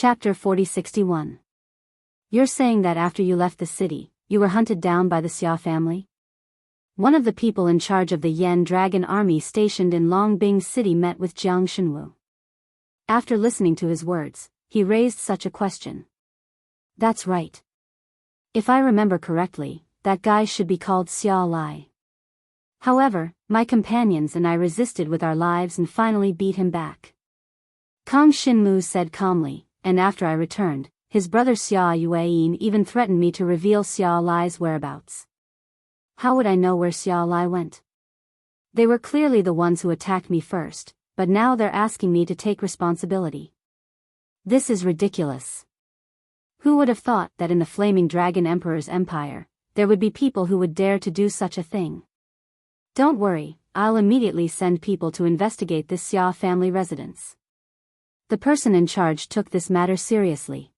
Chapter 4061. You're saying that after you left the city, you were hunted down by the Xia family? One of the people in charge of the Yan Dragon army stationed in Longbing City met with Jiang Shenwu. After listening to his words, he raised such a question. That's right. If I remember correctly, that guy should be called Xia Lai. However, my companions and I resisted with our lives and finally beat him back. Kang Shinmu said calmly, and after I returned, his brother Xia Yueyin even threatened me to reveal Xia Lai's whereabouts. How would I know where Xia Lai went? They were clearly the ones who attacked me first, but now they're asking me to take responsibility. This is ridiculous. Who would have thought that in the Flaming Dragon Emperor's empire, there would be people who would dare to do such a thing? Don't worry, I'll immediately send people to investigate this Xia family residence. The person in charge took this matter seriously.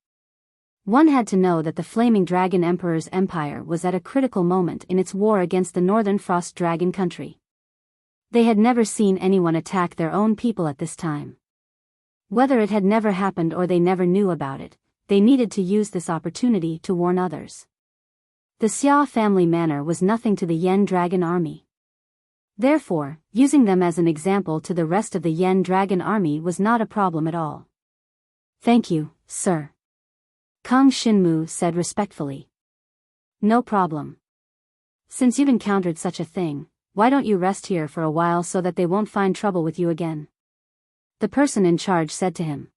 One had to know that the Flaming Dragon Emperor's empire was at a critical moment in its war against the Northern Frost Dragon country. They had never seen anyone attack their own people at this time. Whether it had never happened or they never knew about it, they needed to use this opportunity to warn others. The Xia family manor was nothing to the Yan Dragon army. Therefore, using them as an example to the rest of the Yan Dragon army was not a problem at all. Thank you, sir. Kang Shinmu said respectfully. No problem. Since you've encountered such a thing, why don't you rest here for a while so that they won't find trouble with you again? The person in charge said to him.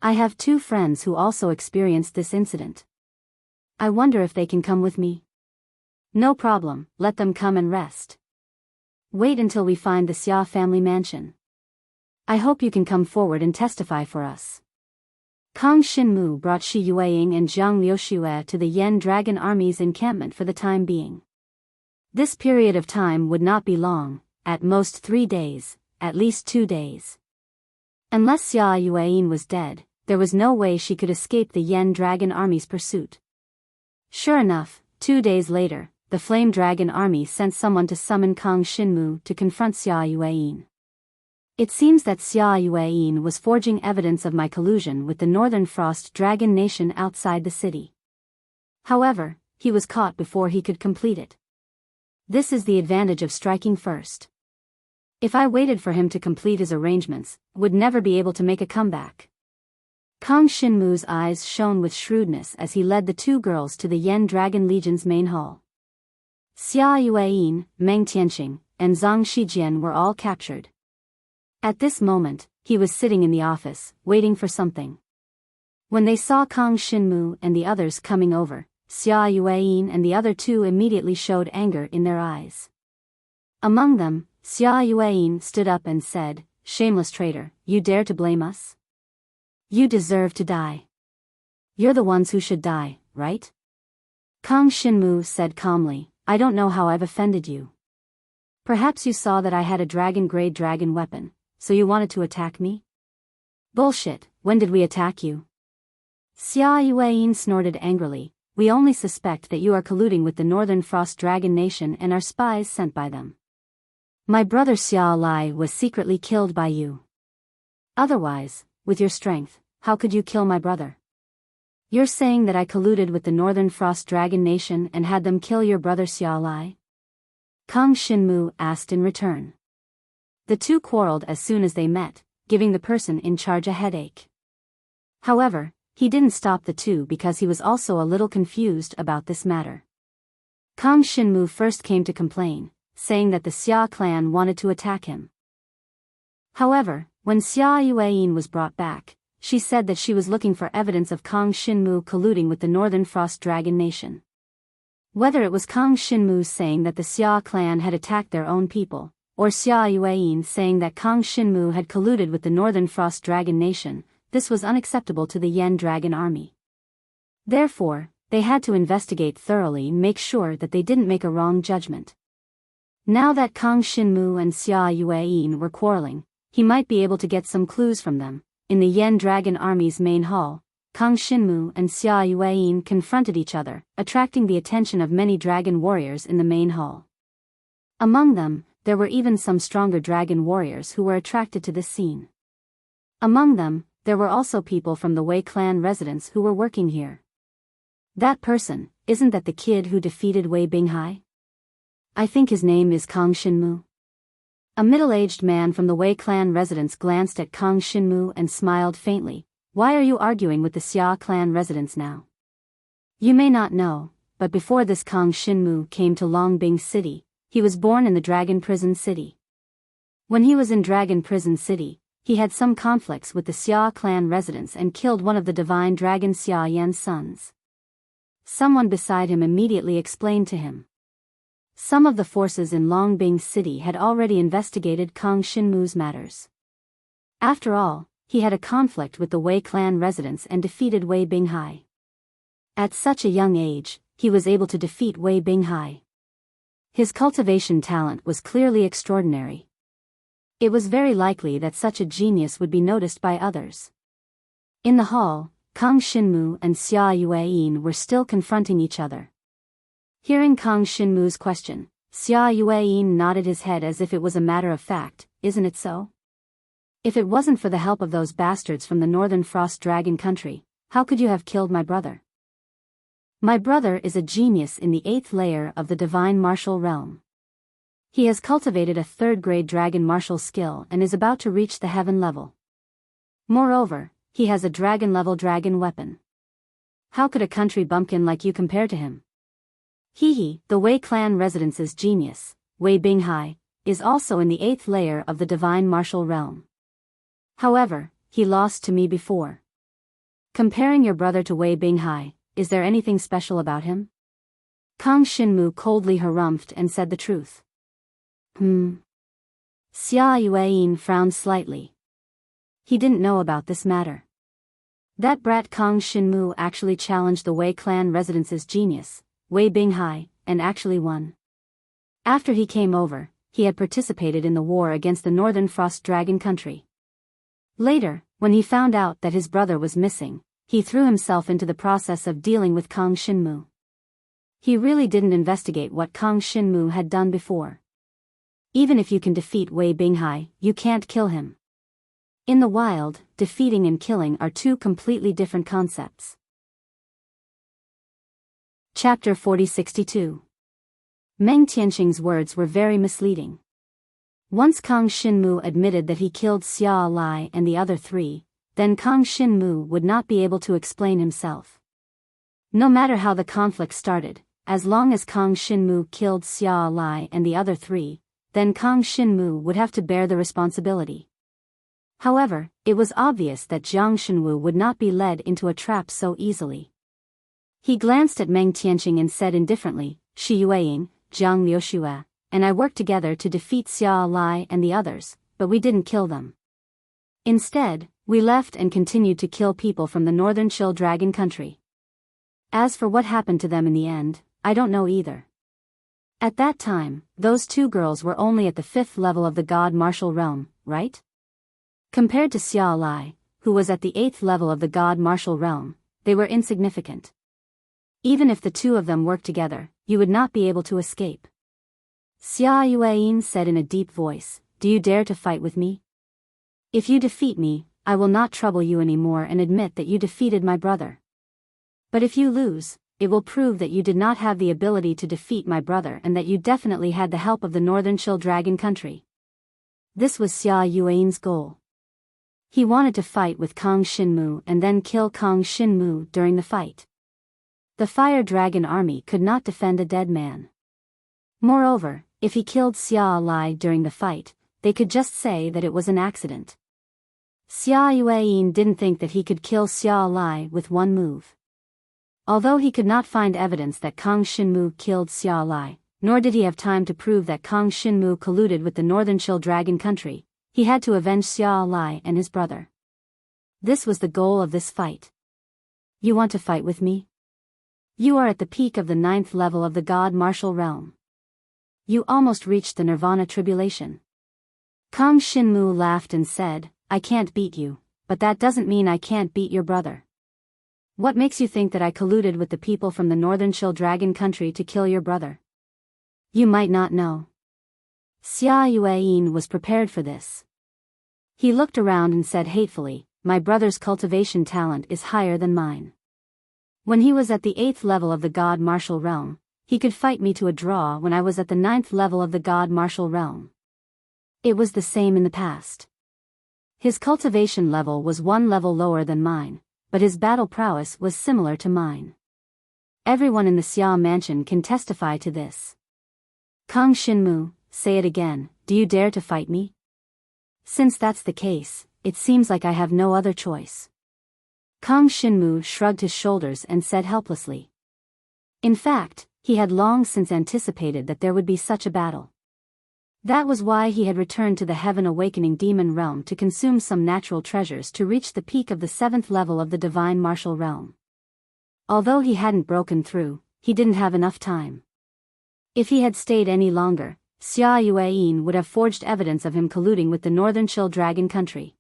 I have 2 friends who also experienced this incident. I wonder if they can come with me. No problem, let them come and rest. Wait until we find the Xia family mansion. I hope you can come forward and testify for us. Kang Shinmu brought Shi Yueying and Zhang Liuxue to the Yan Dragon army's encampment for the time being. This period of time would not be long, at most 3 days, at least 2 days. Unless Xia Yueyin was dead, there was no way she could escape the Yan Dragon army's pursuit. Sure enough, 2 days later, the Flame Dragon army sent someone to summon Kang Shinmu to confront Xia Yueyin. It seems that Xia Yueyin was forging evidence of my collusion with the Northern Frost Dragon nation outside the city. However, he was caught before he could complete it. This is the advantage of striking first. If I waited for him to complete his arrangements, I would never be able to make a comeback. Kang Shinmu's eyes shone with shrewdness as he led the 2 girls to the Yan Dragon Legion's main hall. Xia Yueyin, Meng Tianqing, and Zhang Shijian were all captured. At this moment, he was sitting in the office, waiting for something. When they saw Kang Shinmu and the others coming over, Xia Yueyin and the other 2 immediately showed anger in their eyes. Among them, Xia Yueyin stood up and said, "Shameless traitor, you dare to blame us? You deserve to die. You're the ones who should die, right?" Kang Shinmu said calmly, I don't know how I've offended you. Perhaps you saw that I had a dragon-grade dragon weapon, so you wanted to attack me? Bullshit, when did we attack you? Xia Yueyin snorted angrily, we only suspect that you are colluding with the Northern Frost Dragon nation and are spies sent by them. My brother Xia Lai was secretly killed by you. Otherwise, with your strength, how could you kill my brother? You're saying that I colluded with the Northern Frost Dragon nation and had them kill your brother Xia Lai? Kang Shinmu asked in return. The 2 quarreled as soon as they met, giving the person in charge a headache. However, he didn't stop the 2 because he was also a little confused about this matter. Kang Shinmu first came to complain, saying that the Xia clan wanted to attack him. However, when Xia Yueyin was brought back, she said that she was looking for evidence of Kang Shinmu colluding with the Northern Frost Dragon nation. Whether it was Kang Shinmu saying that the Xia clan had attacked their own people, or Xia Yueyin saying that Kang Shinmu had colluded with the Northern Frost Dragon nation, this was unacceptable to the Yan Dragon army. Therefore, they had to investigate thoroughly and make sure that they didn't make a wrong judgment. Now that Kang Shinmu and Xia Yueyin were quarreling, he might be able to get some clues from them. In the Yan Dragon army's main hall, Kang Shinmu and Xia Yueyin confronted each other, attracting the attention of many dragon warriors in the main hall. Among them, there were even some stronger dragon warriors who were attracted to this scene. Among them, there were also people from the Wei clan residents who were working here. That person, isn't that the kid who defeated Wei Binghai? I think his name is Kang Shinmu. A middle-aged man from the Wei clan residents glanced at Kang Shinmu and smiled faintly. Why are you arguing with the Xia clan residents now? You may not know, but before this Kang Shinmu came to Longbing City, he was born in the Dragon Prison City. When he was in Dragon Prison City, he had some conflicts with the Xia clan residents and killed one of the divine dragon Xia Yan's sons. Someone beside him immediately explained to him. Some of the forces in Longbing City had already investigated Kang Shinmu's matters. After all, he had a conflict with the Wei clan residents and defeated Wei Binghai. At such a young age, he was able to defeat Wei Binghai. His cultivation talent was clearly extraordinary. It was very likely that such a genius would be noticed by others. In the hall, Kang Shinmu and Xia Yueyin were still confronting each other. Hearing Kang Shinmu's question, Xia Yueyin nodded his head as if it was a matter of fact. Isn't it so? If it wasn't for the help of those bastards from the Northern Frost Dragon country, how could you have killed my brother? My brother is a genius in the 8th layer of the Divine Martial Realm. He has cultivated a 3rd-grade dragon martial skill and is about to reach the heaven level. Moreover, he has a dragon-level dragon weapon. How could a country bumpkin like you compare to him? The Wei clan residents' genius, Wei Binghai, is also in the 8th layer of the Divine Martial Realm. However, he lost to me before. Comparing your brother to Wei Binghai, is there anything special about him? Kang Shinmu coldly harumphed and said the truth. Xia Yueyin frowned slightly. He didn't know about this matter. That brat Kang Shinmu actually challenged the Wei clan residents' genius, Wei Binghai, and actually won. After he came over, he had participated in the war against the Northern Frost Dragon country. Later, when he found out that his brother was missing, he threw himself into the process of dealing with Kang Shinmu. He really didn't investigate what Kang Shinmu had done before. Even if you can defeat Wei Binghai, you can't kill him. In the wild, defeating and killing are two completely different concepts. Chapter 4062. Meng Tianxing's words were very misleading. Once Kang Shinmu admitted that he killed Xia Lai and the other 3, then Kang Shinmu would not be able to explain himself. No matter how the conflict started, as long as Kang Shinmu killed Xia Lai and the other 3, then Kang Shinmu would have to bear the responsibility. However, it was obvious that Jiang Shenwu would not be led into a trap so easily. He glanced at Meng Tianxing and said indifferently, Shi Yueying, Jiang Liuxue, and I worked together to defeat Xia Lai and the others, but we didn't kill them. Instead, we left and continued to kill people from the Northern Chill Dragon country. As for what happened to them in the end, I don't know either. At that time, those 2 girls were only at the 5th level of the God Martial Realm, right? Compared to Xia Lai, who was at the 8th level of the God Martial Realm, they were insignificant. Even if the 2 of them worked together, you would not be able to escape. Xia Yueyin said in a deep voice, do you dare to fight with me? If you defeat me, I will not trouble you anymore and admit that you defeated my brother. But if you lose, it will prove that you did not have the ability to defeat my brother and that you definitely had the help of the Northern Chill Dragon country. This was Xia Yueyin's goal. He wanted to fight with Kang Shinmu and then kill Kang Shinmu during the fight. The Fire Dragon army could not defend a dead man. Moreover, if he killed Xia Lai during the fight, they could just say that it was an accident. Xia Yueyin didn't think that he could kill Xia Lai with one move. Although he could not find evidence that Kang Shinmu killed Xia Lai, nor did he have time to prove that Kang Shinmu colluded with the Northern Chill Dragon country, he had to avenge Xia Lai and his brother. This was the goal of this fight. You want to fight with me? You are at the peak of the 9th level of the God Martial Realm. You almost reached the Nirvana tribulation. Kang Shinmu laughed and said, I can't beat you, but that doesn't mean I can't beat your brother. What makes you think that I colluded with the people from the Northern Chill Dragon country to kill your brother? You might not know. Xia Yueyin was prepared for this. He looked around and said hatefully, my brother's cultivation talent is higher than mine. When he was at the 8th level of the God Martial Realm, he could fight me to a draw when I was at the 9th level of the God Martial Realm. It was the same in the past. His cultivation level was 1 level lower than mine, but his battle prowess was similar to mine. Everyone in the Xia mansion can testify to this. Kang Shinmu, say it again, do you dare to fight me? Since that's the case, it seems like I have no other choice. Kang Shinmu shrugged his shoulders and said helplessly. In fact, he had long since anticipated that there would be such a battle. That was why he had returned to the Heaven Awakening Demon Realm to consume some natural treasures to reach the peak of the 7th level of the Divine Martial Realm. Although he hadn't broken through, he didn't have enough time. If he had stayed any longer, Xia Yueyin would have forged evidence of him colluding with the Northern Chill Dragon country.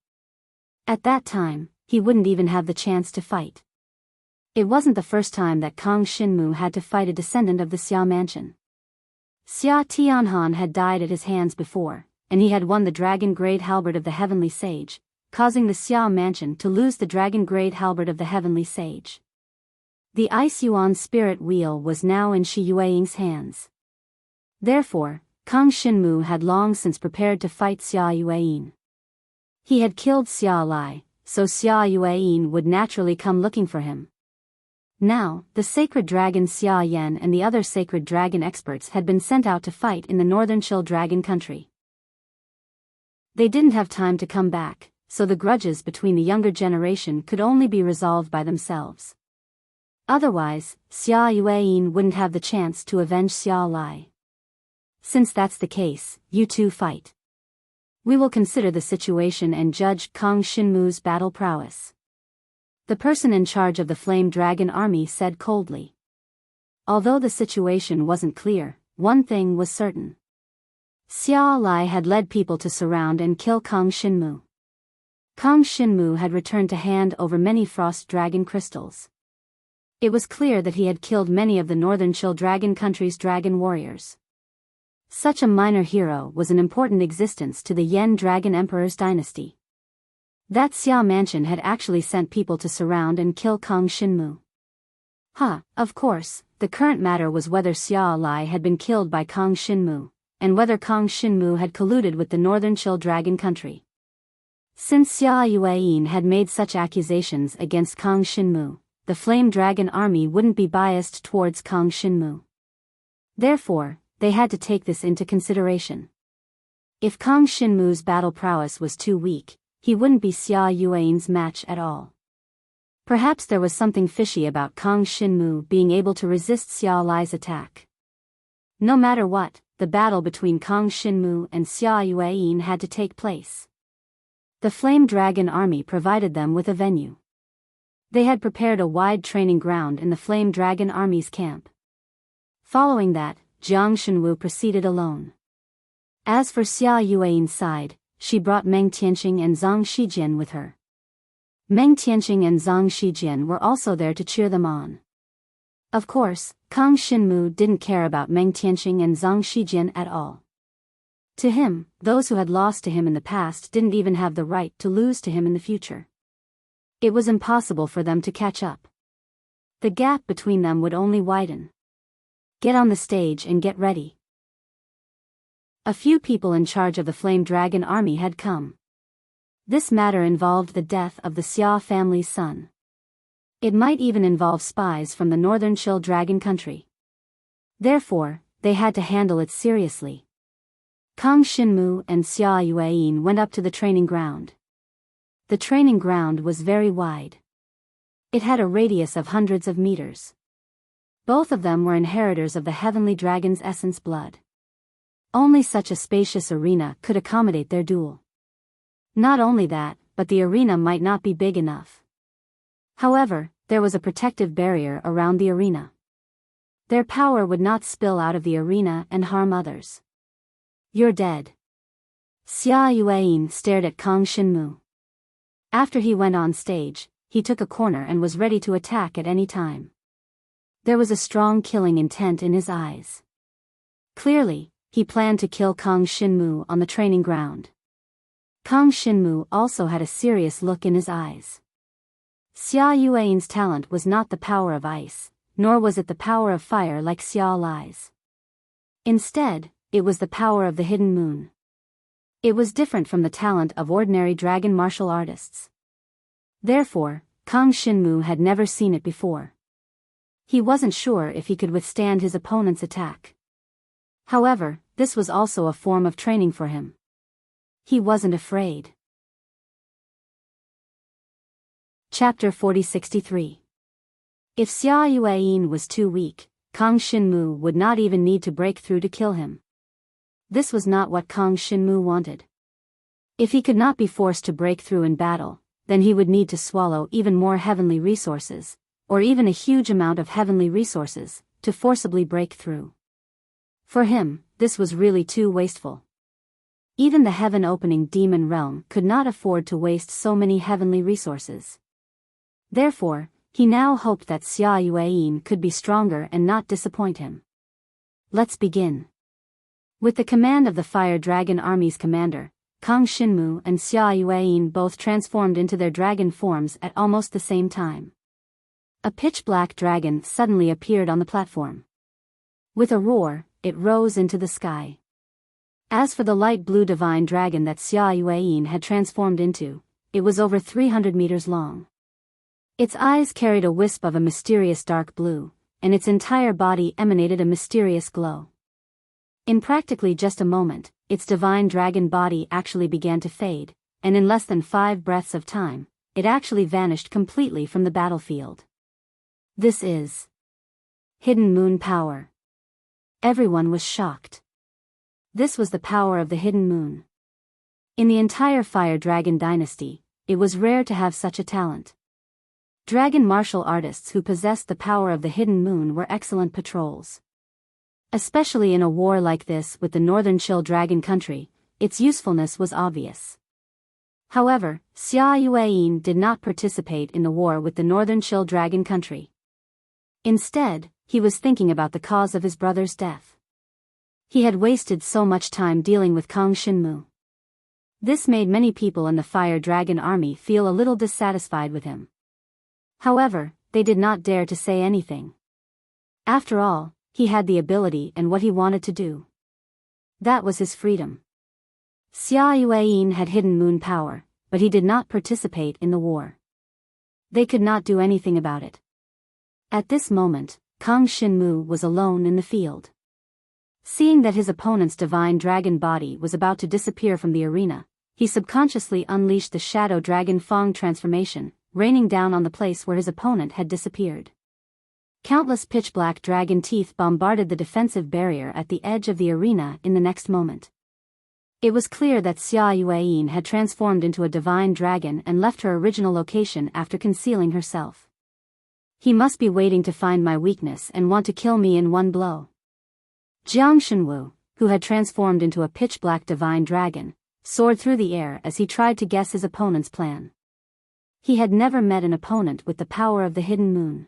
At that time, he wouldn't even have the chance to fight. It wasn't the first time that Kang Shinmu had to fight a descendant of the Xia mansion. Xia Tianhan had died at his hands before, and he had won the dragon-grade halberd of the Heavenly Sage, causing the Xia mansion to lose the dragon-grade halberd of the Heavenly Sage. The Ice Yuan spirit wheel was now in Shi Yueying's hands. Therefore, Kang Shinmu had long since prepared to fight Xia Yueyin. He had killed Xia Lai, so Xia Yueyin would naturally come looking for him. Now, the sacred dragon Xia Yan and the other sacred dragon experts had been sent out to fight in the Northern Chill Dragon country. They didn't have time to come back, so the grudges between the younger generation could only be resolved by themselves. Otherwise, Xia Yueyin wouldn't have the chance to avenge Xia Lai. Since that's the case, you two fight. We will consider the situation and judge Kang Shinmu's battle prowess. The person in charge of the Flame Dragon army said coldly. Although the situation wasn't clear, one thing was certain. Xia Lai had led people to surround and kill Kang Shinmu. Kang Shinmu had returned to hand over many Frost Dragon crystals. It was clear that he had killed many of the Northern Chill Dragon country's dragon warriors. Such a minor hero was an important existence to the Yen Dragon Emperor's dynasty. That Xia mansion had actually sent people to surround and kill Kang Shinmu. Of course, the current matter was whether Xia Lai had been killed by Kang Shinmu, and whether Kang Shinmu had colluded with the Northern Chill Dragon country. Since Xia Yueyin had made such accusations against Kang Shinmu, the Flame Dragon army wouldn't be biased towards Kang Shinmu. Therefore, they had to take this into consideration. If Kang Shinmu's battle prowess was too weak, he wouldn't be Xia Yueyin's match at all. Perhaps there was something fishy about Kang Shinmu being able to resist Xia Lai's attack. No matter what, the battle between Kang Shinmu and Xia Yueyin had to take place. The Flame Dragon army provided them with a venue. They had prepared a wide training ground in the Flame Dragon army's camp. Following that, Jiang Shenwu proceeded alone. As for Xia Yueyin's side, she brought Meng Tianqing and Zhang Shijian with her. Meng Tianqing and Zhang Shijian were also there to cheer them on. Of course, Kang Shinmu didn't care about Meng Tianqing and Zhang Shijian at all. To him, those who had lost to him in the past didn't even have the right to lose to him in the future. It was impossible for them to catch up. The gap between them would only widen. Get on the stage and get ready. A few people in charge of the Flame Dragon army had come. This matter involved the death of the Xia family's son. It might even involve spies from the Northern Chill Dragon country. Therefore, they had to handle it seriously. Kang Shinmu and Xia Yueyin went up to the training ground. The training ground was very wide. It had a radius of hundreds of meters. Both of them were inheritors of the Heavenly Dragon's essence blood. Only such a spacious arena could accommodate their duel. Not only that, but the arena might not be big enough. However, there was a protective barrier around the arena. Their power would not spill out of the arena and harm others. You're dead. Xia Yueyin stared at Kang Shinmu. After he went on stage, he took a corner and was ready to attack at any time. There was a strong killing intent in his eyes. Clearly, he planned to kill Kang Shinmu on the training ground. Kang Shinmu also had a serious look in his eyes. Xia Yuan's talent was not the power of ice, nor was it the power of fire like Xia Li's. Instead, it was the power of the hidden moon. It was different from the talent of ordinary dragon martial artists. Therefore, Kang Shinmu had never seen it before. He wasn't sure if he could withstand his opponent's attack. However, this was also a form of training for him. He wasn't afraid. Chapter 4063. If Xia Yuan was too weak, Kang Shinmu would not even need to break through to kill him. This was not what Kang Shinmu wanted. If he could not be forced to break through in battle, then he would need to swallow even more heavenly resources, or even a huge amount of heavenly resources, to forcibly break through. For him, this was really too wasteful. Even the heaven-opening demon realm could not afford to waste so many heavenly resources. Therefore, he now hoped that Xia Yuan could be stronger and not disappoint him. Let's begin. With the command of the Fire Dragon Army's commander, Kang Shinmu and Xia Yuan both transformed into their dragon forms at almost the same time. A pitch-black dragon suddenly appeared on the platform. With a roar, it rose into the sky. As for the light blue divine dragon that Xia Yuan had transformed into, it was over 300 meters long. Its eyes carried a wisp of a mysterious dark blue, and its entire body emanated a mysterious glow. In practically just a moment, its divine dragon body actually began to fade, and in less than 5 breaths of time, it actually vanished completely from the battlefield. This is hidden moon power. Everyone was shocked. This was the power of the hidden moon. In the entire Fire Dragon dynasty, it was rare to have such a talent. Dragon martial artists who possessed the power of the hidden moon were excellent patrols. Especially in a war like this with the Northern Chill Dragon country, its usefulness was obvious. However, Xia Yuan did not participate in the war with the Northern Chill Dragon country. Instead, he was thinking about the cause of his brother's death. He had wasted so much time dealing with Kang Shinmu. This made many people in the Fire Dragon army feel a little dissatisfied with him. However, they did not dare to say anything. After all, he had the ability and what he wanted to do. That was his freedom. Xia Yuan had hidden moon power, but he did not participate in the war. They could not do anything about it. At this moment, Kang Shinmu was alone in the field. Seeing that his opponent's divine dragon body was about to disappear from the arena, he subconsciously unleashed the Shadow Dragon Fang transformation, raining down on the place where his opponent had disappeared. Countless pitch-black dragon teeth bombarded the defensive barrier at the edge of the arena in the next moment. It was clear that Xia Yuan had transformed into a divine dragon and left her original location after concealing herself. He must be waiting to find my weakness and want to kill me in one blow. Jiang Shenwu, who had transformed into a pitch-black divine dragon, soared through the air as he tried to guess his opponent's plan. He had never met an opponent with the power of the hidden moon.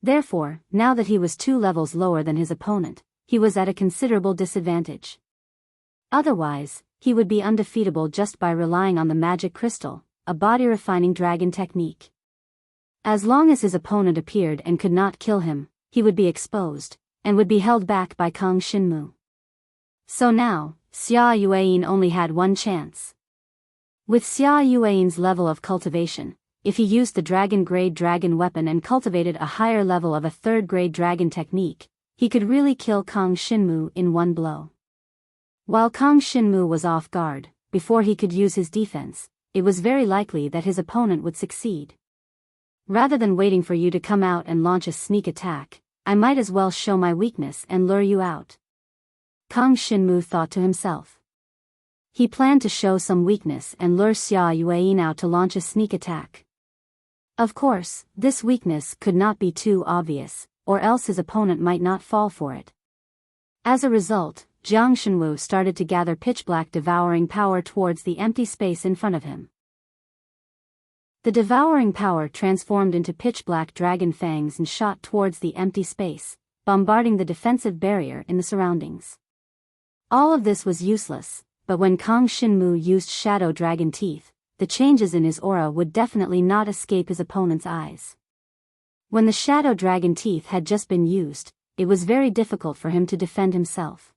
Therefore, now that he was 2 levels lower than his opponent, he was at a considerable disadvantage. Otherwise, he would be undefeatable just by relying on the magic crystal, a body-refining dragon technique. As long as his opponent appeared and could not kill him, he would be exposed, and would be held back by Kang Shinmu. So now, Xia Yuan only had one chance. With Xia Yuan's level of cultivation, if he used the dragon-grade dragon weapon and cultivated a higher level of a 3rd-grade dragon technique, he could really kill Kang Shinmu in one blow. While Kang Shinmu was off guard, before he could use his defense, it was very likely that his opponent would succeed. Rather than waiting for you to come out and launch a sneak attack, I might as well show my weakness and lure you out. Kang Shinmu thought to himself. He planned to show some weakness and lure Xia Yuan out to launch a sneak attack. Of course, this weakness could not be too obvious, or else his opponent might not fall for it. As a result, Jiang Shenwu started to gather pitch-black devouring power towards the empty space in front of him. The devouring power transformed into pitch-black dragon fangs and shot towards the empty space, bombarding the defensive barrier in the surroundings. All of this was useless, but when Kang Shinmu used Shadow Dragon Teeth, the changes in his aura would definitely not escape his opponent's eyes. When the Shadow Dragon Teeth had just been used, it was very difficult for him to defend himself.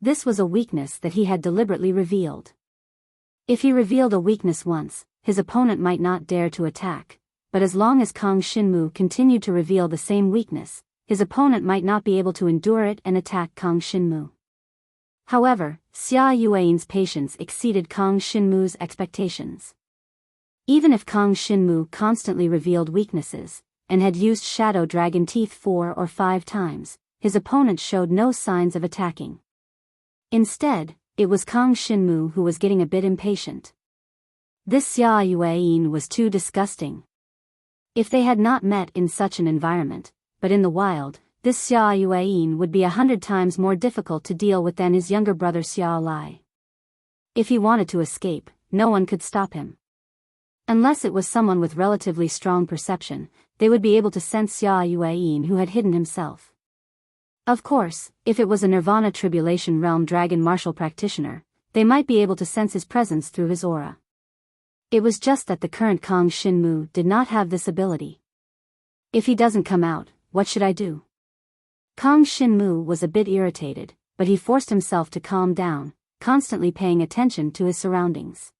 This was a weakness that he had deliberately revealed. If he revealed a weakness once, his opponent might not dare to attack, but as long as Kang Shinmu continued to reveal the same weakness, his opponent might not be able to endure it and attack Kang Shinmu. However, Xia Yuan's patience exceeded Kang Shinmu's expectations. Even if Kang Shinmu constantly revealed weaknesses, and had used Shadow Dragon Teeth 4 or 5 times, his opponent showed no signs of attacking. Instead, it was Kang Shinmu who was getting a bit impatient. This Xia Yuan was too disgusting. If they had not met in such an environment, but in the wild, this Xia Yuan would be 100 times more difficult to deal with than his younger brother Xia Lai. If he wanted to escape, no one could stop him. Unless it was someone with relatively strong perception, they would be able to sense Xia Yuan who had hidden himself. Of course, if it was a Nirvana Tribulation Realm Dragon Martial Practitioner, they might be able to sense his presence through his aura. It was just that the current Kang Shinmu did not have this ability. If he doesn't come out, what should I do? Kang Shinmu was a bit irritated, but he forced himself to calm down, constantly paying attention to his surroundings.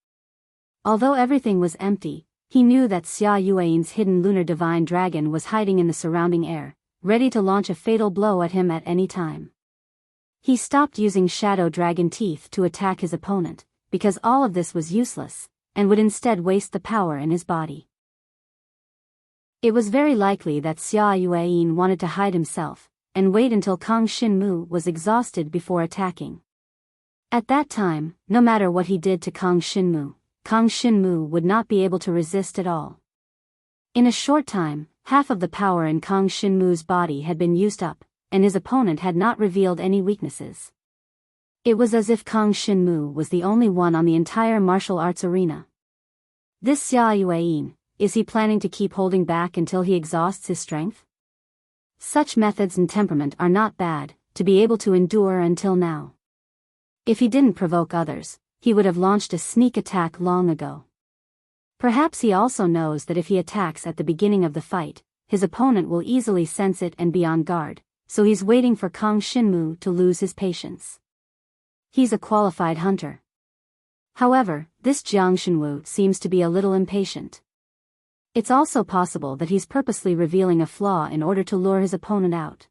Although everything was empty, he knew that Xia Yuan's hidden lunar divine dragon was hiding in the surrounding air, ready to launch a fatal blow at him at any time. He stopped using Shadow Dragon Teeth to attack his opponent, because all of this was useless, and would instead waste the power in his body. It was very likely that Xia Yuan wanted to hide himself, and wait until Kang Shinmu was exhausted before attacking. At that time, no matter what he did to Kang Shinmu would not be able to resist at all. In a short time, half of the power in Kang Shinmu's body had been used up, and his opponent had not revealed any weaknesses. It was as if Kang Shinmu was the only one on the entire martial arts arena. This Xia Yuan, is he planning to keep holding back until he exhausts his strength? Such methods and temperament are not bad, to be able to endure until now. If he didn't provoke others, he would have launched a sneak attack long ago. Perhaps he also knows that if he attacks at the beginning of the fight, his opponent will easily sense it and be on guard, so he's waiting for Kang Shinmu to lose his patience. He's a qualified hunter. However, this Jiang Shinwu seems to be a little impatient. It's also possible that he's purposely revealing a flaw in order to lure his opponent out.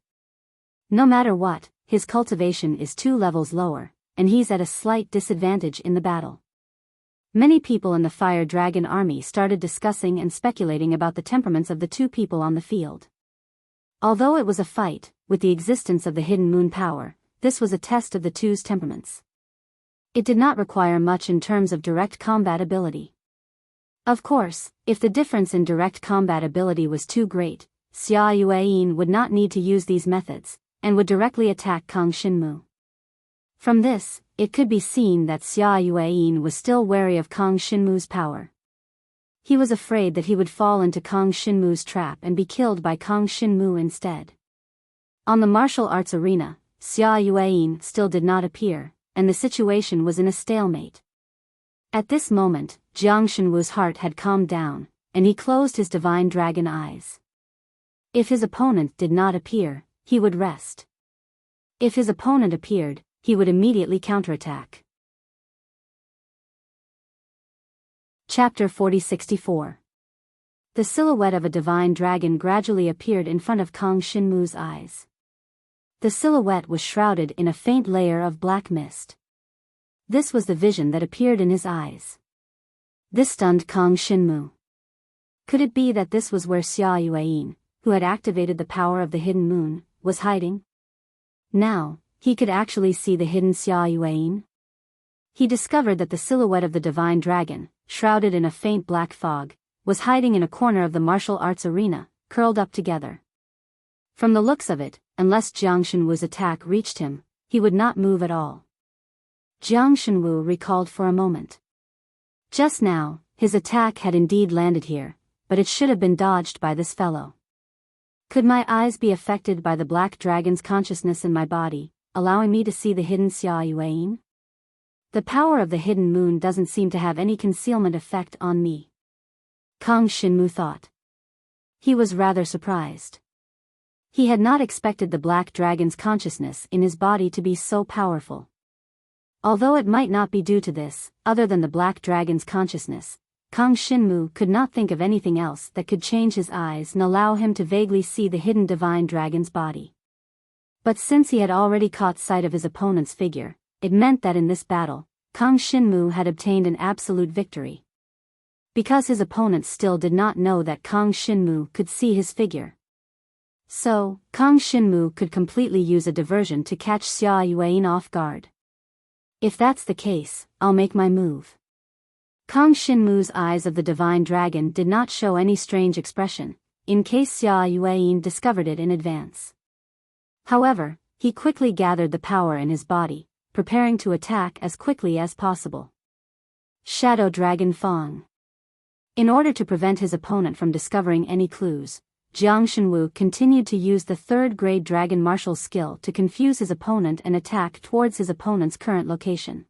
No matter what, his cultivation is 2 levels lower, and he's at a slight disadvantage in the battle. Many people in the Fire Dragon army started discussing and speculating about the temperaments of the 2 people on the field. Although it was a fight, with the existence of the hidden moon power, this was a test of the 2's temperaments. It did not require much in terms of direct combat ability. Of course, if the difference in direct combat ability was too great, Xia Yuan would not need to use these methods, and would directly attack Kang Shinmu. From this, it could be seen that Xia Yuan was still wary of Kang Shinmu's power. He was afraid that he would fall into Kang Shinmu's trap and be killed by Kang Shinmu instead. On the martial arts arena, Xia Yuan still did not appear, and the situation was in a stalemate. At this moment, Jiang Shinwu's heart had calmed down, and he closed his divine dragon eyes. If his opponent did not appear, he would rest. If his opponent appeared, he would immediately counterattack. Chapter 4064. The silhouette of a divine dragon gradually appeared in front of Kang Shinmu's eyes. The silhouette was shrouded in a faint layer of black mist. This was the vision that appeared in his eyes. This stunned Kang Shinmu. Could it be that this was where Xia Yuan, who had activated the power of the hidden moon, was hiding? Now, he could actually see the hidden Xia Yuan. He discovered that the silhouette of the divine dragon, shrouded in a faint black fog, was hiding in a corner of the martial arts arena, curled up together. From the looks of it, unless Jiang Shinwu's attack reached him, he would not move at all. Jiang Shinwu recalled for a moment. Just now, his attack had indeed landed here, but it should have been dodged by this fellow. Could my eyes be affected by the black dragon's consciousness in my body, allowing me to see the hidden Xia Yuan? The power of the hidden moon doesn't seem to have any concealment effect on me, Kang Shinmu thought. He was rather surprised. He had not expected the black dragon's consciousness in his body to be so powerful. Although it might not be due to this, other than the black dragon's consciousness, Kang Shinmu could not think of anything else that could change his eyes and allow him to vaguely see the hidden divine dragon's body. But since he had already caught sight of his opponent's figure, it meant that in this battle, Kang Shinmu had obtained an absolute victory. Because his opponent still did not know that Kang Shinmu could see his figure. So, Kang Shinmu could completely use a diversion to catch Xia Yuan off guard. If that's the case, I'll make my move. Kang Shinmu's eyes of the divine dragon did not show any strange expression, in case Xia Yuan discovered it in advance. However, he quickly gathered the power in his body, preparing to attack as quickly as possible. Shadow Dragon Fang. In order to prevent his opponent from discovering any clues, Jiang Shenwu continued to use the third-grade dragon martial skill to confuse his opponent and attack towards his opponent's current location.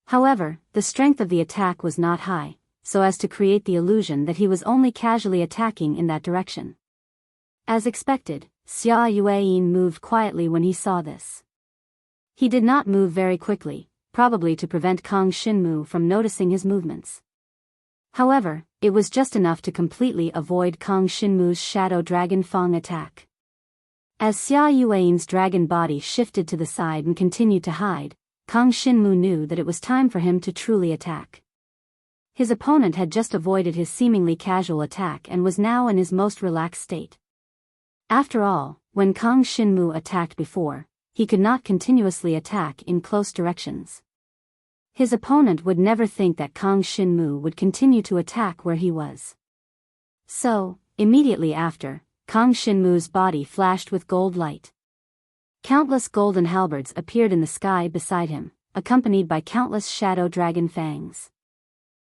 However, the strength of the attack was not high, so as to create the illusion that he was only casually attacking in that direction. As expected, Xia Yuan moved quietly when he saw this. He did not move very quickly, probably to prevent Kang Shinmu from noticing his movements. However, it was just enough to completely avoid Kang Shinmu's Shadow Dragon Fang attack. As Xia Yuan's dragon body shifted to the side and continued to hide, Kang Shinmu knew that it was time for him to truly attack. His opponent had just avoided his seemingly casual attack and was now in his most relaxed state. After all, when Kang Shinmu attacked before, he could not continuously attack in close directions. His opponent would never think that Kang Shinmu would continue to attack where he was. So, immediately after, Kang Shinmu's body flashed with gold light. Countless golden halberds appeared in the sky beside him, accompanied by countless shadow dragon fangs.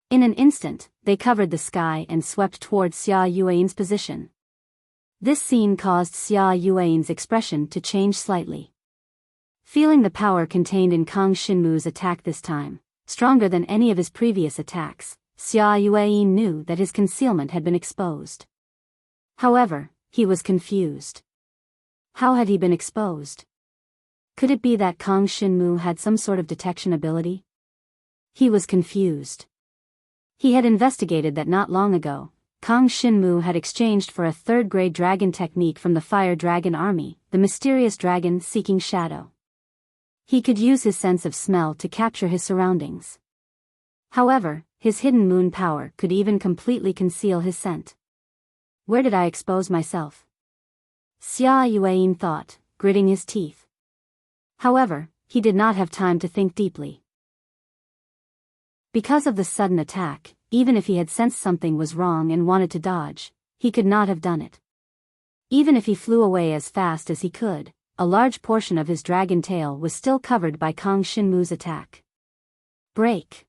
In an instant, they covered the sky and swept towards Xia Yuan's position. This scene caused Xia Yuan's expression to change slightly. Feeling the power contained in Kang Shinmu's attack this time, stronger than any of his previous attacks, Xia Yuan knew that his concealment had been exposed. However, he was confused. How had he been exposed? Could it be that Kang Shinmu had some sort of detection ability? He was confused. He had investigated that not long ago, Kang Shinmu had exchanged for a third-grade dragon technique from the Fire Dragon Army, the mysterious dragon seeking shadow. He could use his sense of smell to capture his surroundings. However, his hidden moon power could even completely conceal his scent. Where did I expose myself? Xia Yuan thought, gritting his teeth. However, he did not have time to think deeply. Because of the sudden attack, even if he had sensed something was wrong and wanted to dodge, he could not have done it. Even if he flew away as fast as he could, a large portion of his dragon tail was still covered by Kang Shinmu's attack. Break.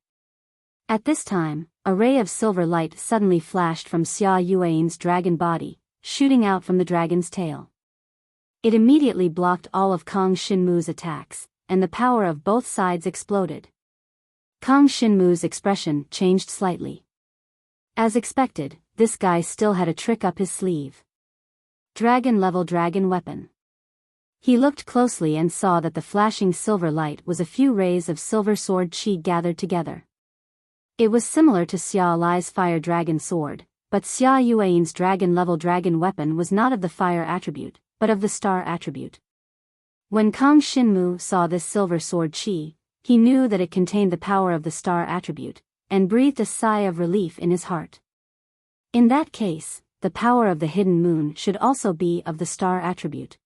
At this time, a ray of silver light suddenly flashed from Xia Yuan's dragon body, shooting out from the dragon's tail. It immediately blocked all of Kang Shinmu's attacks, and the power of both sides exploded. Kang Shinmu's expression changed slightly. As expected, this guy still had a trick up his sleeve. Dragon-level dragon weapon. He looked closely and saw that the flashing silver light was a few rays of silver sword qi gathered together. It was similar to Xia Lai's fire dragon sword, but Xia Yuan's dragon-level dragon weapon was not of the fire attribute, but of the star attribute. When Kang Shinmu saw this silver sword qi, he knew that it contained the power of the star attribute, and breathed a sigh of relief in his heart. In that case, the power of the hidden moon should also be of the star attribute.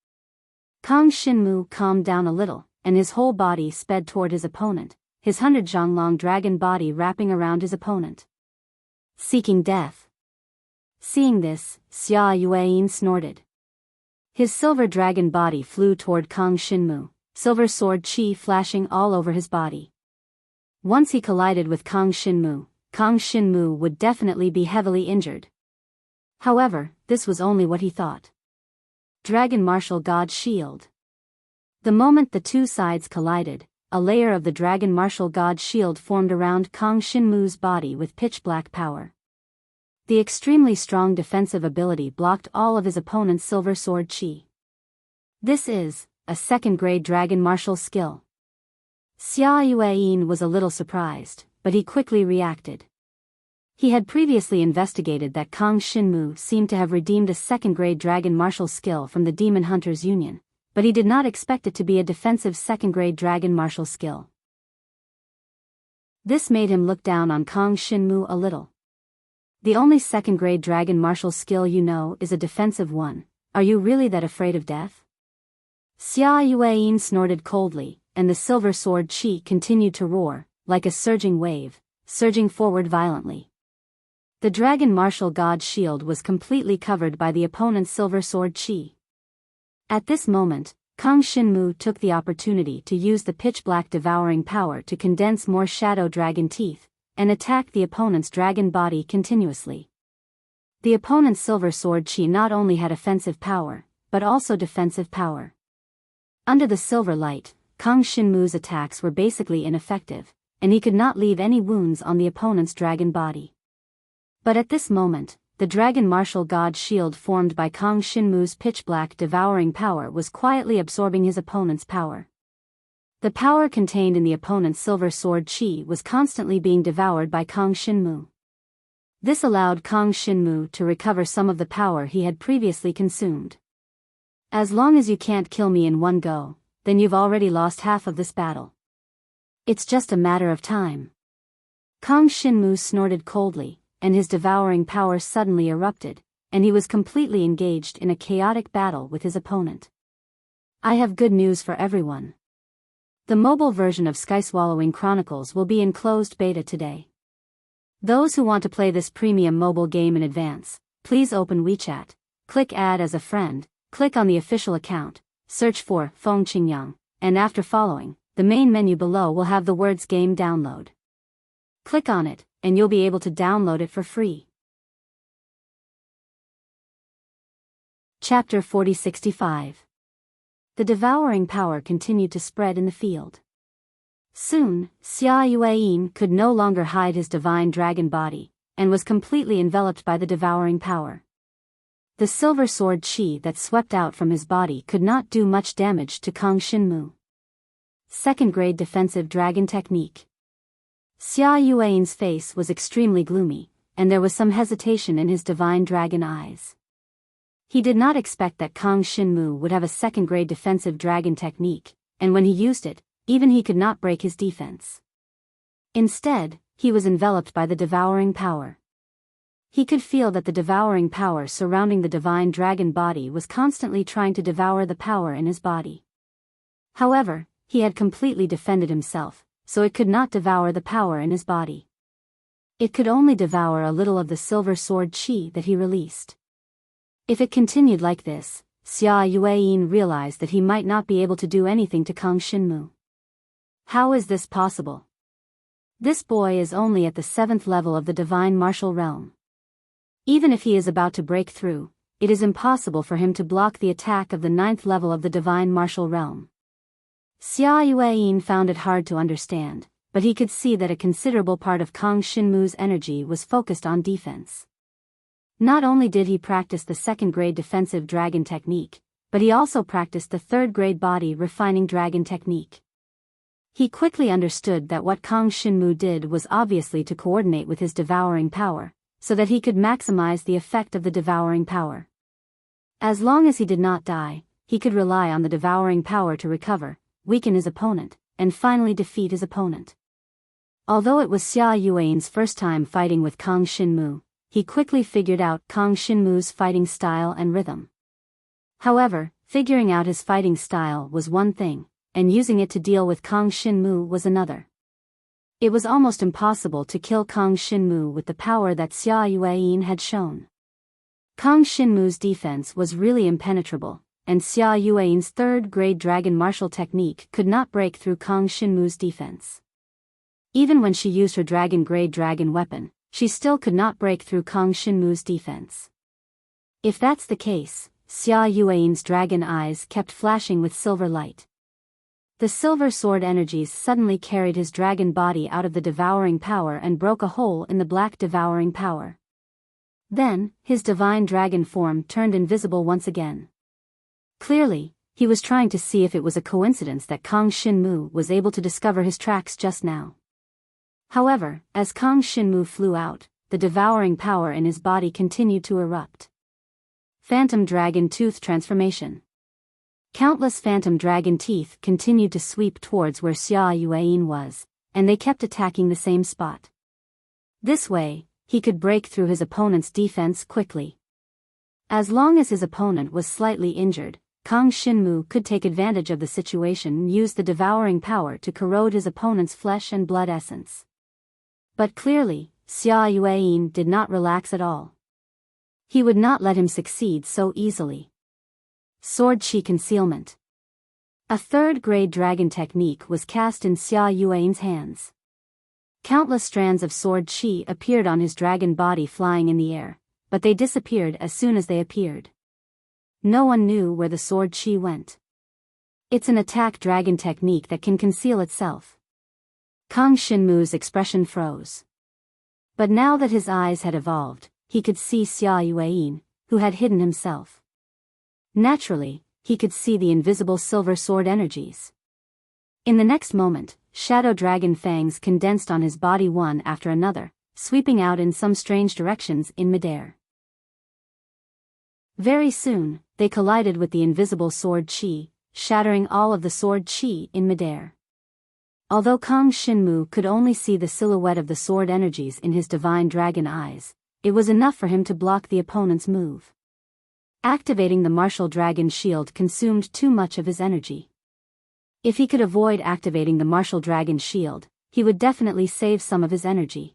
Kang Shinmu calmed down a little, and his whole body sped toward his opponent, his 100-zhang-long dragon body wrapping around his opponent. Seeking death. Seeing this, Xia Yuan snorted. His silver dragon body flew toward Kang Shinmu, silver sword qi flashing all over his body. Once he collided with Kang Shinmu would definitely be heavily injured. However, this was only what he thought. Dragon Martial God Shield. The moment the two sides collided, a layer of the Dragon Martial God shield formed around Kang Shinmu's body with pitch-black power. The extremely strong defensive ability blocked all of his opponent's Silver Sword Chi. This is a second-grade Dragon Martial skill. Xia Yueyin was a little surprised, but he quickly reacted. He had previously investigated that Kang Shinmu seemed to have redeemed a second-grade Dragon Martial skill from the Demon Hunters Union, but he did not expect it to be a defensive second-grade Dragon Martial skill. This made him look down on Kang Shinmu a little. The only second-grade Dragon Martial skill you know is a defensive one. Are you really that afraid of death? Xia Yueyin snorted coldly, and the Silver Sword Chi continued to roar, like a surging wave, surging forward violently. The Dragon Martial God shield was completely covered by the opponent's Silver Sword Chi. At this moment, Kang Shinmu took the opportunity to use the pitch-black devouring power to condense more Shadow Dragon teeth, and attack the opponent's dragon body continuously. The opponent's Silver Sword Chi not only had offensive power, but also defensive power. Under the silver light, Kang Shinmu's attacks were basically ineffective, and he could not leave any wounds on the opponent's dragon body. But at this moment, the Dragon Martial God shield formed by Kang Shinmu's pitch-black devouring power was quietly absorbing his opponent's power. The power contained in the opponent's Silver Sword Chi was constantly being devoured by Kang Shinmu. This allowed Kang Shinmu to recover some of the power he had previously consumed. As long as you can't kill me in one go, then you've already lost half of this battle. It's just a matter of time. Kang Shinmu snorted coldly, and his devouring power suddenly erupted, and he was completely engaged in a chaotic battle with his opponent. I have good news for everyone. The mobile version of Skyswallowing Chronicles will be in closed beta today. Those who want to play this premium mobile game in advance, please open WeChat, click Add as a friend, click on the official account, search for Feng Qingyang, and after following, the main menu below will have the words Game Download. Click on it, and you'll be able to download it for free. Chapter 4065. The devouring power continued to spread in the field. Soon, Xia Yueyin could no longer hide his divine dragon body, and was completely enveloped by the devouring power. The Silver Sword Chi that swept out from his body could not do much damage to Kang Shinmu. Second-grade defensive dragon technique. Xia Yueyin's face was extremely gloomy, and there was some hesitation in his divine dragon eyes. He did not expect that Kang Shinmu would have a second-grade defensive dragon technique, and when he used it, even he could not break his defense. Instead, he was enveloped by the devouring power. He could feel that the devouring power surrounding the divine dragon body was constantly trying to devour the power in his body. However, he had completely defended himself, so it could not devour the power in his body. It could only devour a little of the Silver Sword Chi that he released. If it continued like this, Xia Yueyin realized that he might not be able to do anything to Kang Shinmu. How is this possible? This boy is only at the 7th level of the Divine Martial Realm. Even if he is about to break through, it is impossible for him to block the attack of the 9th level of the Divine Martial Realm. Xia Yueyin found it hard to understand, but he could see that a considerable part of Kang Shinmu's energy was focused on defense. Not only did he practice the second-grade defensive dragon technique, but he also practiced the third-grade body refining dragon technique. He quickly understood that what Kang Shinmu did was obviously to coordinate with his devouring power, so that he could maximize the effect of the devouring power. As long as he did not die, he could rely on the devouring power to recover, weaken his opponent, and finally defeat his opponent. Although it was Xia Yueyin's first time fighting with Kang Shinmu, he quickly figured out Kang Shinmu's fighting style and rhythm. However, figuring out his fighting style was one thing, and using it to deal with Kang Shinmu was another. It was almost impossible to kill Kang Shinmu with the power that Xia Yueyin had shown. Kang Shinmu's defense was really impenetrable, and Xia Yueyin's third-grade dragon martial technique could not break through Kang Shinmu's defense. Even when she used her dragon-grade dragon weapon, she still could not break through Kang Shinmu's defense. If that's the case, Xia Yueyin's dragon eyes kept flashing with silver light. The silver sword energies suddenly carried his dragon body out of the devouring power and broke a hole in the black devouring power. Then, his divine dragon form turned invisible once again. Clearly, he was trying to see if it was a coincidence that Kang Shinmu was able to discover his tracks just now. However, as Kang Shinmu flew out, the devouring power in his body continued to erupt. Phantom Dragon Tooth Transformation. Countless phantom dragon teeth continued to sweep towards where Xia Yuan was, and they kept attacking the same spot. This way, he could break through his opponent's defense quickly. As long as his opponent was slightly injured, Kang Shinmu could take advantage of the situation and use the devouring power to corrode his opponent's flesh and blood essence. But clearly, Xia Yuan did not relax at all. He would not let him succeed so easily. Sword Chi Concealment. A third-grade dragon technique was cast in Xia Yuan's hands. Countless strands of sword chi appeared on his dragon body flying in the air, but they disappeared as soon as they appeared. No one knew where the sword chi went. It's an attack dragon technique that can conceal itself. Kang Shinmu's expression froze. But now that his eyes had evolved, he could see Xia Yuan, who had hidden himself. Naturally, he could see the invisible silver sword energies. In the next moment, shadow dragon fangs condensed on his body one after another, sweeping out in some strange directions in midair. Very soon, they collided with the invisible sword chi, shattering all of the sword chi in midair. Although Kang Shinmu could only see the silhouette of the sword energies in his divine dragon eyes, it was enough for him to block the opponent's move. Activating the martial dragon shield consumed too much of his energy. If he could avoid activating the martial dragon shield, he would definitely save some of his energy.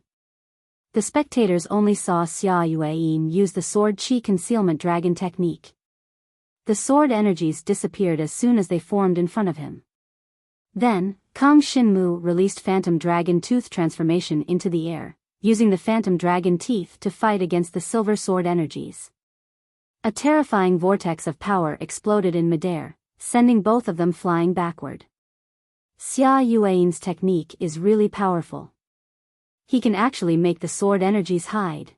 The spectators only saw Xia Yuan use the sword chi concealment dragon technique. The sword energies disappeared as soon as they formed in front of him. Then, Kang Shinmu released Phantom Dragon Tooth Transformation into the air, using the Phantom Dragon Teeth to fight against the silver sword energies. A terrifying vortex of power exploded in midair, sending both of them flying backward. Xia Yuan's technique is really powerful. He can actually make the sword energies hide.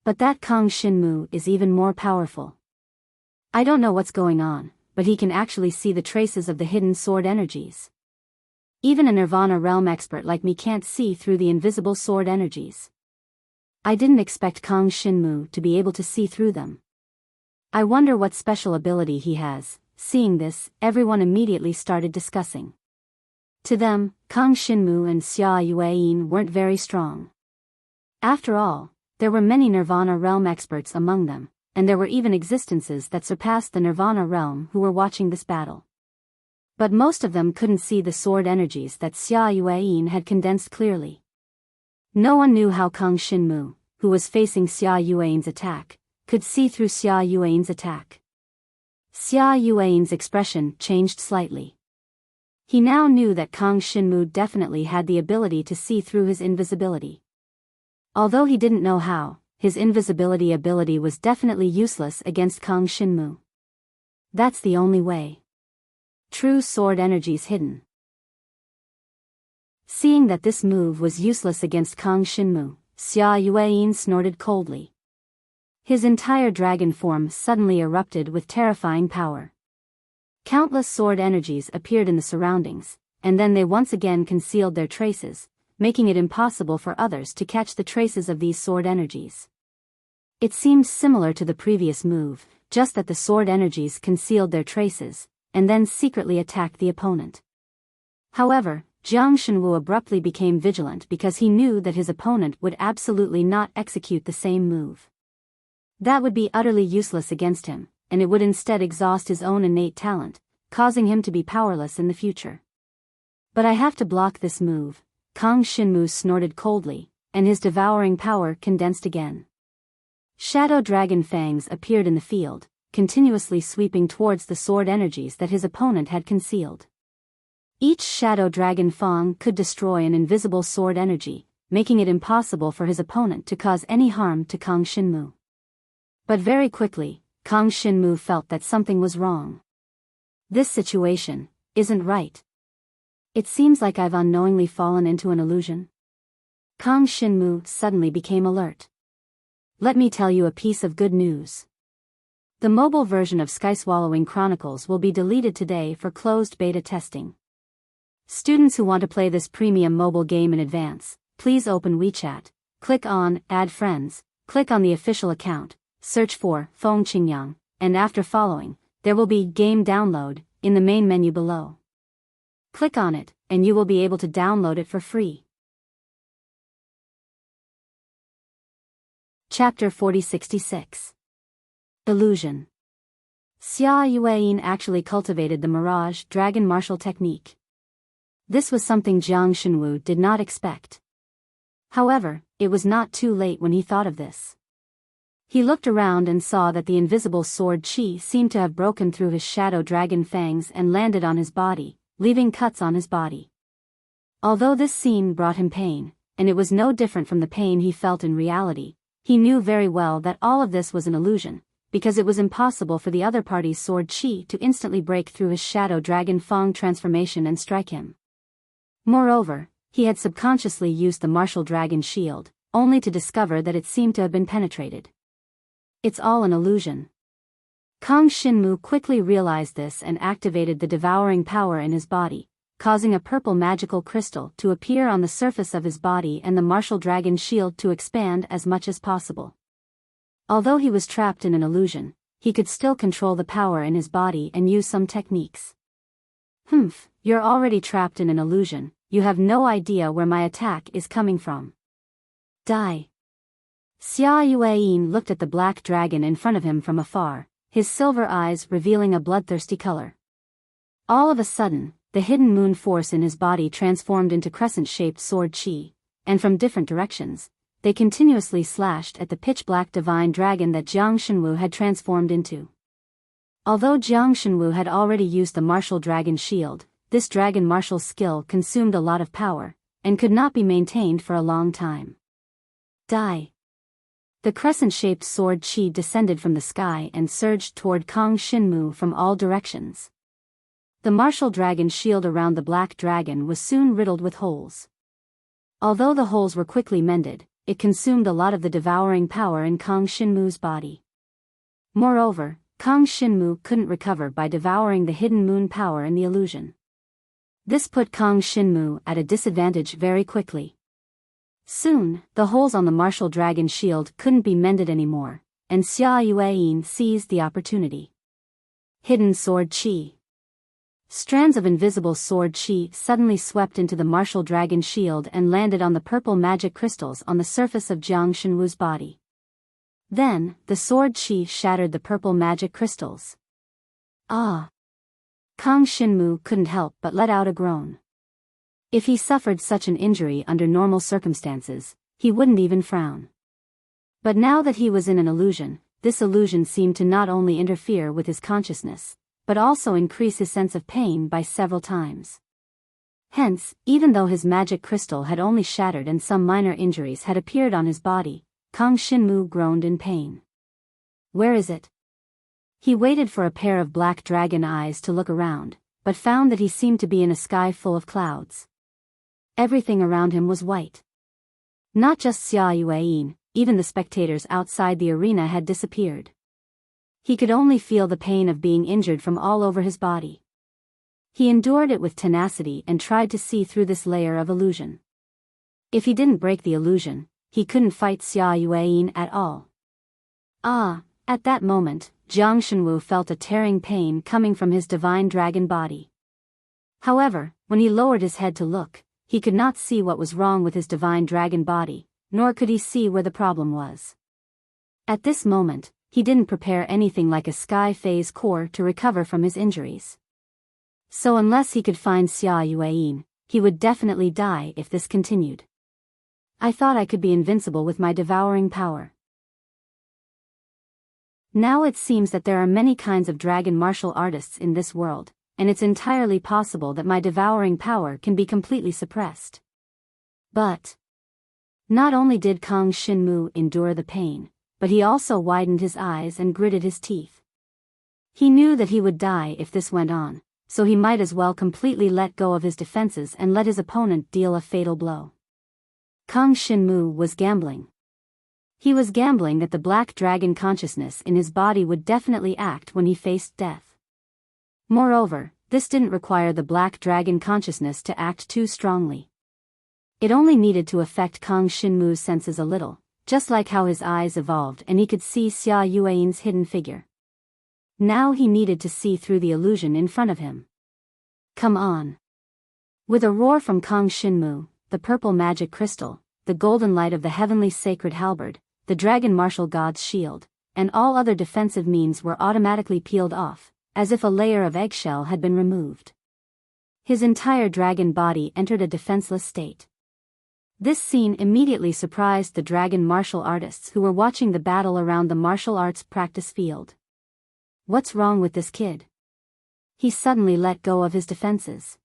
But that Kang Shinmu is even more powerful. I don't know what's going on, but he can actually see the traces of the hidden sword energies. Even a Nirvana realm expert like me can't see through the invisible sword energies. I didn't expect Kang Shinmu to be able to see through them. I wonder what special ability he has. Seeing this, everyone immediately started discussing. To them, Kang Shinmu and Xia Yuan weren't very strong. After all, there were many Nirvana realm experts among them, and there were even existences that surpassed the Nirvana realm who were watching this battle. But most of them couldn't see the sword energies that Xia Yuan had condensed clearly. No one knew how Kang Shinmu, who was facing Xia Yuan's attack, could see through Xia Yuan's attack. Xia Yuan's expression changed slightly. He now knew that Kang Shinmu definitely had the ability to see through his invisibility. Although he didn't know how, his invisibility ability was definitely useless against Kang Shinmu. That's the only way. True sword energies hidden. Seeing that this move was useless against Kang Shinmu, Xia Yuan snorted coldly. His entire dragon form suddenly erupted with terrifying power. Countless sword energies appeared in the surroundings, and then they once again concealed their traces, making it impossible for others to catch the traces of these sword energies. It seemed similar to the previous move, just that the sword energies concealed their traces, and then secretly attacked the opponent. However, Jiang Shenwu abruptly became vigilant because he knew that his opponent would absolutely not execute the same move. That would be utterly useless against him, and it would instead exhaust his own innate talent, causing him to be powerless in the future. But I have to block this move, Kang Shinmu snorted coldly, and his devouring power condensed again. Shadow dragon fangs appeared in the field, continuously sweeping towards the sword energies that his opponent had concealed. Each shadow dragon fang could destroy an invisible sword energy, making it impossible for his opponent to cause any harm to Kang Shinmu. But very quickly, Kang Shinmu felt that something was wrong. This situation isn't right. It seems like I've unknowingly fallen into an illusion. Kang Shinmu suddenly became alert. Let me tell you a piece of good news. The mobile version of Wuxia Chronicles will be deleted today for closed beta testing. Students who want to play this premium mobile game in advance, please open WeChat, click on Add Friends, click on the official account, search for Feng Qingyang, and after following, there will be Game Download in the main menu below. Click on it, and you will be able to download it for free. Chapter 4066. Illusion. Xia Yueyin actually cultivated the Mirage Dragon Martial technique. This was something Jiang Shenwu did not expect. However, it was not too late when he thought of this. He looked around and saw that the invisible sword qi seemed to have broken through his shadow dragon fangs and landed on his body, leaving cuts on his body. Although this scene brought him pain, and it was no different from the pain he felt in reality, he knew very well that all of this was an illusion, because it was impossible for the other party's sword qi to instantly break through his shadow dragon fang transformation and strike him. Moreover, he had subconsciously used the martial dragon shield, only to discover that it seemed to have been penetrated. It's all an illusion. Kang Shinmu quickly realized this and activated the devouring power in his body, causing a purple magical crystal to appear on the surface of his body and the martial dragon shield to expand as much as possible. Although he was trapped in an illusion, he could still control the power in his body and use some techniques. You're already trapped in an illusion, you have no idea where my attack is coming from. Die. Xia Yueyin looked at the black dragon in front of him from afar, his silver eyes revealing a bloodthirsty color. All of a sudden, the hidden moon force in his body transformed into crescent-shaped sword qi, and from different directions, they continuously slashed at the pitch-black divine dragon that Jiang Shenwu had transformed into. Although Jiang Shenwu had already used the martial dragon shield, this dragon martial skill consumed a lot of power, and could not be maintained for a long time. Die. The crescent-shaped sword qi descended from the sky and surged toward Kang Shinmu from all directions. The martial dragon shield around the black dragon was soon riddled with holes. Although the holes were quickly mended, it consumed a lot of the devouring power in Kang Shinmu's body. Moreover, Kang Shinmu couldn't recover by devouring the hidden moon power in the illusion. This put Kang Shinmu at a disadvantage very quickly. Soon, the holes on the martial dragon shield couldn't be mended anymore, and Xia Yueyin seized the opportunity. Hidden sword qi. Strands of invisible sword qi suddenly swept into the martial dragon shield and landed on the purple magic crystals on the surface of Jiang Shenwu's body. Then, the sword qi shattered the purple magic crystals. Ah! Kang Shinmu couldn't help but let out a groan. If he suffered such an injury under normal circumstances, he wouldn't even frown. But now that he was in an illusion, this illusion seemed to not only interfere with his consciousness, but also increase his sense of pain by several times. Hence, even though his magic crystal had only shattered and some minor injuries had appeared on his body, Kang Shinmu groaned in pain. Where is it? He waited for a pair of black dragon eyes to look around, but found that he seemed to be in a sky full of clouds. Everything around him was white. Not just Xia Yueyin, even the spectators outside the arena had disappeared. He could only feel the pain of being injured from all over his body. He endured it with tenacity and tried to see through this layer of illusion. If he didn't break the illusion, he couldn't fight Xia Yueyin at all. At that moment, Jiang Shenwu felt a tearing pain coming from his divine dragon body. However, when he lowered his head to look, he could not see what was wrong with his divine dragon body, nor could he see where the problem was. At this moment, he didn't prepare anything like a sky phase core to recover from his injuries. So unless he could find Xia Yueyin, he would definitely die if this continued. I thought I could be invincible with my devouring power. Now it seems that there are many kinds of dragon martial artists in this world, and it's entirely possible that my devouring power can be completely suppressed. But not only did Kang Shinmu endure the pain, but he also widened his eyes and gritted his teeth. He knew that he would die if this went on, so he might as well completely let go of his defenses and let his opponent deal a fatal blow. Kang Shinmu was gambling. He was gambling that the black dragon consciousness in his body would definitely act when he faced death. Moreover, this didn't require the black dragon consciousness to act too strongly. It only needed to affect Kang Shinmu's senses a little, just like how his eyes evolved and he could see Xia Yuan's hidden figure. Now he needed to see through the illusion in front of him. Come on. With a roar from Kang Shinmu, the purple magic crystal, the golden light of the heavenly sacred halberd, the dragon martial god's shield, and all other defensive means were automatically peeled off, as if a layer of eggshell had been removed. His entire dragon body entered a defenseless state. This scene immediately surprised the dragon martial artists who were watching the battle around the martial arts practice field. What's wrong with this kid? He suddenly let go of his defenses.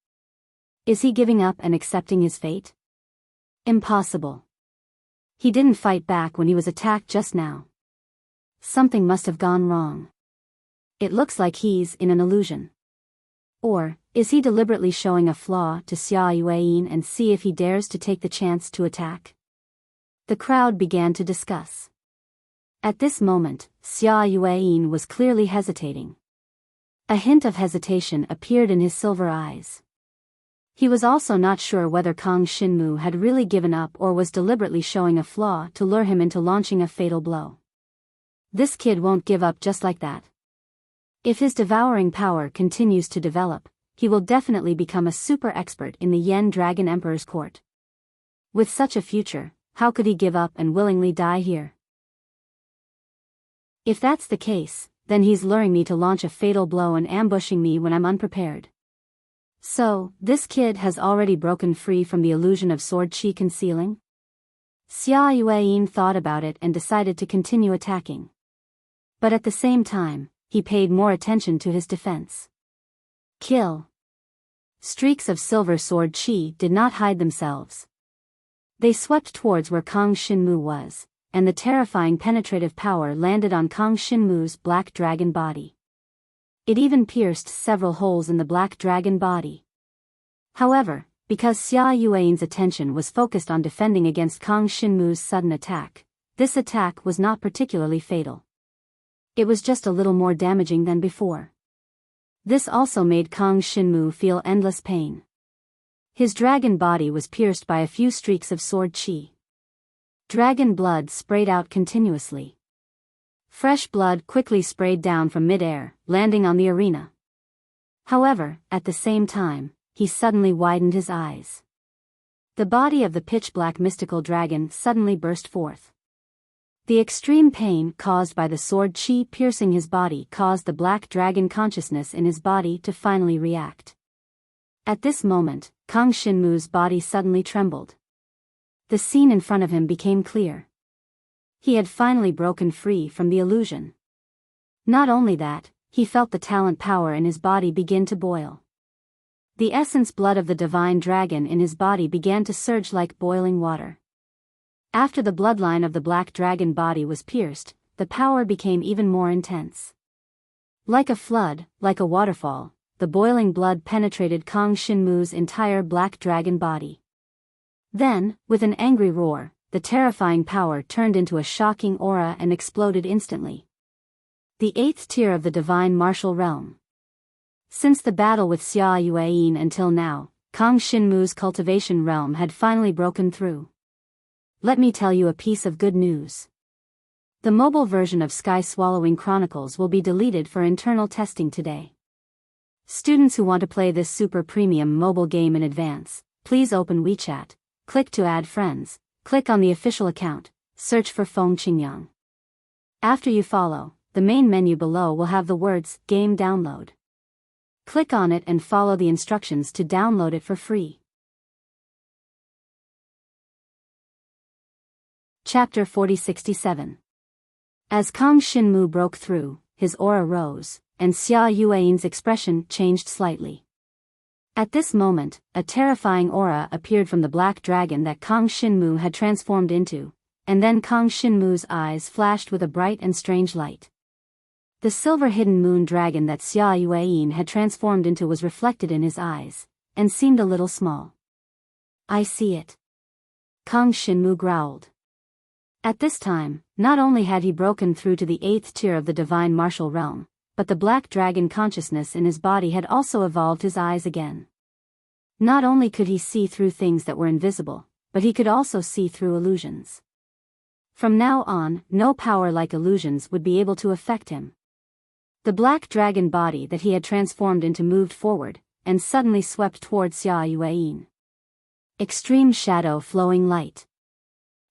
Is he giving up and accepting his fate? Impossible. He didn't fight back when he was attacked just now. Something must have gone wrong. It looks like he's in an illusion. Or, is he deliberately showing a flaw to Xia Yuan and see if he dares to take the chance to attack? The crowd began to discuss. At this moment, Xia Yuan was clearly hesitating. A hint of hesitation appeared in his silver eyes. He was also not sure whether Kang Shinmu had really given up or was deliberately showing a flaw to lure him into launching a fatal blow. This kid won't give up just like that. If his devouring power continues to develop, he will definitely become a super expert in the Yen Dragon Emperor's court. With such a future, how could he give up and willingly die here? If that's the case, then he's luring me to launch a fatal blow and ambushing me when I'm unprepared. So, this kid has already broken free from the illusion of sword chi concealing? Xia Yuan thought about it and decided to continue attacking. But at the same time, he paid more attention to his defense. Kill. Streaks of silver sword chi did not hide themselves. They swept towards where Kang Shinmu was, and the terrifying penetrative power landed on Kang Shinmu's black dragon body. It even pierced several holes in the black dragon body. However, because Xia Yuan's attention was focused on defending against Kang Shinmu's sudden attack, this attack was not particularly fatal. It was just a little more damaging than before. This also made Kang Shinmu feel endless pain. His dragon body was pierced by a few streaks of sword chi. Dragon blood sprayed out continuously. Fresh blood quickly sprayed down from mid-air, landing on the arena. However, at the same time, he suddenly widened his eyes. The body of the pitch-black mystical dragon suddenly burst forth. The extreme pain caused by the sword chi piercing his body caused the black dragon consciousness in his body to finally react. At this moment, Kang Shinmu's body suddenly trembled. The scene in front of him became clear. He had finally broken free from the illusion. Not only that, he felt the talent power in his body begin to boil. The essence blood of the divine dragon in his body began to surge like boiling water. After the bloodline of the black dragon body was pierced, the power became even more intense. Like a flood, like a waterfall, the boiling blood penetrated Kang Shinmu's entire black dragon body. Then, with an angry roar, the terrifying power turned into a shocking aura and exploded instantly. The 8th tier of the divine martial realm. Since the battle with Xia Yuan until now, Kang Shinmu's cultivation realm had finally broken through. Let me tell you a piece of good news. The mobile version of Sky Swallowing Chronicles will be deleted for internal testing today. Students who want to play this super premium mobile game in advance, please open WeChat, click to add friends, click on the official account, search for Feng Qingyang. After you follow, the main menu below will have the words Game Download. Click on it and follow the instructions to download it for free. Chapter 4067. As Kang Shinmu broke through, his aura rose, and Xia Yuan's expression changed slightly. At this moment, a terrifying aura appeared from the black dragon that Kang Shinmu had transformed into, and then Kang Shinmu's eyes flashed with a bright and strange light. The silver hidden moon dragon that Xia Yueyin had transformed into was reflected in his eyes, and seemed a little small. I see it. Kang Shinmu growled. At this time, not only had he broken through to the 8th tier of the divine martial realm, but the black dragon consciousness in his body had also evolved his eyes again. Not only could he see through things that were invisible, but he could also see through illusions. From now on, no power like illusions would be able to affect him. The black dragon body that he had transformed into moved forward, and suddenly swept towards Xia Yueyin. Extreme shadow flowing light.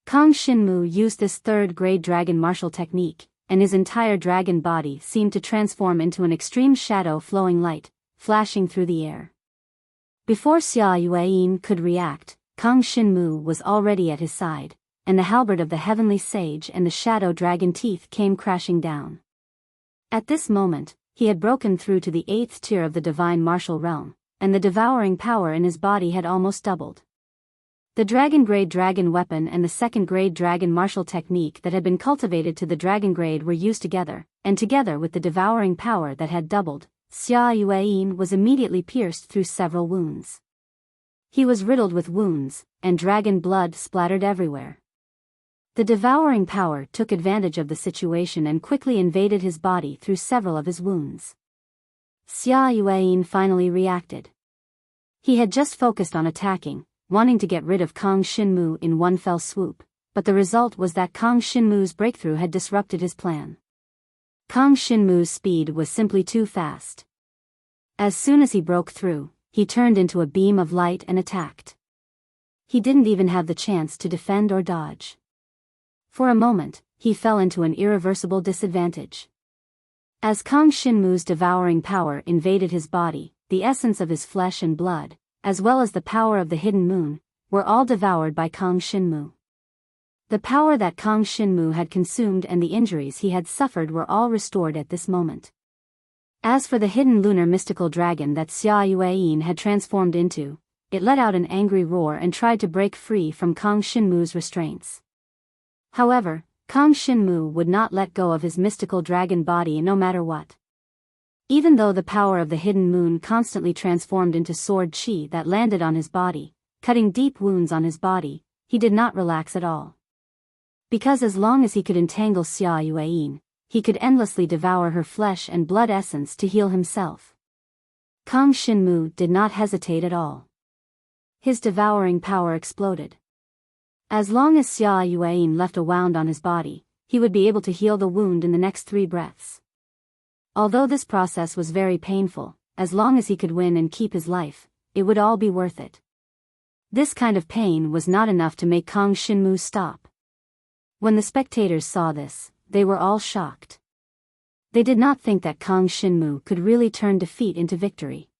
Kang Shinmu used this third-grade dragon martial technique, and his entire dragon body seemed to transform into an extreme shadow flowing light, flashing through the air. Before Xia Yueyin could react, Kang Shinmu was already at his side, and the halberd of the heavenly sage and the shadow dragon teeth came crashing down. At this moment, he had broken through to the 8th tier of the divine martial realm, and the devouring power in his body had almost doubled. The dragon-grade dragon weapon and the second-grade dragon martial technique that had been cultivated to the dragon-grade were used together, and together with the devouring power that had doubled, Xia Yueyin was immediately pierced through several wounds. He was riddled with wounds, and dragon blood splattered everywhere. The devouring power took advantage of the situation and quickly invaded his body through several of his wounds. Xia Yueyin finally reacted. He had just focused on attacking, wanting to get rid of Kang Shinmu in one fell swoop, but the result was that Kang Shinmu's breakthrough had disrupted his plan. Kang Shinmu's speed was simply too fast. As soon as he broke through, he turned into a beam of light and attacked. He didn't even have the chance to defend or dodge. For a moment, he fell into an irreversible disadvantage. As Kang Shinmu's devouring power invaded his body, the essence of his flesh and blood, as well as the power of the hidden moon, were all devoured by Kang Shinmu. The power that Kang Shinmu had consumed and the injuries he had suffered were all restored at this moment. As for the hidden lunar mystical dragon that Xia Yueyin had transformed into, it let out an angry roar and tried to break free from Kang Shinmu's restraints. However, Kang Shinmu would not let go of his mystical dragon body no matter what. Even though the power of the hidden moon constantly transformed into sword chi that landed on his body, cutting deep wounds on his body, he did not relax at all. Because as long as he could entangle Xia Yueyin, he could endlessly devour her flesh and blood essence to heal himself. Kang Shinmu did not hesitate at all. His devouring power exploded. As long as Xia Yueyin left a wound on his body, he would be able to heal the wound in the next 3 breaths. Although this process was very painful, as long as he could win and keep his life, it would all be worth it. This kind of pain was not enough to make Kang Shinmu stop. When the spectators saw this, they were all shocked. They did not think that Kang Shinmu could really turn defeat into victory.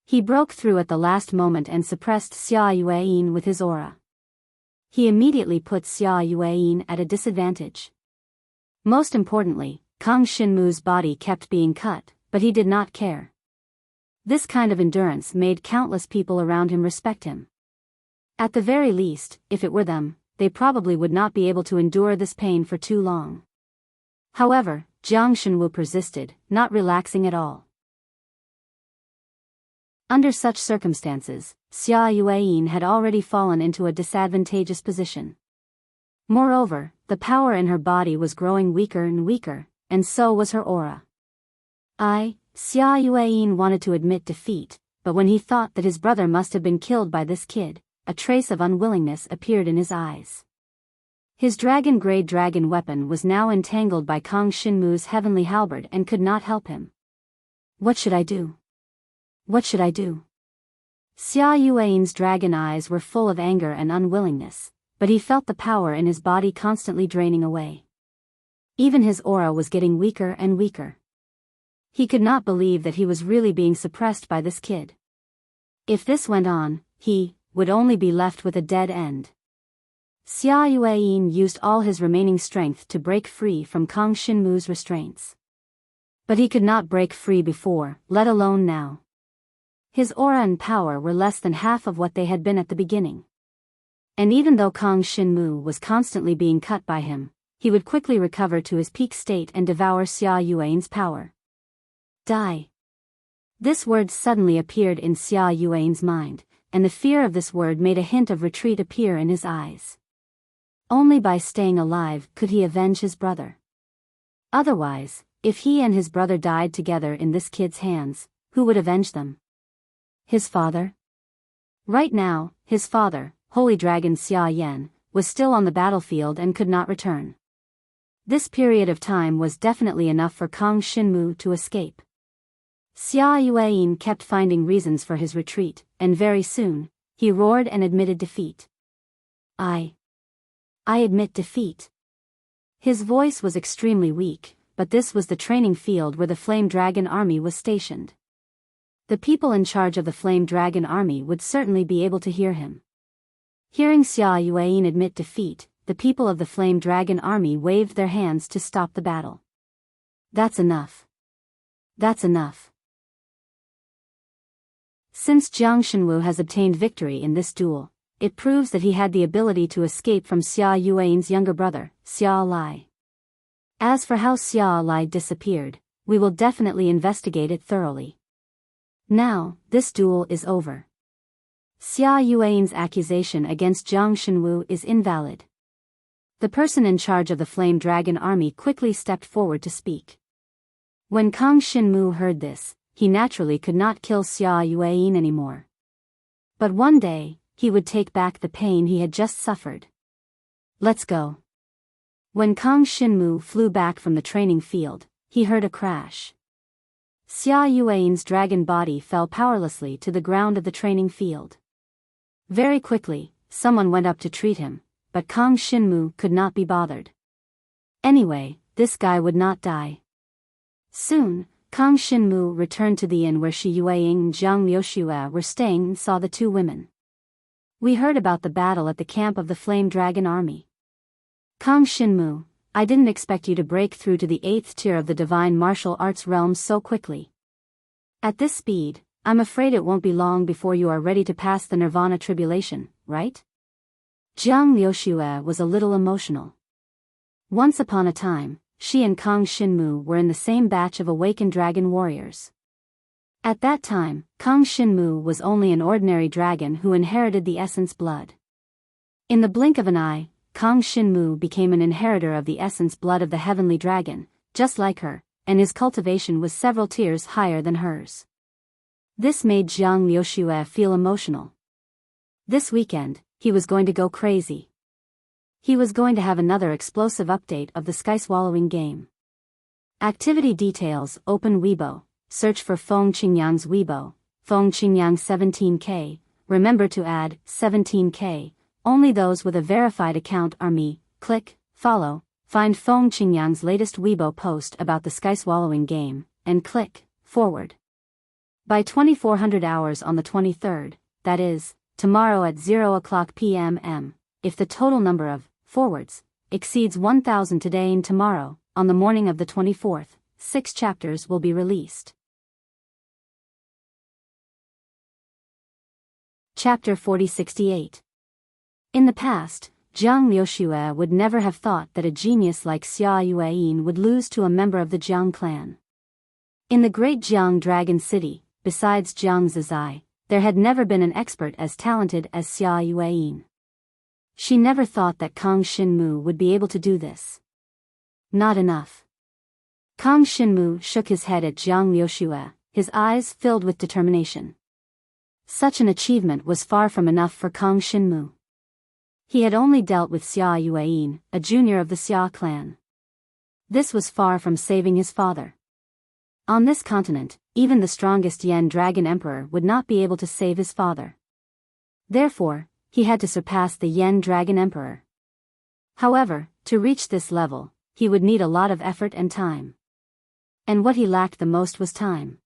He broke through at the last moment and suppressed Xia Yueyin with his aura. He immediately put Xia Yueyin at a disadvantage. Most importantly, Kang Shinmu's body kept being cut, but he did not care. This kind of endurance made countless people around him respect him. At the very least, if it were them, they probably would not be able to endure this pain for too long. However, Jiang Shenwu persisted, not relaxing at all. Under such circumstances, Xia Yueyin had already fallen into a disadvantageous position. Moreover, the power in her body was growing weaker and weaker, and so was her aura. Xia Yueyin wanted to admit defeat, but when he thought that his brother must have been killed by this kid, a trace of unwillingness appeared in his eyes. His dragon-grade dragon weapon was now entangled by Kang Shinmu's heavenly halberd and could not help him. What should I do? What should I do? Xia Yueyin's dragon eyes were full of anger and unwillingness, but he felt the power in his body constantly draining away. Even his aura was getting weaker and weaker. He could not believe that he was really being suppressed by this kid. If this went on, he would only be left with a dead end. Xia Yueyin used all his remaining strength to break free from Kang Shinmu's restraints. But he could not break free before, let alone now. His aura and power were less than half of what they had been at the beginning. And even though Kang Shinmu was constantly being cut by him, he would quickly recover to his peak state and devour Xia Yuan's power. Die. This word suddenly appeared in Xia Yuan's mind, and the fear of this word made a hint of retreat appear in his eyes. Only by staying alive could he avenge his brother. Otherwise, if he and his brother died together in this kid's hands, who would avenge them? His father? Right now, his father, Holy Dragon Xia Yan, was still on the battlefield and could not return. This period of time was definitely enough for Kang Xinmu to escape. Xia Yuan kept finding reasons for his retreat, and very soon, he roared and admitted defeat. I admit defeat. His voice was extremely weak, but this was the training field where the Flame Dragon Army was stationed. The people in charge of the Flame Dragon Army would certainly be able to hear him. Hearing Xia Yuan admit defeat, the people of the Flame Dragon Army waved their hands to stop the battle. That's enough. That's enough. Since Jiang Shenwu has obtained victory in this duel, it proves that he had the ability to escape from Xia Yuan's younger brother, Xia Lai. As for how Xia Lai disappeared, we will definitely investigate it thoroughly. Now, this duel is over. Xia Yuan's accusation against Jiang Shenwu is invalid. The person in charge of the Flame Dragon Army quickly stepped forward to speak. When Kang Xinmu heard this, he naturally could not kill Xia Yuan anymore. But one day, he would take back the pain he had just suffered. Let's go. When Kang Xinmu flew back from the training field, he heard a crash. Xia Yuan's dragon body fell powerlessly to the ground of the training field. Very quickly, someone went up to treat him, but Kang Xinmu could not be bothered. Anyway, this guy would not die. Soon, Kang Xinmu returned to the inn where Shi Yueying and Zhang Liuxue were staying and saw the two women. We heard about the battle at the camp of the Flame Dragon Army. Kang Xinmu, I didn't expect you to break through to the 8th tier of the divine martial arts realm so quickly. At this speed, I'm afraid it won't be long before you are ready to pass the Nirvana tribulation, right? Zhang Liuxue was a little emotional. Once upon a time, she and Kang Xinmu were in the same batch of awakened dragon warriors. At that time, Kang Xinmu was only an ordinary dragon who inherited the essence blood. In the blink of an eye, Kang Xinmu became an inheritor of the essence blood of the heavenly dragon, just like her, and his cultivation was several tiers higher than hers. This made Zhang Liuxue feel emotional. This weekend, he was going to go crazy. He was going to have another explosive update of the sky-swallowing game. Activity details: Open Weibo, search for Feng Qingyang's Weibo, Feng Qingyang 17K, remember to add 17K, only those with a verified account are me, click, follow, find Feng Qingyang's latest Weibo post about the sky-swallowing game, and click, forward. By 2400 hours on the 23rd, that is, tomorrow at 0:00 p.m. if the total number of forwards exceeds 1000 today and tomorrow, on the morning of the 24th, 6 chapters will be released. Chapter 4068. In the past, Zhang Liuxue would never have thought that a genius like Xia Yuan would lose to a member of the Jiang clan. In the great Jiang Dragon City, besides Jiang Zizai, there had never been an expert as talented as Xia Yuan. She never thought that Kang Xinmu would be able to do this. Not enough. Kang Xinmu shook his head at Zhang Liuxue, his eyes filled with determination. Such an achievement was far from enough for Kang Xinmu. He had only dealt with Xia Yuan, a junior of the Xia clan. This was far from saving his father. On this continent, even the strongest Yen Dragon Emperor would not be able to save his father. Therefore, he had to surpass the Yen Dragon Emperor. However, to reach this level, he would need a lot of effort and time. And what he lacked the most was time.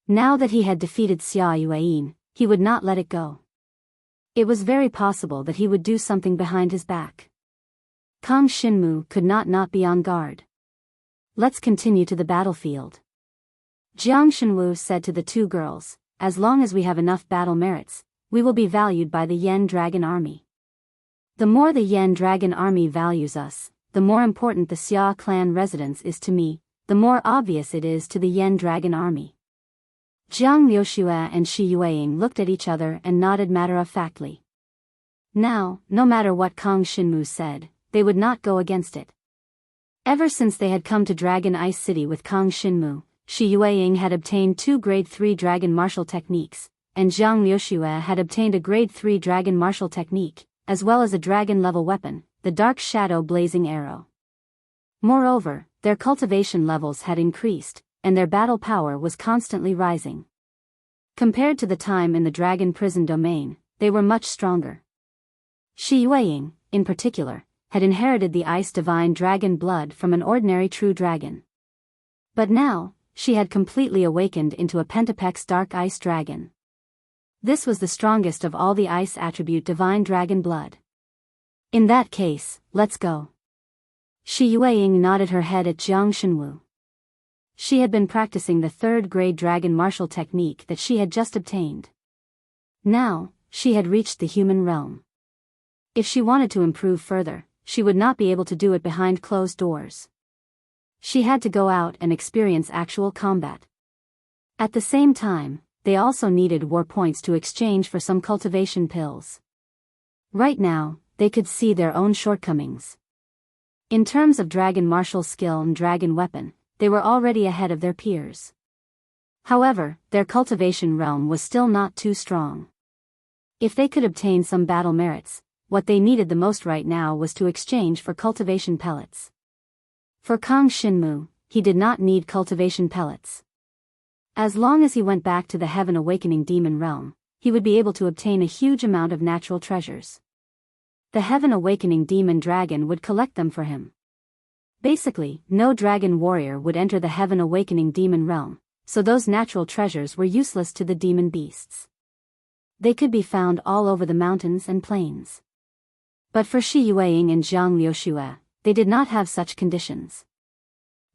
Now that he had defeated Xia Yuan, he would not let it go. It was very possible that he would do something behind his back. Kang Xinmu could not be on guard. Let's continue to the battlefield. Jiang Shenwu said to the two girls, as long as we have enough battle merits, we will be valued by the Yen Dragon Army. The more the Yen Dragon Army values us, the more important the Xia clan residence is to me, the more obvious it is to the Yen dragon army. Jiang Liuxue and Shi Yueying looked at each other and nodded matter-of-factly. Now, no matter what Kang Xinmu said, they would not go against it. Ever since they had come to Dragon Ice City with Kang Xinmu, Shi Yueying had obtained 2 Grade 3 Dragon Martial Techniques, and Jiang Liuxue had obtained a Grade 3 Dragon Martial Technique, as well as a dragon-level weapon, the Dark Shadow Blazing Arrow. Moreover, their cultivation levels had increased, and their battle power was constantly rising. Compared to the time in the Dragon Prison domain, they were much stronger. Shi Yueying, in particular, had inherited the Ice Divine Dragon blood from an ordinary true dragon. But now, she had completely awakened into a Pentapex Dark Ice Dragon. This was the strongest of all the Ice Attribute Divine Dragon blood. In that case, let's go. Shi Yueying nodded her head at Jiang Xinwu. She had been practicing the 3rd grade Dragon Martial Technique that she had just obtained. Now, she had reached the human realm. If she wanted to improve further, she would not be able to do it behind closed doors. She had to go out and experience actual combat. At the same time, they also needed war points to exchange for some cultivation pills. Right now, they could see their own shortcomings. In terms of dragon martial skill and dragon weapon, they were already ahead of their peers. However, their cultivation realm was still not too strong. If they could obtain some battle merits, what they needed the most right now was to exchange for cultivation pellets. For Kang Xinmu, he did not need cultivation pellets. As long as he went back to the Heaven Awakening Demon Realm, he would be able to obtain a huge amount of natural treasures. The Heaven Awakening Demon Dragon would collect them for him. Basically, no dragon warrior would enter the Heaven Awakening Demon Realm, so those natural treasures were useless to the demon beasts. They could be found all over the mountains and plains. But for Shi Yueying and Jiang Liuxue, they did not have such conditions.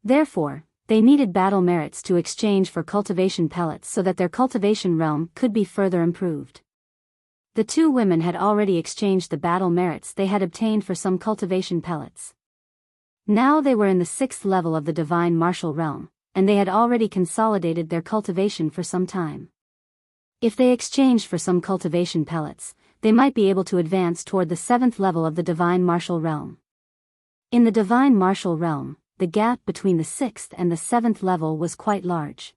Therefore, they needed battle merits to exchange for cultivation pellets so that their cultivation realm could be further improved. The 2 women had already exchanged the battle merits they had obtained for some cultivation pellets. Now they were in the 6th level of the Divine Martial Realm, and they had already consolidated their cultivation for some time. If they exchanged for some cultivation pellets, they might be able to advance toward the 7th level of the Divine Martial Realm. In the Divine Martial Realm, the gap between the 6th and the 7th level was quite large.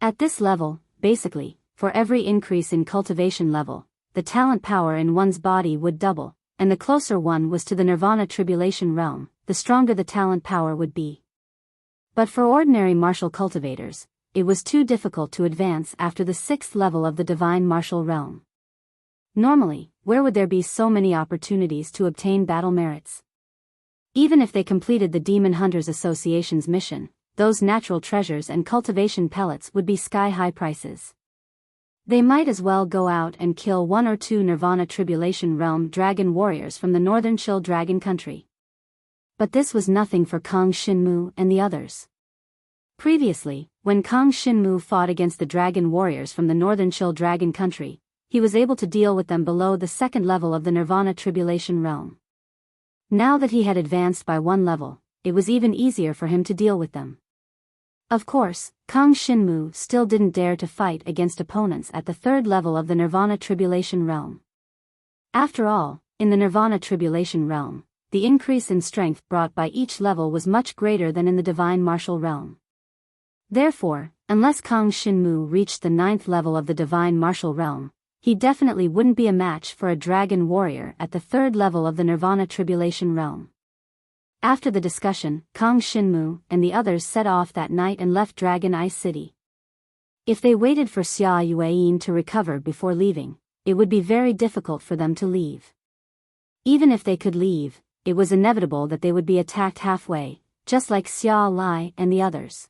At this level, basically, for every increase in cultivation level, the talent power in one's body would double, and the closer one was to the Nirvana Tribulation Realm, the stronger the talent power would be. But for ordinary martial cultivators, it was too difficult to advance after the 6th level of the Divine Martial Realm. Normally, where would there be so many opportunities to obtain battle merits? Even if they completed the Demon Hunters Association's mission, those natural treasures and cultivation pellets would be sky-high prices. They might as well go out and kill 1 or 2 Nirvana Tribulation Realm dragon warriors from the Northern Chill Dragon Country. But this was nothing for Kang Xinmu and the others. Previously, when Kang Xinmu fought against the dragon warriors from the Northern Chill Dragon Country, he was able to deal with them below the 2nd level of the Nirvana Tribulation Realm. Now that he had advanced by 1 level, it was even easier for him to deal with them. Of course, Kang Xinmu still didn't dare to fight against opponents at the 3rd level of the Nirvana Tribulation Realm. After all, in the Nirvana Tribulation Realm, the increase in strength brought by each level was much greater than in the Divine Martial Realm. Therefore, unless Kang Xinmu reached the 9th level of the Divine Martial Realm, he definitely wouldn't be a match for a dragon warrior at the 3rd level of the Nirvana Tribulation Realm. After the discussion, Kang Xinmu and the others set off that night and left Dragon Ice City. If they waited for Xia Yueying to recover before leaving, it would be very difficult for them to leave. Even if they could leave, it was inevitable that they would be attacked halfway, just like Xia Lai and the others.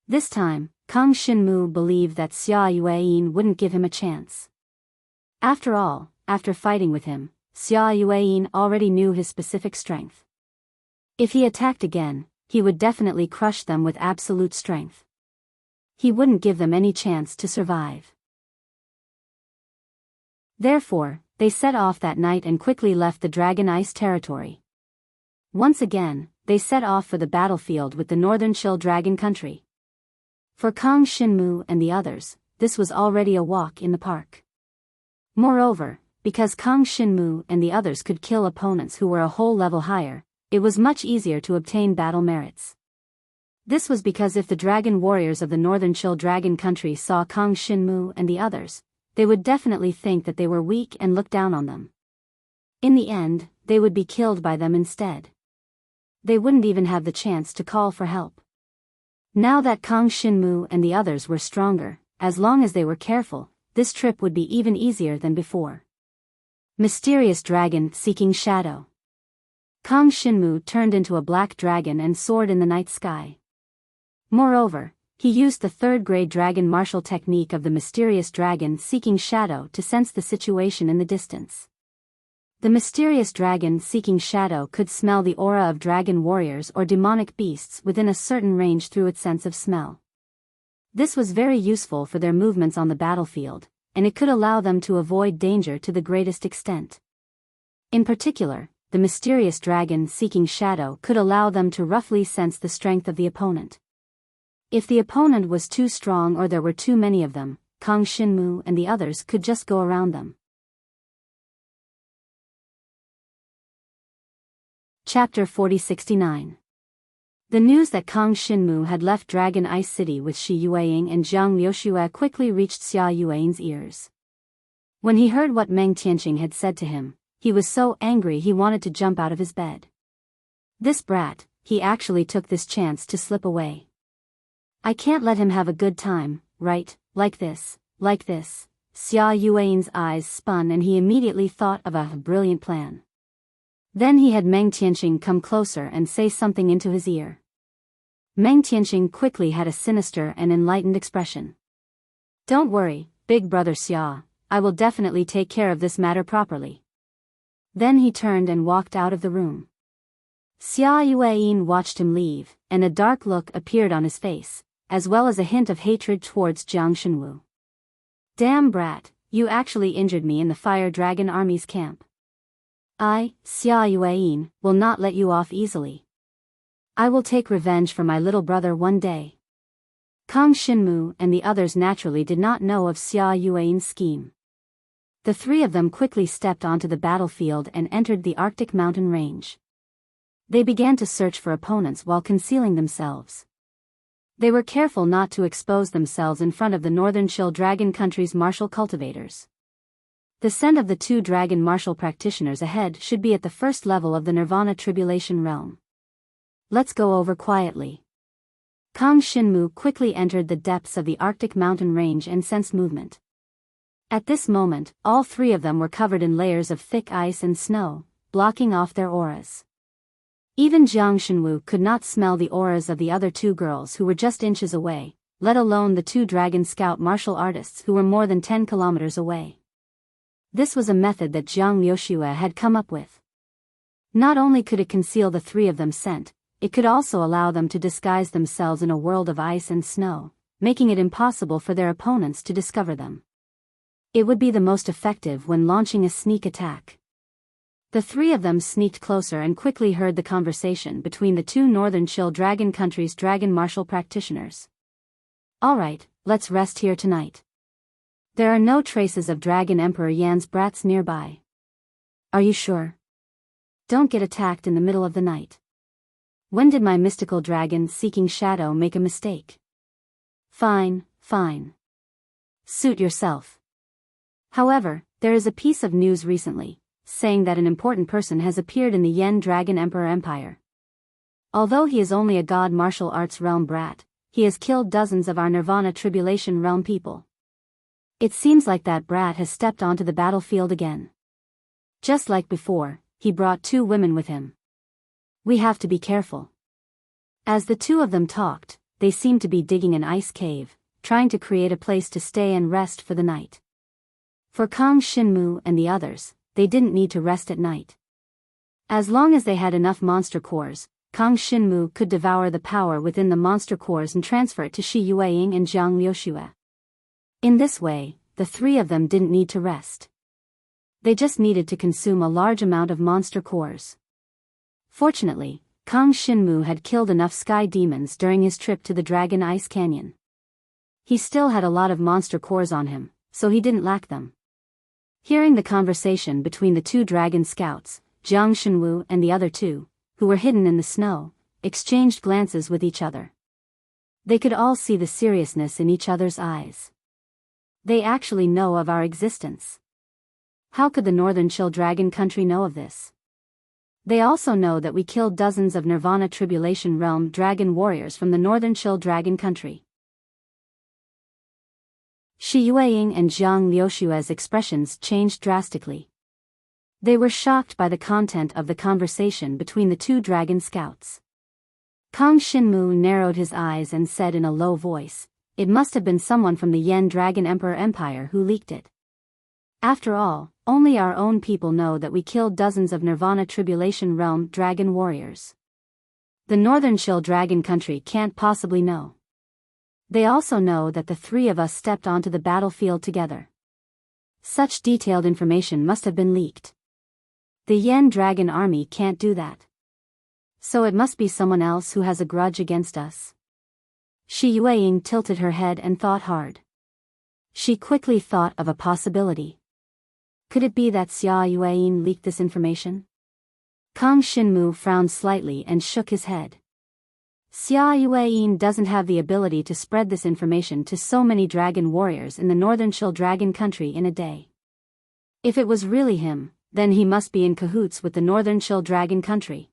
This time, Kang Xinmu believed that Xia Yueying wouldn't give him a chance. After all, after fighting with him, Xia Yueying already knew his specific strength. If he attacked again, he would definitely crush them with absolute strength. He wouldn't give them any chance to survive. Therefore, they set off that night and quickly left the Dragon Ice territory. Once again, they set off for the battlefield with the Northern Chill Dragon country. For Kang Shinmu and the others, this was already a walk in the park. Moreover, because Kang Shinmu and the others could kill opponents who were a whole level higher, it was much easier to obtain battle merits. This was because if the dragon warriors of the Northern Chill Dragon country saw Kang Shinmu and the others, they would definitely think that they were weak and look down on them. In the end, they would be killed by them instead. They wouldn't even have the chance to call for help. Now that Kang Shinmu and the others were stronger, as long as they were careful, this trip would be even easier than before. Mysterious Dragon Seeking Shadow. Kang Shinmu turned into a black dragon and soared in the night sky. Moreover, he used the third-grade dragon martial technique of the mysterious dragon seeking shadow to sense the situation in the distance. The mysterious dragon seeking shadow could smell the aura of dragon warriors or demonic beasts within a certain range through its sense of smell. This was very useful for their movements on the battlefield, and it could allow them to avoid danger to the greatest extent. In particular, the mysterious dragon seeking shadow could allow them to roughly sense the strength of the opponent. If the opponent was too strong or there were too many of them, Kang Shinmu and the others could just go around them. Chapter 4069. The news that Kang Shinmu had left Dragon Ice City with Shi Yueying and Jiang Liuxue quickly reached Xia Yueying's ears. When he heard what Meng Tianqing had said to him, he was so angry he wanted to jump out of his bed. This brat, he actually took this chance to slip away. I can't let him have a good time, right, like this. Xia Yueying's eyes spun and he immediately thought of a brilliant plan. Then he had Meng Tianqing come closer and say something into his ear. Meng Tianqing quickly had a sinister and enlightened expression. Don't worry, big brother Xia, I will definitely take care of this matter properly. Then he turned and walked out of the room. Xia Yueying watched him leave, and a dark look appeared on his face, as well as a hint of hatred towards Jiang Shenwu. Damn brat, you actually injured me in the Fire Dragon Army's camp. I, Xia Yueying, will not let you off easily. I will take revenge for my little brother one day. Kang Shinmu and the others naturally did not know of Xia Yueying's scheme. The three of them quickly stepped onto the battlefield and entered the Arctic mountain range. They began to search for opponents while concealing themselves. They were careful not to expose themselves in front of the Northern Chill Dragon country's martial cultivators. The scent of the two dragon martial practitioners ahead should be at the first level of the Nirvana Tribulation realm. Let's go over quietly. Kang Shinmu quickly entered the depths of the Arctic mountain range and sensed movement. At this moment, all three of them were covered in layers of thick ice and snow, blocking off their auras. Even Jiang Shenwu could not smell the auras of the other two girls who were just inches away, let alone the two dragon scout martial artists who were more than 10 kilometers away. This was a method that Jiang Liuxue had come up with. Not only could it conceal the three of them scent, it could also allow them to disguise themselves in a world of ice and snow, making it impossible for their opponents to discover them. It would be the most effective when launching a sneak attack. The three of them sneaked closer and quickly heard the conversation between the two Northern Chill Dragon country's dragon martial practitioners. Alright, let's rest here tonight. There are no traces of Dragon Emperor Yan's brats nearby. Are you sure? Don't get attacked in the middle of the night. When did my mystical dragon seeking shadow make a mistake? Fine. Suit yourself. However, there is a piece of news recently, saying that an important person has appeared in the Yen Dragon Emperor Empire. Although he is only a god martial arts realm brat, he has killed dozens of our Nirvana Tribulation realm people. It seems like that brat has stepped onto the battlefield again. Just like before, he brought two women with him. We have to be careful. As the two of them talked, they seemed to be digging an ice cave, trying to create a place to stay and rest for the night. For Kang Shinmu and the others, they didn't need to rest at night. As long as they had enough monster cores, Kang Shinmu could devour the power within the monster cores and transfer it to Shi Yueying and Jiang Liuxue. In this way, the three of them didn't need to rest. They just needed to consume a large amount of monster cores. Fortunately, Kang Shinmu had killed enough sky demons during his trip to the Dragon Ice Canyon. He still had a lot of monster cores on him, so he didn't lack them. Hearing the conversation between the two dragon scouts, Jiang Shenwu and the other two, who were hidden in the snow, exchanged glances with each other. They could all see the seriousness in each other's eyes. They actually know of our existence. How could the Northern Chill Dragon Country know of this? They also know that we killed dozens of Nirvana Tribulation Realm dragon warriors from the Northern Chill Dragon Country. Shi Yueying and Jiang Liushue's expressions changed drastically. They were shocked by the content of the conversation between the two dragon scouts. Kang Shinmu narrowed his eyes and said in a low voice, "It must have been someone from the Yen Dragon Emperor Empire who leaked it. After all, only our own people know that we killed dozens of Nirvana Tribulation Realm dragon warriors. The Northern Chill Dragon Country can't possibly know. They also know that the three of us stepped onto the battlefield together. Such detailed information must have been leaked. The Yen Dragon Army can't do that. So it must be someone else who has a grudge against us." Shi Yueying tilted her head and thought hard. She quickly thought of a possibility. Could it be that Xia Yueying leaked this information? Kang Shinmu frowned slightly and shook his head. Xia Yueying doesn't have the ability to spread this information to so many dragon warriors in the Northern Chill Dragon Country in a day. If it was really him, then he must be in cahoots with the Northern Chill Dragon Country.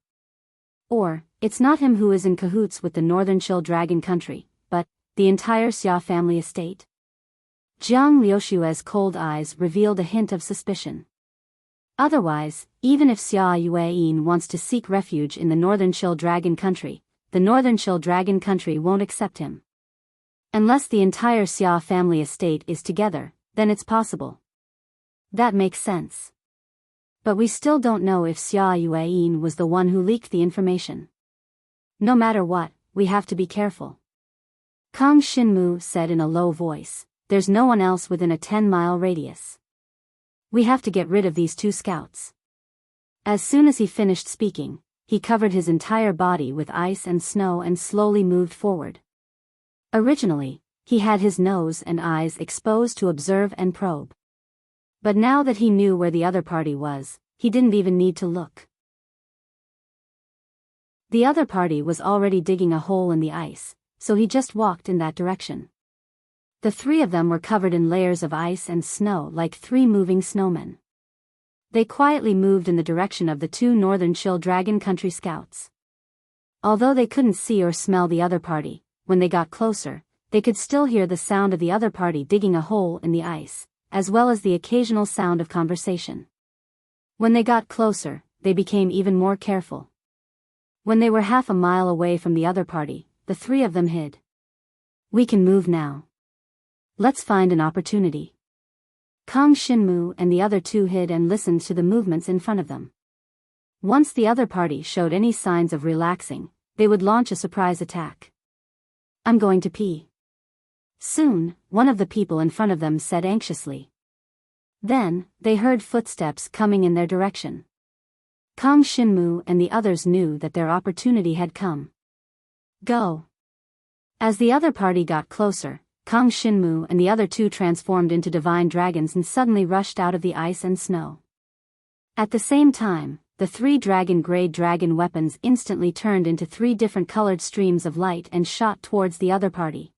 Or, it's not him who is in cahoots with the Northern Chill Dragon Country, but the entire Xia family estate. Jiang Liushue's cold eyes revealed a hint of suspicion. Otherwise, even if Xia Yueying wants to seek refuge in the Northern Chill Dragon Country, the Northern Chill Dragon Country won't accept him. Unless the entire Xia family estate is together, then it's possible. That makes sense. But we still don't know if Xia Yueying was the one who leaked the information. No matter what, we have to be careful. Kang Shinmu said in a low voice, "There's no one else within a 10-mile radius. We have to get rid of these two scouts." As soon as he finished speaking, he covered his entire body with ice and snow and slowly moved forward. Originally, he had his nose and eyes exposed to observe and probe. But now that he knew where the other party was, he didn't even need to look. The other party was already digging a hole in the ice, so he just walked in that direction. The three of them were covered in layers of ice and snow like three moving snowmen. They quietly moved in the direction of the two Northern Chill Dragon Country scouts. Although they couldn't see or smell the other party, when they got closer, they could still hear the sound of the other party digging a hole in the ice, as well as the occasional sound of conversation. When they got closer, they became even more careful. When they were half a mile away from the other party, the three of them hid. "We can move now. Let's find an opportunity." Kang Shinmu and the other two hid and listened to the movements in front of them. Once the other party showed any signs of relaxing, they would launch a surprise attack. "I'm going to pee." Soon, one of the people in front of them said anxiously. Then, they heard footsteps coming in their direction. Kang Shinmu and the others knew that their opportunity had come. "Go." As the other party got closer, Kang Shinmu and the other two transformed into divine dragons and suddenly rushed out of the ice and snow. At the same time, the three dragon-grade dragon weapons instantly turned into three different colored streams of light and shot towards the other party.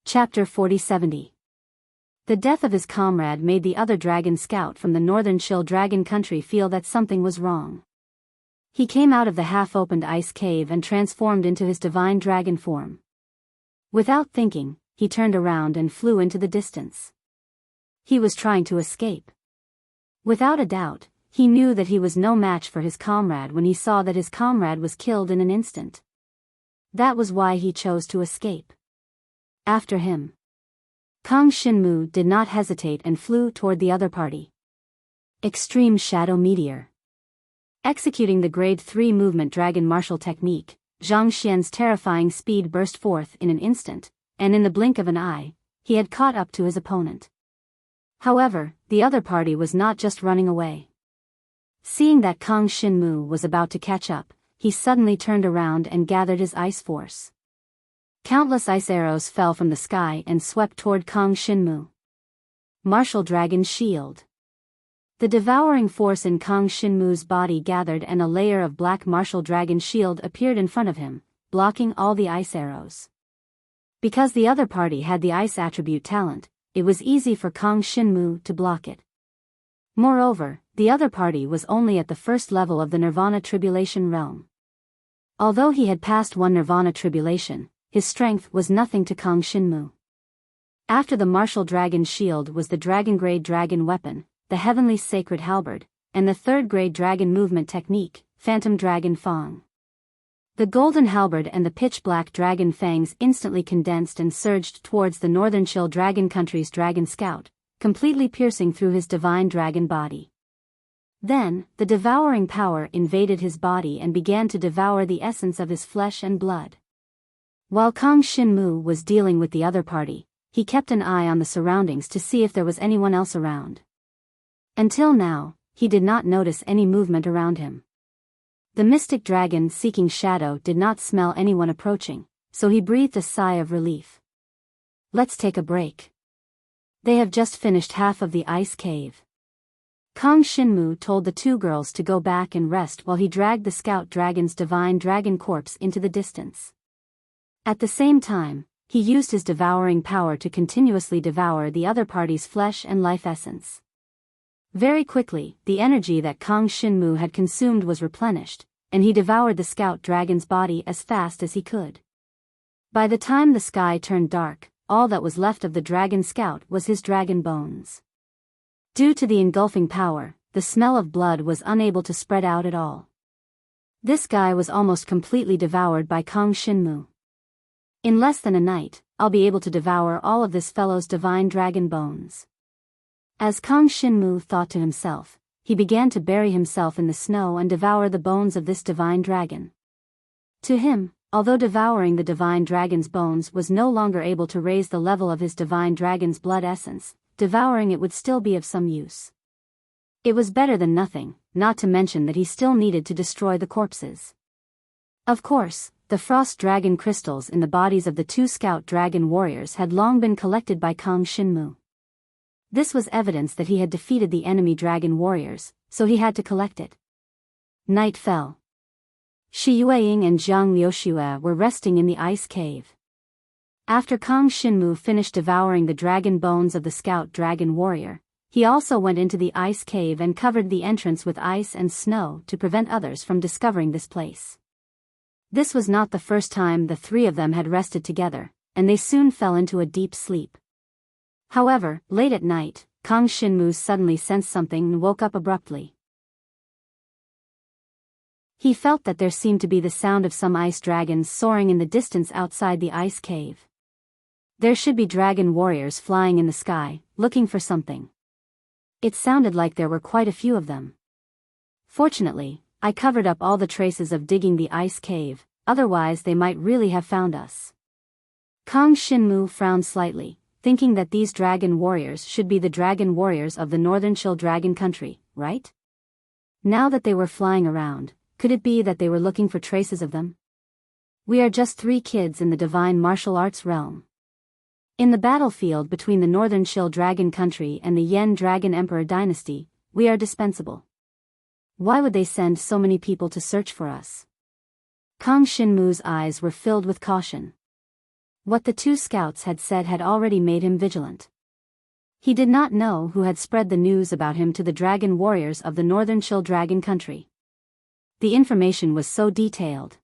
Chapter 40-70. The death of his comrade made the other dragon scout from the Northern Chill Dragon Country feel that something was wrong. He came out of the half-opened ice cave and transformed into his divine dragon form. Without thinking, he turned around and flew into the distance. He was trying to escape. Without a doubt, he knew that he was no match for his comrade when he saw that his comrade was killed in an instant. That was why he chose to escape. After him. Kang Shinmu did not hesitate and flew toward the other party. Extreme Shadow Meteor. Executing the Grade 3 movement dragon martial technique, Zhang Xian's terrifying speed burst forth in an instant, and in the blink of an eye, he had caught up to his opponent. However, the other party was not just running away. Seeing that Kang Shinmu was about to catch up, he suddenly turned around and gathered his ice force. Countless ice arrows fell from the sky and swept toward Kang Shinmu. Martial Dragon Shield. The devouring force in Kang Shinmu's body gathered and a layer of black Martial Dragon Shield appeared in front of him, blocking all the ice arrows. Because the other party had the ice attribute talent, it was easy for Kang Shinmu to block it. Moreover, the other party was only at the first level of the Nirvana Tribulation realm. Although he had passed one Nirvana Tribulation, his strength was nothing to Kang Shinmu. After the Martial Dragon Shield was the Dragon-grade Dragon Weapon, the Heavenly Sacred Halberd, and the third-grade Dragon Movement Technique, Phantom Dragon Fang. The Golden Halberd and the pitch-black Dragon Fangs instantly condensed and surged towards the Northern Chill Dragon Country's Dragon Scout, completely piercing through his divine dragon body. Then, the devouring power invaded his body and began to devour the essence of his flesh and blood. While Kang Shinmu was dealing with the other party, he kept an eye on the surroundings to see if there was anyone else around. Until now, he did not notice any movement around him. The mystic dragon seeking shadow did not smell anyone approaching, so he breathed a sigh of relief. Let's take a break. They have just finished half of the ice cave. Kang Shinmu told the two girls to go back and rest while he dragged the scout dragon's divine dragon corpse into the distance. At the same time, he used his devouring power to continuously devour the other party's flesh and life essence. Very quickly, the energy that Kang Shinmu had consumed was replenished, and he devoured the scout dragon's body as fast as he could. By the time the sky turned dark, all that was left of the dragon scout was his dragon bones. Due to the engulfing power, the smell of blood was unable to spread out at all. This guy was almost completely devoured by Kang Shinmu. In less than a night, I'll be able to devour all of this fellow's divine dragon bones. As Kang Shinmu thought to himself, he began to bury himself in the snow and devour the bones of this divine dragon. To him, although devouring the divine dragon's bones was no longer able to raise the level of his divine dragon's blood essence, devouring it would still be of some use. It was better than nothing, not to mention that he still needed to destroy the corpses. Of course, the frost dragon crystals in the bodies of the two scout dragon warriors had long been collected by Kang Shinmu. This was evidence that he had defeated the enemy dragon warriors, so he had to collect it. Night fell. Shi Yueying and Zhang Liuxue were resting in the ice cave. After Kang Shinmu finished devouring the dragon bones of the scout dragon warrior, he also went into the ice cave and covered the entrance with ice and snow to prevent others from discovering this place. This was not the first time the three of them had rested together, and they soon fell into a deep sleep. However, late at night, Kang Shinmu suddenly sensed something and woke up abruptly. He felt that there seemed to be the sound of some ice dragons soaring in the distance outside the ice cave. There should be dragon warriors flying in the sky, looking for something. It sounded like there were quite a few of them. Fortunately, I covered up all the traces of digging the ice cave, otherwise they might really have found us. Kang Shinmu frowned slightly, thinking that these dragon warriors should be the dragon warriors of the Northern Chill Dragon Country, right? Now that they were flying around, could it be that they were looking for traces of them? We are just 3 kids in the divine martial arts realm. In the battlefield between the Northern Chill Dragon Country and the Yen Dragon Emperor Dynasty, we are dispensable. Why would they send so many people to search for us? Kang Shinmu's eyes were filled with caution. What the 2 scouts had said had already made him vigilant. He did not know who had spread the news about him to the dragon warriors of the Northern Chill Dragon Country. The information was so detailed.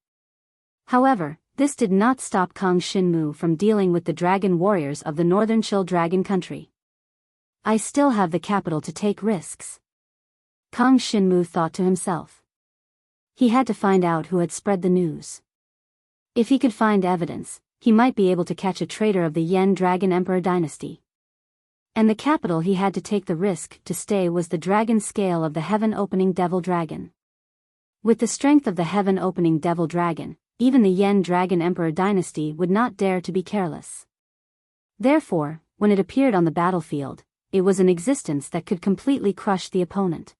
However, this did not stop Kang Shinmu from dealing with the dragon warriors of the Northern Chill Dragon Country. I still have the capital to take risks. Kang Shinmu thought to himself. He had to find out who had spread the news. If he could find evidence, he might be able to catch a traitor of the Yen Dragon Emperor Dynasty. And the capital he had to take the risk to stay was the dragon scale of the heaven-opening devil dragon. With the strength of the heaven-opening devil dragon, even the Yen Dragon Emperor Dynasty would not dare to be careless. Therefore, when it appeared on the battlefield, it was an existence that could completely crush the opponent.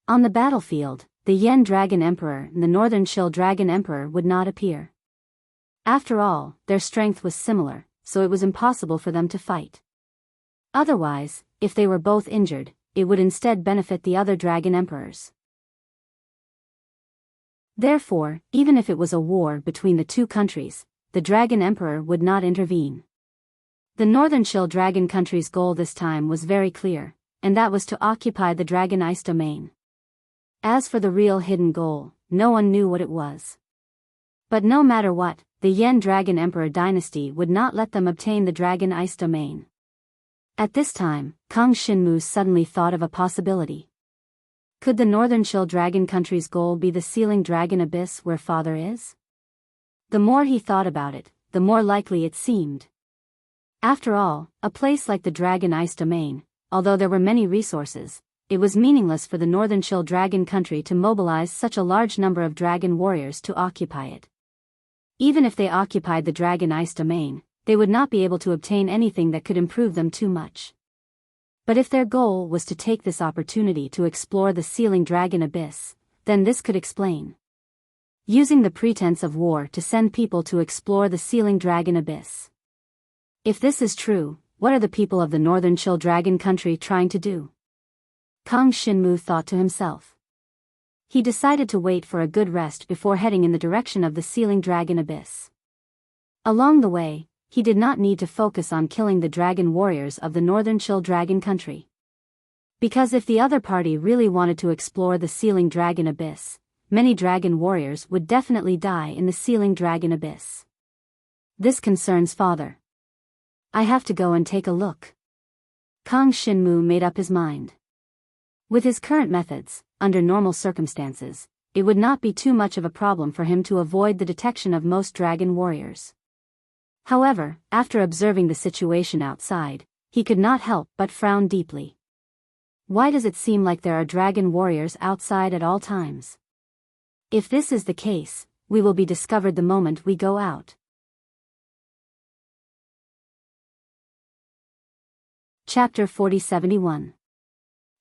On the battlefield, the Yen Dragon Emperor and the Northern Chill Dragon Emperor would not appear. After all, their strength was similar, so it was impossible for them to fight. Otherwise, if they were both injured, it would instead benefit the other dragon emperors. Therefore, even if it was a war between the two countries, the Dragon Emperor would not intervene. The Northern Chill Dragon country's goal this time was very clear, and that was to occupy the Dragon Ice domain. As for the real hidden goal, no one knew what it was. But no matter what, the Yen Dragon Emperor dynasty would not let them obtain the Dragon Ice domain. At this time, Kang Shinmu suddenly thought of a possibility. Could the Northern Chill Dragon country's goal be the sealing dragon abyss where father is? The more he thought about it, the more likely it seemed. After all, a place like the Dragon Ice domain, although there were many resources, it was meaningless for the Northern Chill Dragon country to mobilize such a large number of dragon warriors to occupy it. Even if they occupied the Dragon Ice domain, they would not be able to obtain anything that could improve them too much. But if their goal was to take this opportunity to explore the sealing dragon abyss, then this could explain. Using the pretense of war to send people to explore the sealing dragon abyss. If this is true, what are the people of the Northern Chill Dragon country trying to do? Kang Shinmu thought to himself. He decided to wait for a good rest before heading in the direction of the sealing dragon abyss. Along the way, he did not need to focus on killing the dragon warriors of the Northern Chill Dragon country. Because if the other party really wanted to explore the sealing dragon abyss, many dragon warriors would definitely die in the sealing dragon abyss. This concerns father. I have to go and take a look. Kang Shinmu made up his mind. With his current methods, under normal circumstances, it would not be too much of a problem for him to avoid the detection of most dragon warriors. However, after observing the situation outside, he could not help but frown deeply. Why does it seem like there are dragon warriors outside at all times? If this is the case, we will be discovered the moment we go out. Chapter 4071.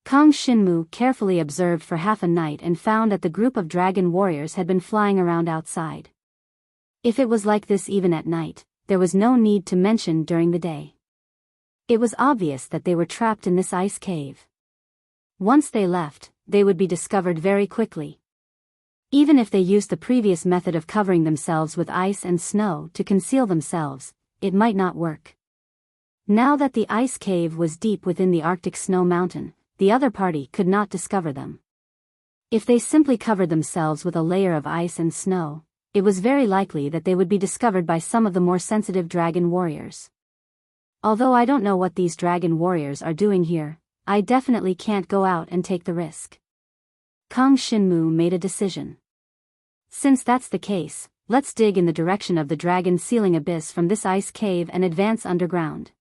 Kang Shinmu carefully observed for half a night and found that the group of dragon warriors had been flying around outside. If it was like this even at night, there was no need to mention during the day. It was obvious that they were trapped in this ice cave. Once they left, they would be discovered very quickly. Even if they used the previous method of covering themselves with ice and snow to conceal themselves, it might not work. Now that the ice cave was deep within the Arctic snow mountain, the other party could not discover them. If they simply covered themselves with a layer of ice and snow, it was very likely that they would be discovered by some of the more sensitive dragon warriors. Although I don't know what these dragon warriors are doing here, I definitely can't go out and take the risk. Kang Shinmu made a decision. Since that's the case, let's dig in the direction of the dragon sealing abyss from this ice cave and advance underground.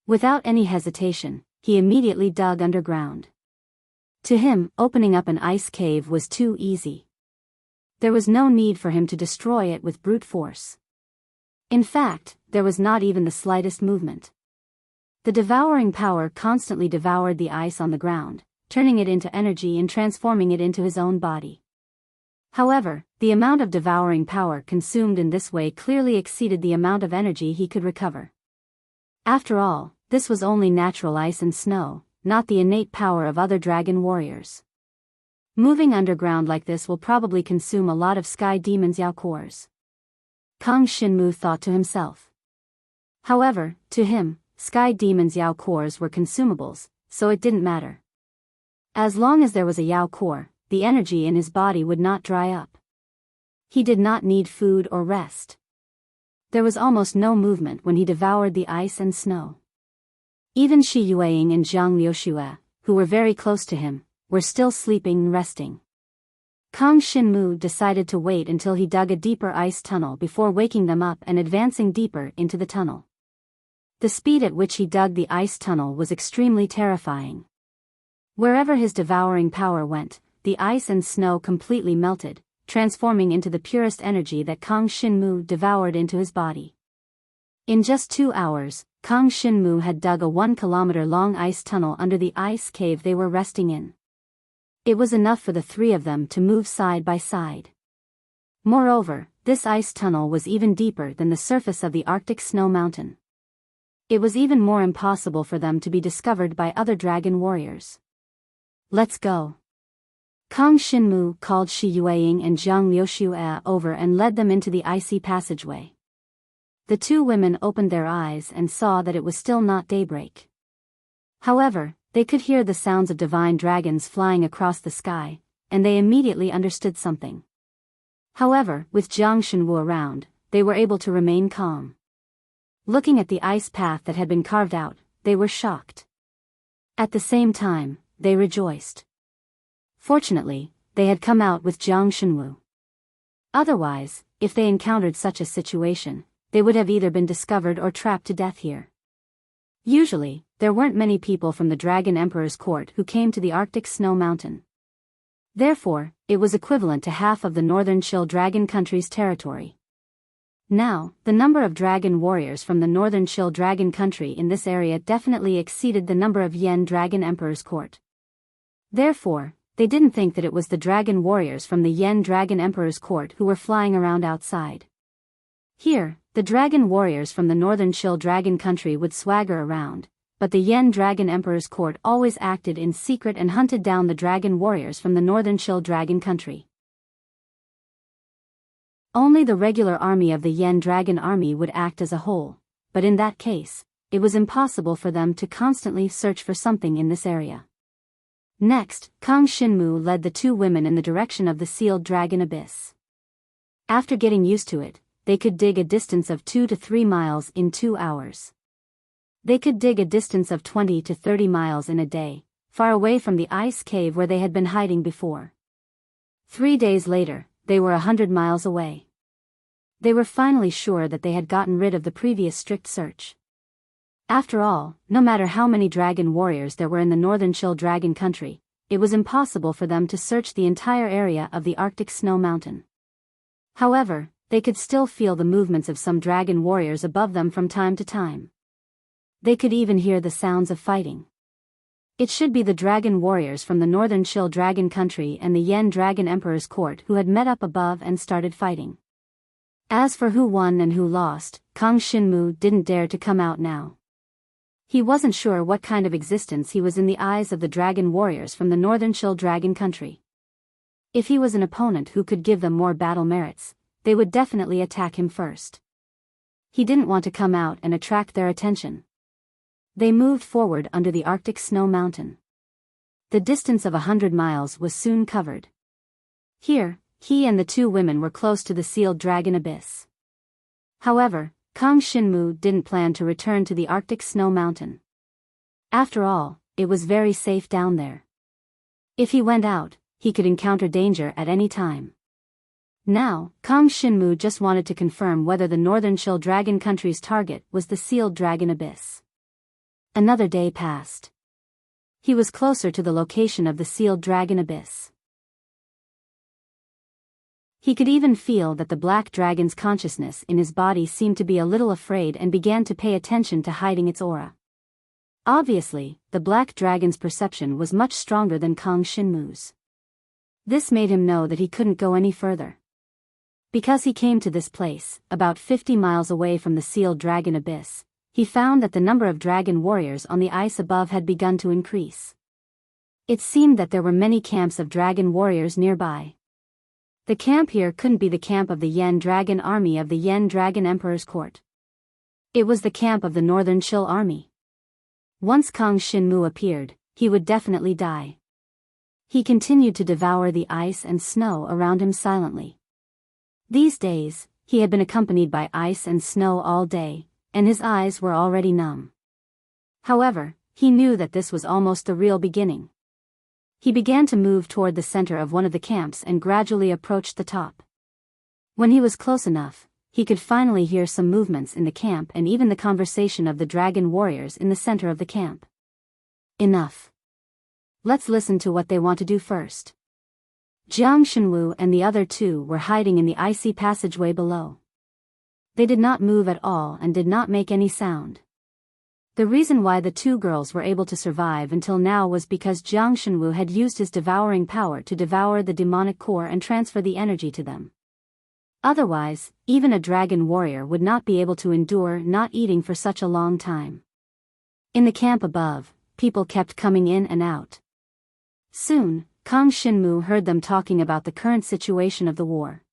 Without any hesitation, he immediately dug underground. To him, opening up an ice cave was too easy. There was no need for him to destroy it with brute force. In fact, there was not even the slightest movement. The devouring power constantly devoured the ice on the ground, turning it into energy and transforming it into his own body. However, the amount of devouring power consumed in this way clearly exceeded the amount of energy he could recover. After all, this was only natural ice and snow, not the innate power of other dragon warriors. Moving underground like this will probably consume a lot of Sky Demon's Yao cores. Kang Shinmu thought to himself. However, to him, Sky Demon's Yao cores were consumables, so it didn't matter. As long as there was a Yao core, the energy in his body would not dry up. He did not need food or rest. There was almost no movement when he devoured the ice and snow. Even Shi Yueying and Zhang Liuxue, who were very close to him, were still sleeping and resting. Kang Shinmu decided to wait until he dug a deeper ice tunnel before waking them up and advancing deeper into the tunnel. The speed at which he dug the ice tunnel was extremely terrifying. Wherever his devouring power went, the ice and snow completely melted, transforming into the purest energy that Kang Shinmu devoured into his body. In just 2 hours, Kang Shinmu had dug a 1-kilometer-long ice tunnel under the ice cave they were resting in. It was enough for the three of them to move side by side. Moreover, this ice tunnel was even deeper than the surface of the Arctic snow mountain. It was even more impossible for them to be discovered by other dragon warriors. "Let's go." Kang Shinmu called Shi Yueying and Zhang Liuxue over and led them into the icy passageway. The two women opened their eyes and saw that it was still not daybreak. However, they could hear the sounds of divine dragons flying across the sky, and they immediately understood something. However, with Jiang Shenwu around, they were able to remain calm. Looking at the ice path that had been carved out, they were shocked. At the same time, they rejoiced. Fortunately, they had come out with Jiang Shenwu. Otherwise, if they encountered such a situation, they would have either been discovered or trapped to death here. Usually, there weren't many people from the Dragon Emperor's court who came to the Arctic snow mountain. Therefore, it was equivalent to half of the northern Chill Dragon country's territory. Now, the number of dragon warriors from the northern Chill Dragon country in this area definitely exceeded the number of Yen Dragon Emperor's court. Therefore, they didn't think that it was the dragon warriors from the Yen Dragon Emperor's court who were flying around outside. Here, the dragon warriors from the northern Chill Dragon country would swagger around, but the Yen Dragon Emperor's court always acted in secret and hunted down the dragon warriors from the northern Chill Dragon country. Only the regular army of the Yen Dragon army would act as a whole, but in that case, it was impossible for them to constantly search for something in this area. Next, Kang Shinmu led the two women in the direction of the sealed dragon abyss. After getting used to it, they could dig a distance of 2 to 3 miles in 2 hours. They could dig a distance of 20 to 30 miles in a day, far away from the ice cave where they had been hiding before. 3 days later, they were 100 miles away. They were finally sure that they had gotten rid of the previous strict search. After all, no matter how many dragon warriors there were in the northern Chill Dragon country, it was impossible for them to search the entire area of the Arctic snow mountain. However, they could still feel the movements of some dragon warriors above them from time to time. They could even hear the sounds of fighting. It should be the dragon warriors from the northern Chill Dragon country and the Yen Dragon Emperor's court who had met up above and started fighting. As for who won and who lost, Kang Shinmu didn't dare to come out now. He wasn't sure what kind of existence he was in the eyes of the dragon warriors from the northern Chill Dragon country. If he was an opponent who could give them more battle merits, they would definitely attack him first. He didn't want to come out and attract their attention. They moved forward under the Arctic snow mountain. The distance of 100 miles was soon covered. Here, he and the two women were close to the sealed dragon abyss. However, Kang Shinmu didn't plan to return to the Arctic snow mountain. After all, it was very safe down there. If he went out, he could encounter danger at any time. Now, Kang Shinmu just wanted to confirm whether the northern Chill Dragon country's target was the sealed dragon abyss. Another day passed. He was closer to the location of the sealed dragon abyss. He could even feel that the black dragon's consciousness in his body seemed to be a little afraid and began to pay attention to hiding its aura. Obviously, the black dragon's perception was much stronger than Kang Shinmu's. This made him know that he couldn't go any further. Because he came to this place, about 50 miles away from the sealed dragon abyss, he found that the number of dragon warriors on the ice above had begun to increase. It seemed that there were many camps of dragon warriors nearby. The camp here couldn't be the camp of the Yen Dragon army of the Yen Dragon Emperor's court. It was the camp of the Northern Chill army. Once Kang Shinmu appeared, he would definitely die. He continued to devour the ice and snow around him silently. These days, he had been accompanied by ice and snow all day, and his eyes were already numb. However, he knew that this was almost the real beginning. He began to move toward the center of one of the camps and gradually approached the top. When he was close enough, he could finally hear some movements in the camp and even the conversation of the dragon warriors in the center of the camp. Enough. Let's listen to what they want to do first. Jiang Shenwu and the other two were hiding in the icy passageway below. They did not move at all and did not make any sound. The reason why the two girls were able to survive until now was because Jiang Shenwu had used his devouring power to devour the demonic core and transfer the energy to them. Otherwise, even a dragon warrior would not be able to endure not eating for such a long time. In the camp above, people kept coming in and out. Soon, Kang Shinmu heard them talking about the current situation of the war.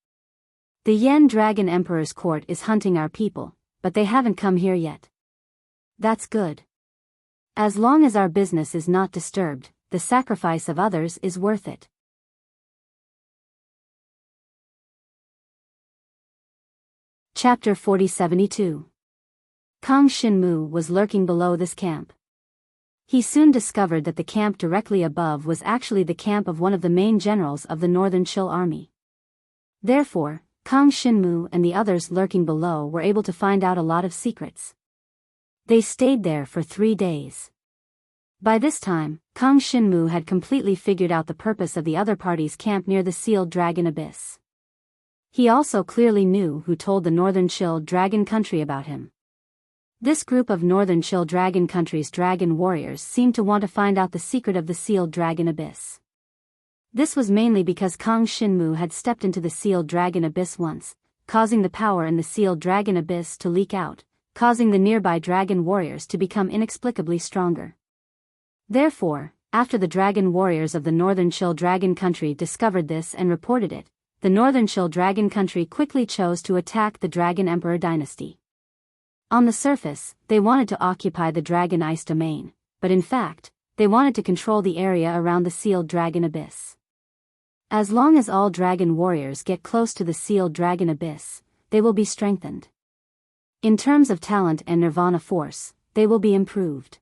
The Yen Dragon Emperor's court is hunting our people, but they haven't come here yet. That's good. As long as our business is not disturbed, the sacrifice of others is worth it. Chapter 4072. Kang Shinmu was lurking below this camp. He soon discovered that the camp directly above was actually the camp of one of the main generals of the Northern Shil army. Therefore, Kang Shinmu and the others lurking below were able to find out a lot of secrets. They stayed there for 3 days. By this time, Kang Shinmu had completely figured out the purpose of the other party's camp near the sealed dragon abyss. He also clearly knew who told the Northern Shil Dragon Country about him. This group of Northern Shil Dragon Country's dragon warriors seemed to want to find out the secret of the sealed dragon abyss. This was mainly because Kang Shinmu had stepped into the sealed dragon abyss once, causing the power in the sealed dragon abyss to leak out, causing the nearby dragon warriors to become inexplicably stronger. Therefore, after the dragon warriors of the Northern Shil Dragon Country discovered this and reported it, the Northern Shil Dragon Country quickly chose to attack the Dragon Emperor dynasty. On the surface, they wanted to occupy the Dragon Ice domain, but in fact, they wanted to control the area around the sealed dragon abyss. As long as all dragon warriors get close to the sealed dragon abyss, they will be strengthened. In terms of talent and nirvana force, they will be improved.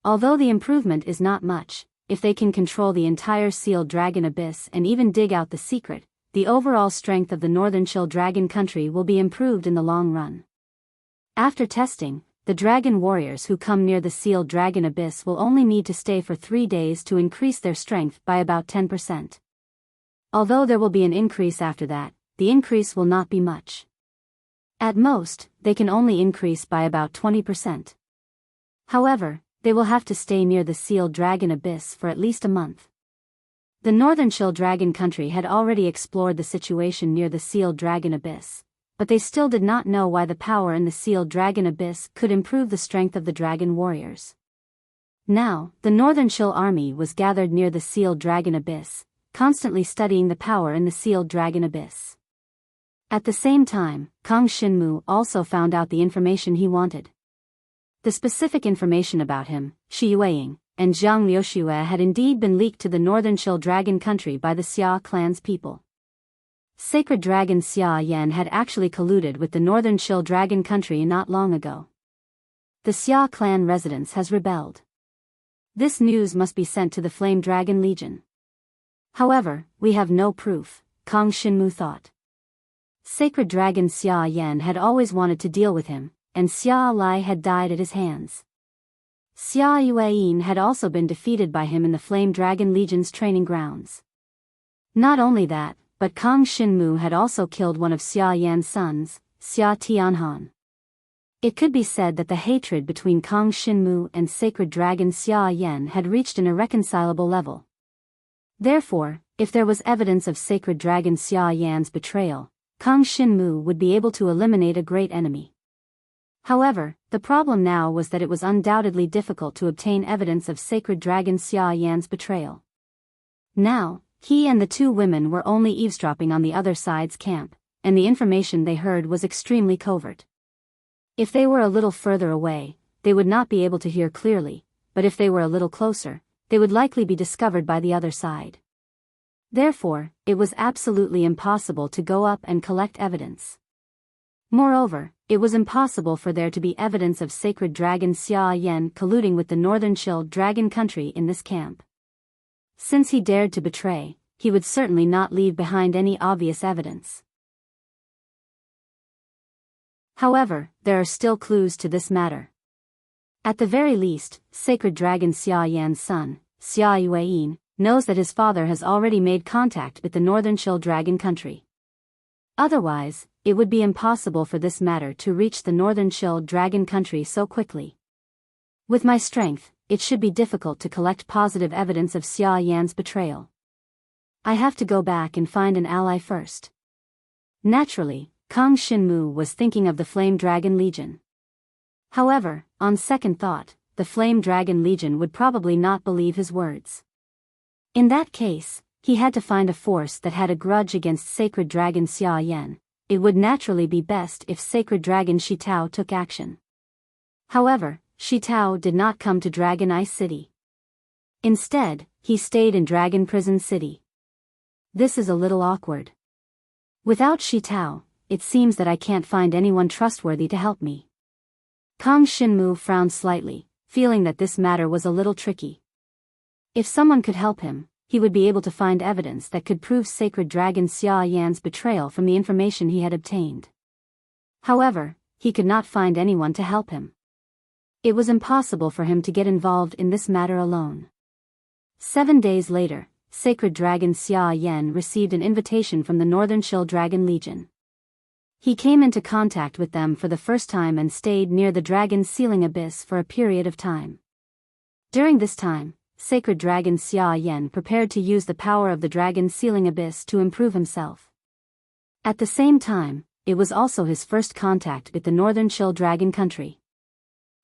Although the improvement is not much, if they can control the entire sealed dragon abyss and even dig out the secret, the overall strength of the Northern Shil Dragon Country will be improved in the long run. After testing, the dragon warriors who come near the sealed dragon abyss will only need to stay for 3 days to increase their strength by about 10%. Although there will be an increase after that, the increase will not be much. At most, they can only increase by about 20%. However, they will have to stay near the sealed dragon abyss for at least a month. The Northern Shil Dragon Country had already explored the situation near the sealed dragon abyss, but they still did not know why the power in the sealed dragon abyss could improve the strength of the dragon warriors. Now, the Northern Shil army was gathered near the sealed dragon abyss, constantly studying the power in the sealed dragon abyss. At the same time, Kang Shinmu also found out the information he wanted. The specific information about him, Shi Yueying, and Zhang Liuxue had indeed been leaked to the Northern Shil Dragon Country by the Xia clan's people. Sacred Dragon Xia Yan had actually colluded with the Northern Shil Dragon Country not long ago. The Xia clan residence has rebelled. This news must be sent to the Flame Dragon Legion. However, we have no proof, Kang Shinmu thought. Sacred Dragon Xia Yan had always wanted to deal with him, and Xia Lai had died at his hands. Xia Yueyin had also been defeated by him in the Flame Dragon Legion's training grounds. Not only that, but Kang Shinmu had also killed one of Xia Yan's sons, Xia Tianhan. It could be said that the hatred between Kang Shinmu and Sacred Dragon Xia Yan had reached an irreconcilable level. Therefore, if there was evidence of Sacred Dragon Xia Yan's betrayal, Kang Shinmu would be able to eliminate a great enemy. However, the problem now was that it was undoubtedly difficult to obtain evidence of Sacred Dragon Xia Yan's betrayal. Now, he and the two women were only eavesdropping on the other side's camp, and the information they heard was extremely covert. If they were a little further away, they would not be able to hear clearly, but if they were a little closer, they would likely be discovered by the other side. Therefore, it was absolutely impossible to go up and collect evidence. Moreover, it was impossible for there to be evidence of Sacred Dragon Xia Yan colluding with the Northern Shil Dragon Country in this camp. Since he dared to betray, he would certainly not leave behind any obvious evidence. However, there are still clues to this matter. At the very least, Sacred Dragon Xia Yan's son, Xia Yueyin, knows that his father has already made contact with the Northern Shil Dragon Country. Otherwise, it would be impossible for this matter to reach the northern Chill Dragon country so quickly. With my strength, it should be difficult to collect positive evidence of Xia Yan's betrayal. I have to go back and find an ally first. Naturally, Kang Shinmu was thinking of the Flame Dragon Legion. However, on second thought, the Flame Dragon Legion would probably not believe his words. In that case, he had to find a force that had a grudge against Sacred Dragon Xia Yan. It would naturally be best if Sacred Dragon Shi Tao took action. However, Shi Tao did not come to Dragon Ice City. Instead, he stayed in Dragon Prison City. This is a little awkward. Without Shi Tao, it seems that I can't find anyone trustworthy to help me. Kang Shinmu frowned slightly, feeling that this matter was a little tricky. If someone could help him, he would be able to find evidence that could prove Sacred Dragon Xia Yan's betrayal from the information he had obtained. However, he could not find anyone to help him. It was impossible for him to get involved in this matter alone. 7 days later, Sacred Dragon Xia Yan received an invitation from the Northern Chill Dragon Legion. He came into contact with them for the first time and stayed near the dragon's sealing abyss for a period of time. During this time, Sacred Dragon Xia Yan prepared to use the power of the dragon's sealing abyss to improve himself. At the same time, it was also his first contact with the Northern Chill Dragon country.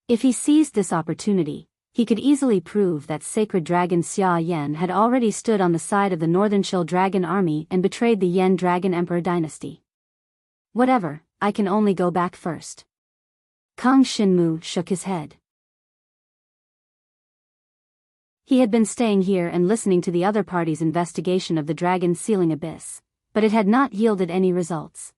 If he seized this opportunity, he could easily prove that Sacred Dragon Xia Yan had already stood on the side of the Northern Chill Dragon army and betrayed the Yen Dragon Emperor dynasty. Whatever, I can only go back first. Kang Shinmu shook his head. He had been staying here and listening to the other party's investigation of the dragon's sealing abyss, but it had not yielded any results.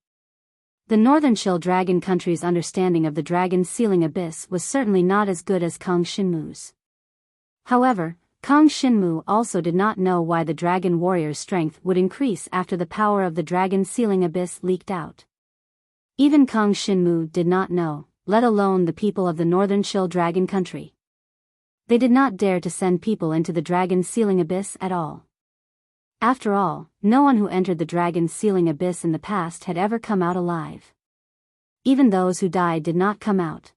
The Northern Chill Dragon country's understanding of the dragon's sealing abyss was certainly not as good as Kang Shinmu's. However, Kang Shinmu also did not know why the dragon warrior's strength would increase after the power of the dragon's sealing abyss leaked out. Even Kang Shinmu did not know, let alone the people of the Northern Chill Dragon country. They did not dare to send people into the dragon's sealing abyss at all. After all, no one who entered the dragon's sealing abyss in the past had ever come out alive. Even those who died did not come out.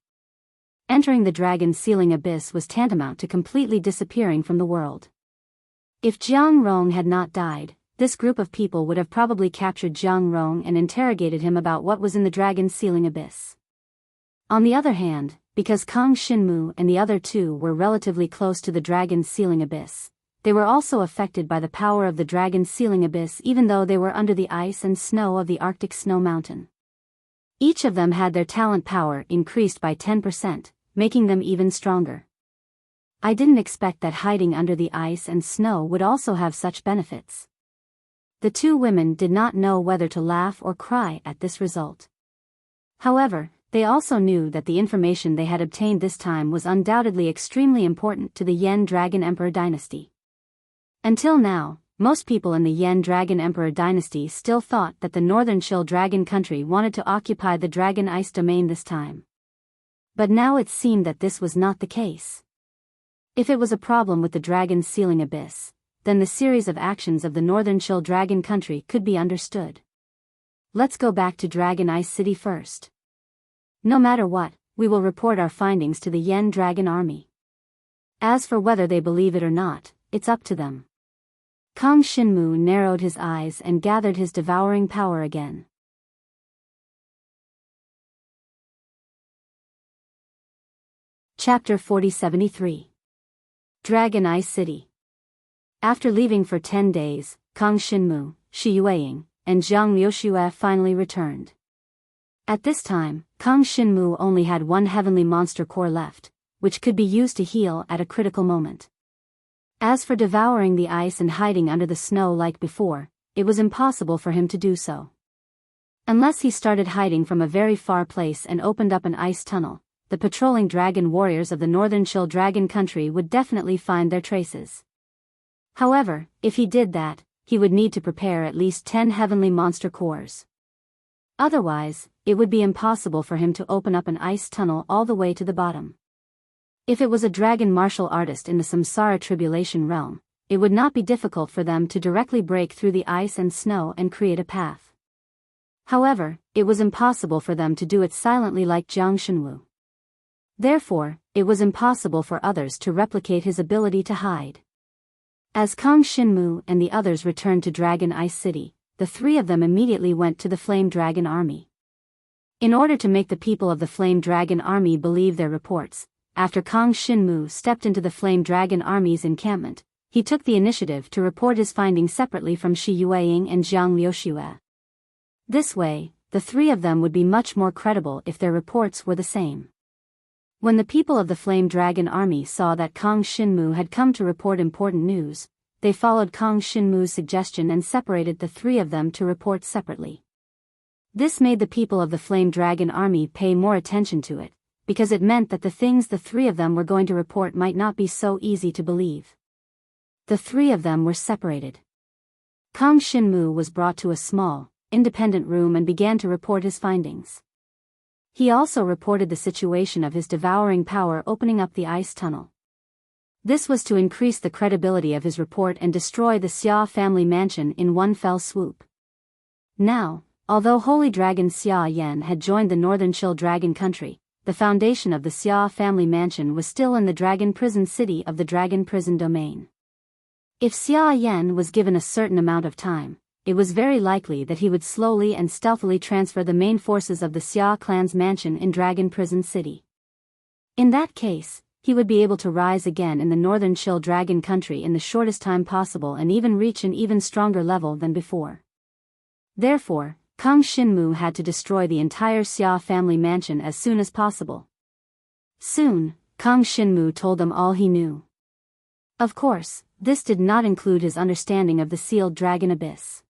Entering the dragon's sealing abyss was tantamount to completely disappearing from the world. If Jiang Rong had not died, this group of people would have probably captured Jiang Rong and interrogated him about what was in the dragon's sealing abyss. On the other hand, because Kang Shinmu and the other two were relatively close to the dragon's sealing abyss, they were also affected by the power of the dragon's sealing abyss even though they were under the ice and snow of the Arctic Snow Mountain. Each of them had their talent power increased by 10%, making them even stronger. I didn't expect that hiding under the ice and snow would also have such benefits. The two women did not know whether to laugh or cry at this result. However, they also knew that the information they had obtained this time was undoubtedly extremely important to the Yen Dragon Emperor dynasty. Until now, most people in the Yen Dragon Emperor dynasty still thought that the Northern Chill Dragon country wanted to occupy the Dragon Ice domain this time. But now it seemed that this was not the case. If it was a problem with the dragon's sealing abyss, then the series of actions of the Northern Chill Dragon country could be understood. Let's go back to Dragon Ice City first. No matter what, we will report our findings to the Yen Dragon army. As for whether they believe it or not, it's up to them. Kang Shinmu narrowed his eyes and gathered his devouring power again. Chapter 4073. Dragon Ice City. After leaving for 10 days, Kang Shinmu, Shi Yueying, and Zhang Liuxue finally returned. At this time, Kang Shinmu only had one heavenly monster core left, which could be used to heal at a critical moment. As for devouring the ice and hiding under the snow like before, it was impossible for him to do so. Unless he started hiding from a very far place and opened up an ice tunnel, the patrolling dragon warriors of the Northern Chill Dragon country would definitely find their traces. However, if he did that, he would need to prepare at least 10 heavenly monster cores. Otherwise, it would be impossible for him to open up an ice tunnel all the way to the bottom. If it was a dragon martial artist in the Samsara Tribulation realm, it would not be difficult for them to directly break through the ice and snow and create a path. However, it was impossible for them to do it silently like Jiang Shenwu. Therefore, it was impossible for others to replicate his ability to hide. As Kang Shinmu and the others returned to Dragon Ice City, the three of them immediately went to the Flame Dragon Army. In order to make the people of the Flame Dragon Army believe their reports, after Kang Shinmu stepped into the Flame Dragon Army's encampment, he took the initiative to report his findings separately from Shi Yueying and Jiang Liuxue. This way, the three of them would be much more credible if their reports were the same. When the people of the Flame Dragon Army saw that Kang Shinmu had come to report important news, they followed Kang Shinmu's suggestion and separated the three of them to report separately. This made the people of the Flame Dragon Army pay more attention to it, because it meant that the things the three of them were going to report might not be so easy to believe. The three of them were separated. Kang Shinmu was brought to a small, independent room and began to report his findings. He also reported the situation of his devouring power opening up the ice tunnel. This was to increase the credibility of his report and destroy the Xia family mansion in one fell swoop. Now, although Holy Dragon Xia Yan had joined the Northern Chill Dragon Country, the foundation of the Xia family mansion was still in the Dragon Prison City of the Dragon Prison Domain. If Xia Yan was given a certain amount of time, it was very likely that he would slowly and stealthily transfer the main forces of the Xia clan's mansion in Dragon Prison City. In that case, he would be able to rise again in the Northern Chill Dragon Country in the shortest time possible and even reach an even stronger level than before. Therefore, Kang Shinmu had to destroy the entire Xia family mansion as soon as possible. Soon, Kang Shinmu told them all he knew. Of course, this did not include his understanding of the sealed dragon abyss.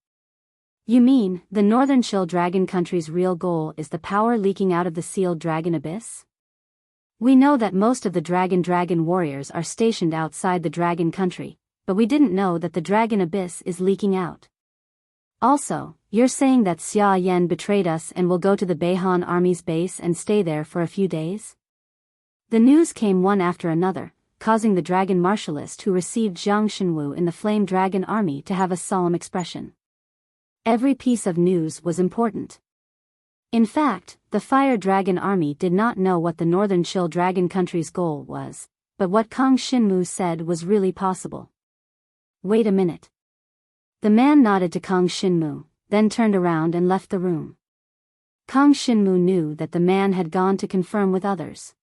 You mean, the Northern Chill Dragon Country's real goal is the power leaking out of the sealed dragon abyss? We know that most of the dragon warriors are stationed outside the Dragon Country, but we didn't know that the dragon abyss is leaking out. Also, you're saying that Xia Yan betrayed us and will go to the Beihan army's base and stay there for a few days? The news came one after another, causing the dragon martialist who received Jiang Shenwu in the Flame Dragon Army to have a solemn expression. Every piece of news was important. In fact, the Fire Dragon Army did not know what the Northern Chill Dragon Country's goal was, but what Kang Shinmu said was really possible. Wait a minute. The man nodded to Kang Shinmu, then turned around and left the room. Kang Shinmu knew that the man had gone to confirm with others.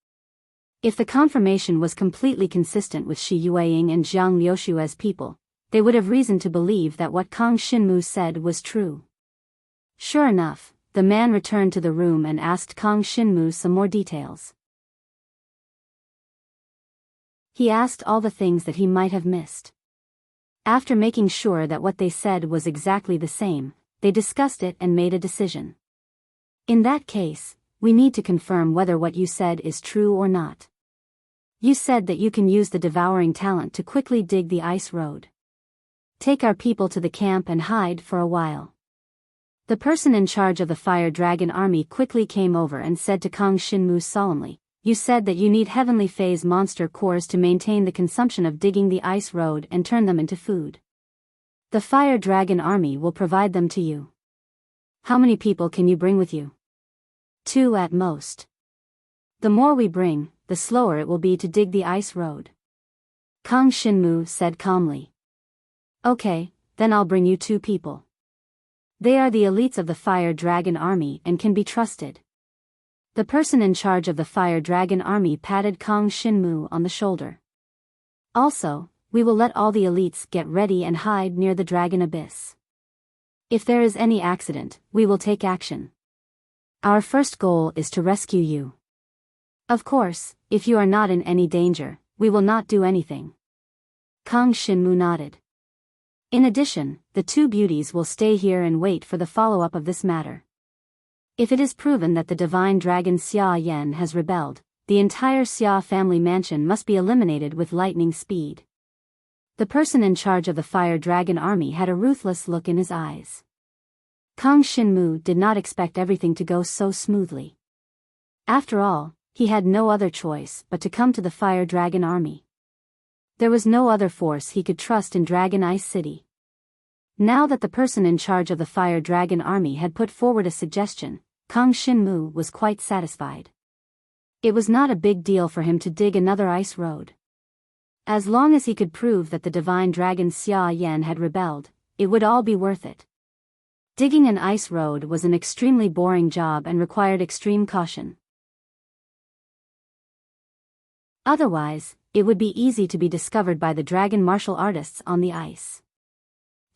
If the confirmation was completely consistent with Shi Yueying and Jiang Liuxue's people, they would have reason to believe that what Kang Shinmu said was true. Sure enough, the man returned to the room and asked Kang Shinmu some more details. He asked all the things that he might have missed. After making sure that what they said was exactly the same, they discussed it and made a decision. In that case, we need to confirm whether what you said is true or not. You said that you can use the devouring talent to quickly dig the ice road. Take our people to the camp and hide for a while. The person in charge of the Fire Dragon Army quickly came over and said to Kang Shinmu solemnly, "You said that you need heavenly phase monster cores to maintain the consumption of digging the ice road and turn them into food. The Fire Dragon Army will provide them to you. How many people can you bring with you?" 2 at most. The more we bring, the slower it will be to dig the ice road. Kang Shinmu said calmly. Okay, then I'll bring you 2 people. They are the elites of the Fire Dragon Army and can be trusted. The person in charge of the Fire Dragon Army patted Kang Shinmu on the shoulder. Also, we will let all the elites get ready and hide near the Dragon Abyss. If there is any accident, we will take action. Our first goal is to rescue you. Of course, if you are not in any danger, we will not do anything. Kang Shinmu nodded. In addition, the 2 beauties will stay here and wait for the follow-up of this matter. If it is proven that the divine dragon Xia Yan has rebelled, the entire Xia family mansion must be eliminated with lightning speed. The person in charge of the Fire Dragon Army had a ruthless look in his eyes. Kang Shinmu did not expect everything to go so smoothly. After all, he had no other choice but to come to the Fire Dragon Army. There was no other force he could trust in Dragon Ice City. Now that the person in charge of the fire dragon army had put forward a suggestion, Kang Shinmu was quite satisfied. It was not a big deal for him to dig another ice road. As long as he could prove that the divine dragon Xia Yan had rebelled, it would all be worth it. Digging an ice road was an extremely boring job and required extreme caution. Otherwise, it would be easy to be discovered by the dragon martial artists on the ice.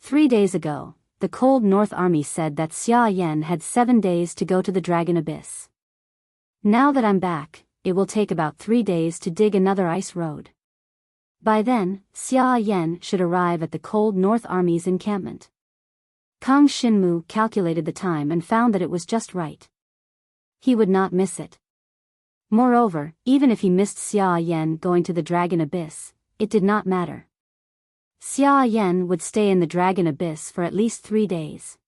3 days ago, the Cold North Army said that Xia Yan had 7 days to go to the Dragon Abyss. Now that I'm back, it will take about 3 days to dig another ice road. By then, Xia Yan should arrive at the Cold North Army's encampment. Kang Shinmu calculated the time and found that it was just right. He would not miss it. Moreover, even if he missed Xia Yan going to the Dragon Abyss, it did not matter. Xia Yan would stay in the Dragon Abyss for at least 3 days.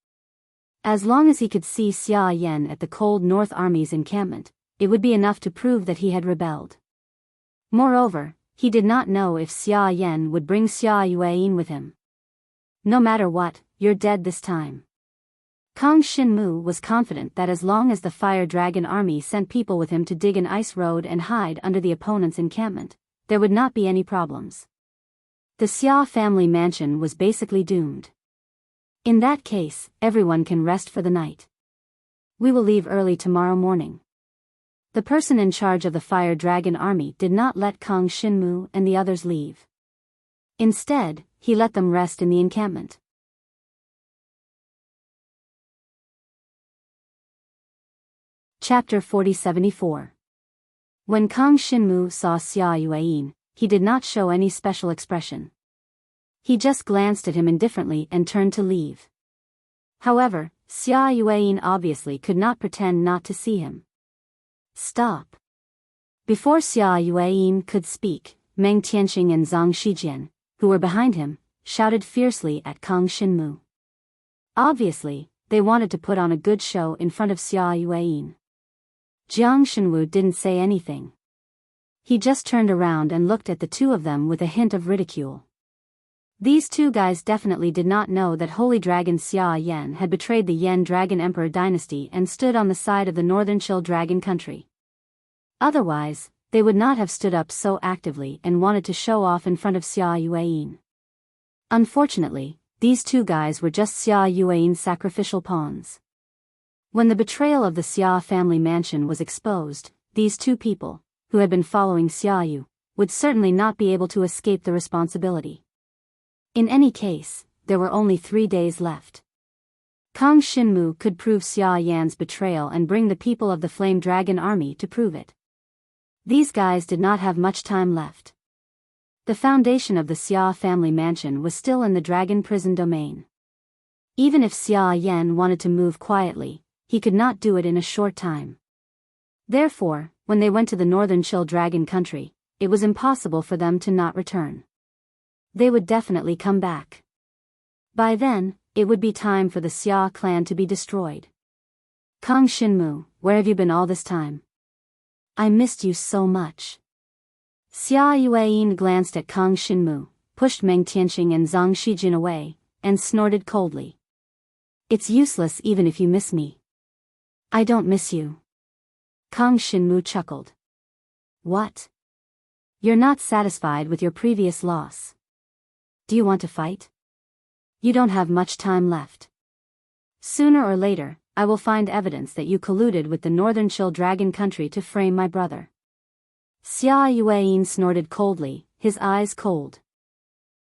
As long as he could see Xia Yan at the Cold North Army's encampment, it would be enough to prove that he had rebelled. Moreover, he did not know if Xia Yan would bring Xia Yueyin with him. No matter what, you're dead this time. Kang Shinmu was confident that as long as the Fire Dragon Army sent people with him to dig an ice road and hide under the opponent's encampment, there would not be any problems. The Xia family mansion was basically doomed. In that case, everyone can rest for the night. We will leave early tomorrow morning. The person in charge of the Fire Dragon Army did not let Kang Shinmu and the others leave. Instead, he let them rest in the encampment. Chapter 4074. When Kang Shinmu saw Xia Yueyin, he did not show any special expression. He just glanced at him indifferently and turned to leave. However, Xia Yueyin obviously could not pretend not to see him. Stop. Before Xia Yueyin could speak, Meng Tianxing and Zhang Shijian, who were behind him, shouted fiercely at Kang Shinmu. Obviously, they wanted to put on a good show in front of Xia Yueyin. Jiang Shenwu didn't say anything. He just turned around and looked at the two of them with a hint of ridicule. These two guys definitely did not know that Holy Dragon Xia Yan had betrayed the Yan Dragon Emperor dynasty and stood on the side of the Northern Chill Dragon country. Otherwise, they would not have stood up so actively and wanted to show off in front of Xia Yueyin. Unfortunately, these two guys were just Xia Yueyin's sacrificial pawns. When the betrayal of the Xia family mansion was exposed, these two people, who had been following Xia Yu, would certainly not be able to escape the responsibility. In any case, there were only 3 days left. Kang Shinmu could prove Xia Yan's betrayal and bring the people of the Flame Dragon Army to prove it. These guys did not have much time left. The foundation of the Xia family mansion was still in the Dragon Prison domain. Even if Xia Yan wanted to move quietly, he could not do it in a short time. Therefore, when they went to the Northern Chill Dragon country, it was impossible for them to not return. They would definitely come back. By then, it would be time for the Xia clan to be destroyed. Kang Shinmu, where have you been all this time? I missed you so much. Xia Yueyin glanced at Kang Shinmu, pushed Meng Tianxing and Zhang Shijin away, and snorted coldly. It's useless even if you miss me. I don't miss you. Kang Shinmu chuckled. What? You're not satisfied with your previous loss. Do you want to fight? You don't have much time left. Sooner or later, I will find evidence that you colluded with the Northern Chill Dragon country to frame my brother. Xia Yueyin snorted coldly, his eyes cold.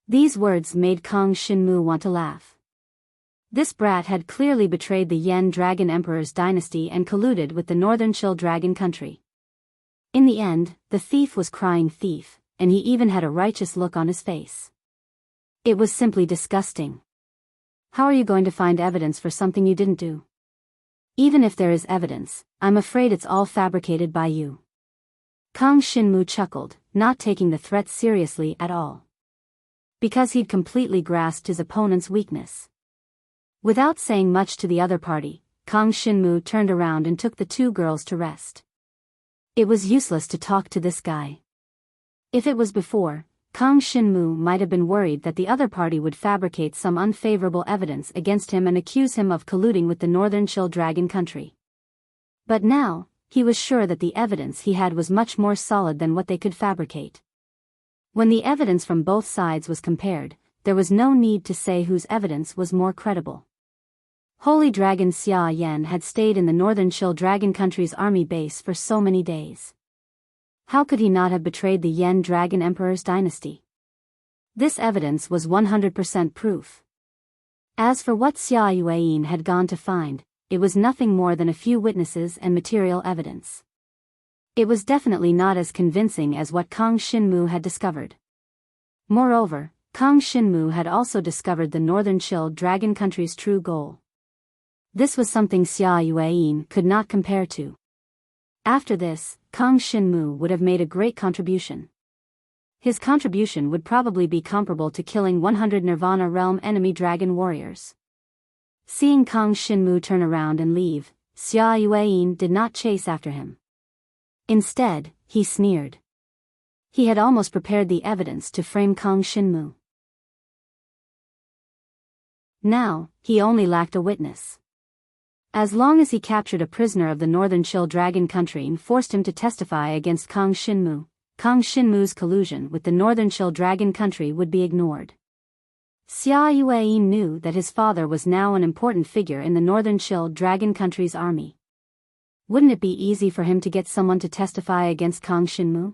These words made Kang Shinmu want to laugh. This brat had clearly betrayed the Yan Dragon Emperor's dynasty and colluded with the Northern Chill Dragon country. In the end, the thief was crying thief, and he even had a righteous look on his face. It was simply disgusting. How are you going to find evidence for something you didn't do? Even if there is evidence, I'm afraid it's all fabricated by you. Kang Shinmu chuckled, not taking the threat seriously at all. Because he'd completely grasped his opponent's weakness. Without saying much to the other party, Kang Shinmu turned around and took the two girls to rest. It was useless to talk to this guy. If it was before, Kang Shinmu might have been worried that the other party would fabricate some unfavorable evidence against him and accuse him of colluding with the Northern Chill Dragon country. But now, he was sure that the evidence he had was much more solid than what they could fabricate. When the evidence from both sides was compared, there was no need to say whose evidence was more credible. Holy Dragon Xia Yan had stayed in the Northern Chill Dragon country's army base for so many days. How could he not have betrayed the Yen Dragon Emperor's dynasty? This evidence was 100% proof. As for what Xia Yuan had gone to find, it was nothing more than a few witnesses and material evidence. It was definitely not as convincing as what Kang Shinmu had discovered. Moreover, Kang Shinmu had also discovered the Northern Chill Dragon country's true goal. This was something Xia Yuan could not compare to. After this, Kang Shinmu would have made a great contribution. His contribution would probably be comparable to killing 100 Nirvana Realm enemy dragon warriors. Seeing Kang Shinmu turn around and leave, Xia Yuan did not chase after him. Instead, he sneered. He had almost prepared the evidence to frame Kang Shinmu. Now, he only lacked a witness. As long as he captured a prisoner of the Northern Chill Dragon country and forced him to testify against Kang Shinmu's collusion with the Northern Chill Dragon country would be ignored. Xia Yuan knew that his father was now an important figure in the Northern Chill Dragon country's army. Wouldn't it be easy for him to get someone to testify against Kang Shinmu?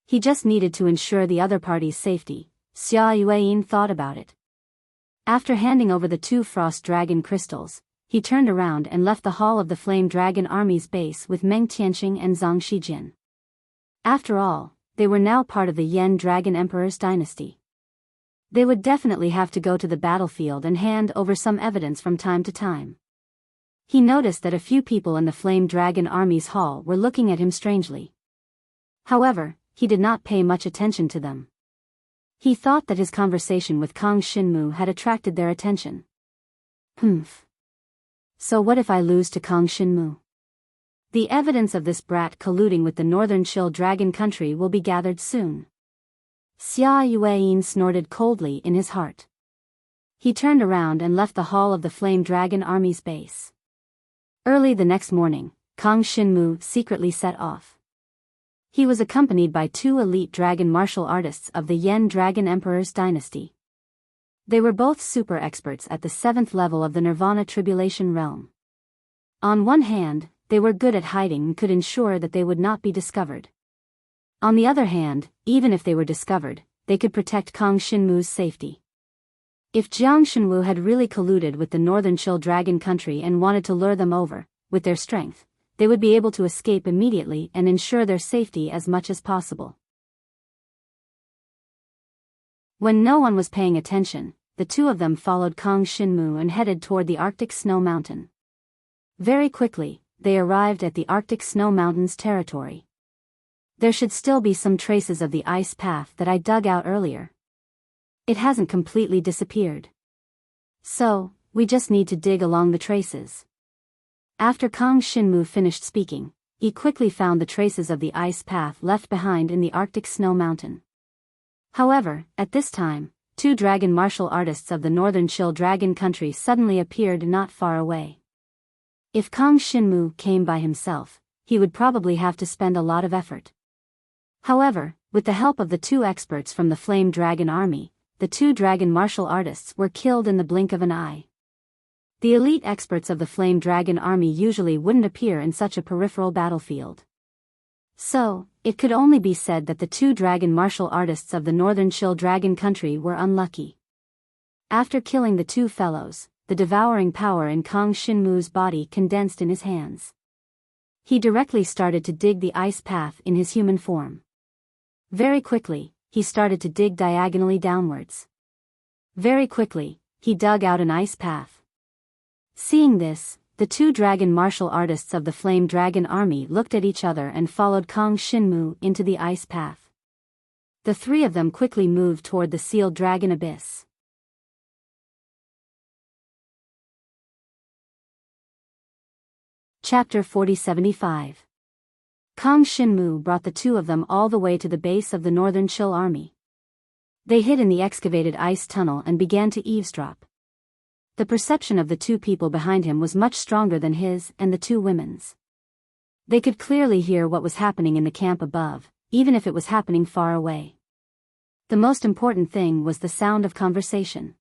He just needed to ensure the other party's safety. Xia Yuan thought about it. After handing over the 2 Frost Dragon crystals, he turned around and left the Hall of the Flame Dragon Army's base with Meng Tianqing and Zhang Shijin. After all, they were now part of the Yen Dragon Emperor's dynasty. They would definitely have to go to the battlefield and hand over some evidence from time to time. He noticed that a few people in the Flame Dragon Army's hall were looking at him strangely. However, he did not pay much attention to them. He thought that his conversation with Kang Shinmu had attracted their attention. So what if I lose to Kang Shinmu? The evidence of this brat colluding with the Northern Chill Dragon country will be gathered soon. Xia Yuan snorted coldly in his heart. He turned around and left the Hall of the Flame Dragon Army's base. Early the next morning, Kang Shinmu secretly set off. He was accompanied by 2 elite dragon martial artists of the Yen Dragon Emperor's dynasty. They were both super experts at the 7th level of the Nirvana Tribulation realm. On one hand, they were good at hiding and could ensure that they would not be discovered. On the other hand, even if they were discovered, they could protect Kang Shinmu's safety. If Jiang Shenwu had really colluded with the Northern Chill Dragon country and wanted to lure them over, with their strength, they would be able to escape immediately and ensure their safety as much as possible. When no one was paying attention, the 2 of them followed Kang Shinmu and headed toward the Arctic Snow Mountain. Very quickly, they arrived at the Arctic Snow Mountain's territory. There should still be some traces of the ice path that I dug out earlier. It hasn't completely disappeared. So, we just need to dig along the traces. After Kang Shinmu finished speaking, he quickly found the traces of the ice path left behind in the Arctic Snow Mountain. However, at this time, 2 dragon martial artists of the Northern Chill Dragon country suddenly appeared not far away. If Kang Shinmu came by himself, he would probably have to spend a lot of effort. However, with the help of the 2 experts from the Flame Dragon Army, the 2 dragon martial artists were killed in the blink of an eye. The elite experts of the Flame Dragon Army usually wouldn't appear in such a peripheral battlefield. So, it could only be said that the 2 dragon martial artists of the Northern Chill Dragon country were unlucky. After killing the 2 fellows, the devouring power in Kang Shinmu's body condensed in his hands. He directly started to dig the ice path in his human form. Very quickly, he started to dig diagonally downwards. Very quickly, he dug out an ice path. Seeing this, the 2 dragon martial artists of the Flame Dragon Army looked at each other and followed Kang Shinmu into the ice path. The 3 of them quickly moved toward the sealed dragon abyss. Chapter 4075. Kang Shinmu brought the 2 of them all the way to the base of the Northern Chill Army. They hid in the excavated ice tunnel and began to eavesdrop. The perception of the two people behind him was much stronger than his and the two women's. They could clearly hear what was happening in the camp above, even if it was happening far away. The most important thing was the sound of conversation.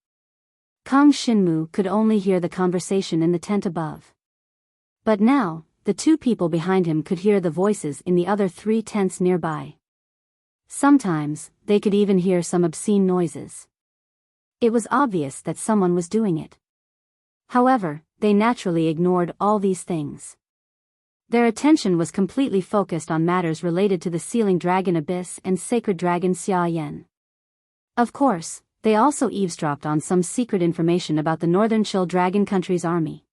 Kang Shinmu could only hear the conversation in the tent above. But now, the two people behind him could hear the voices in the other 3 tents nearby. Sometimes, they could even hear some obscene noises. It was obvious that someone was doing it. However, they naturally ignored all these things. Their attention was completely focused on matters related to the Sealing Dragon Abyss and Sacred Dragon Xia Yan. Of course, they also eavesdropped on some secret information about the Northern Chill Dragon Country's army.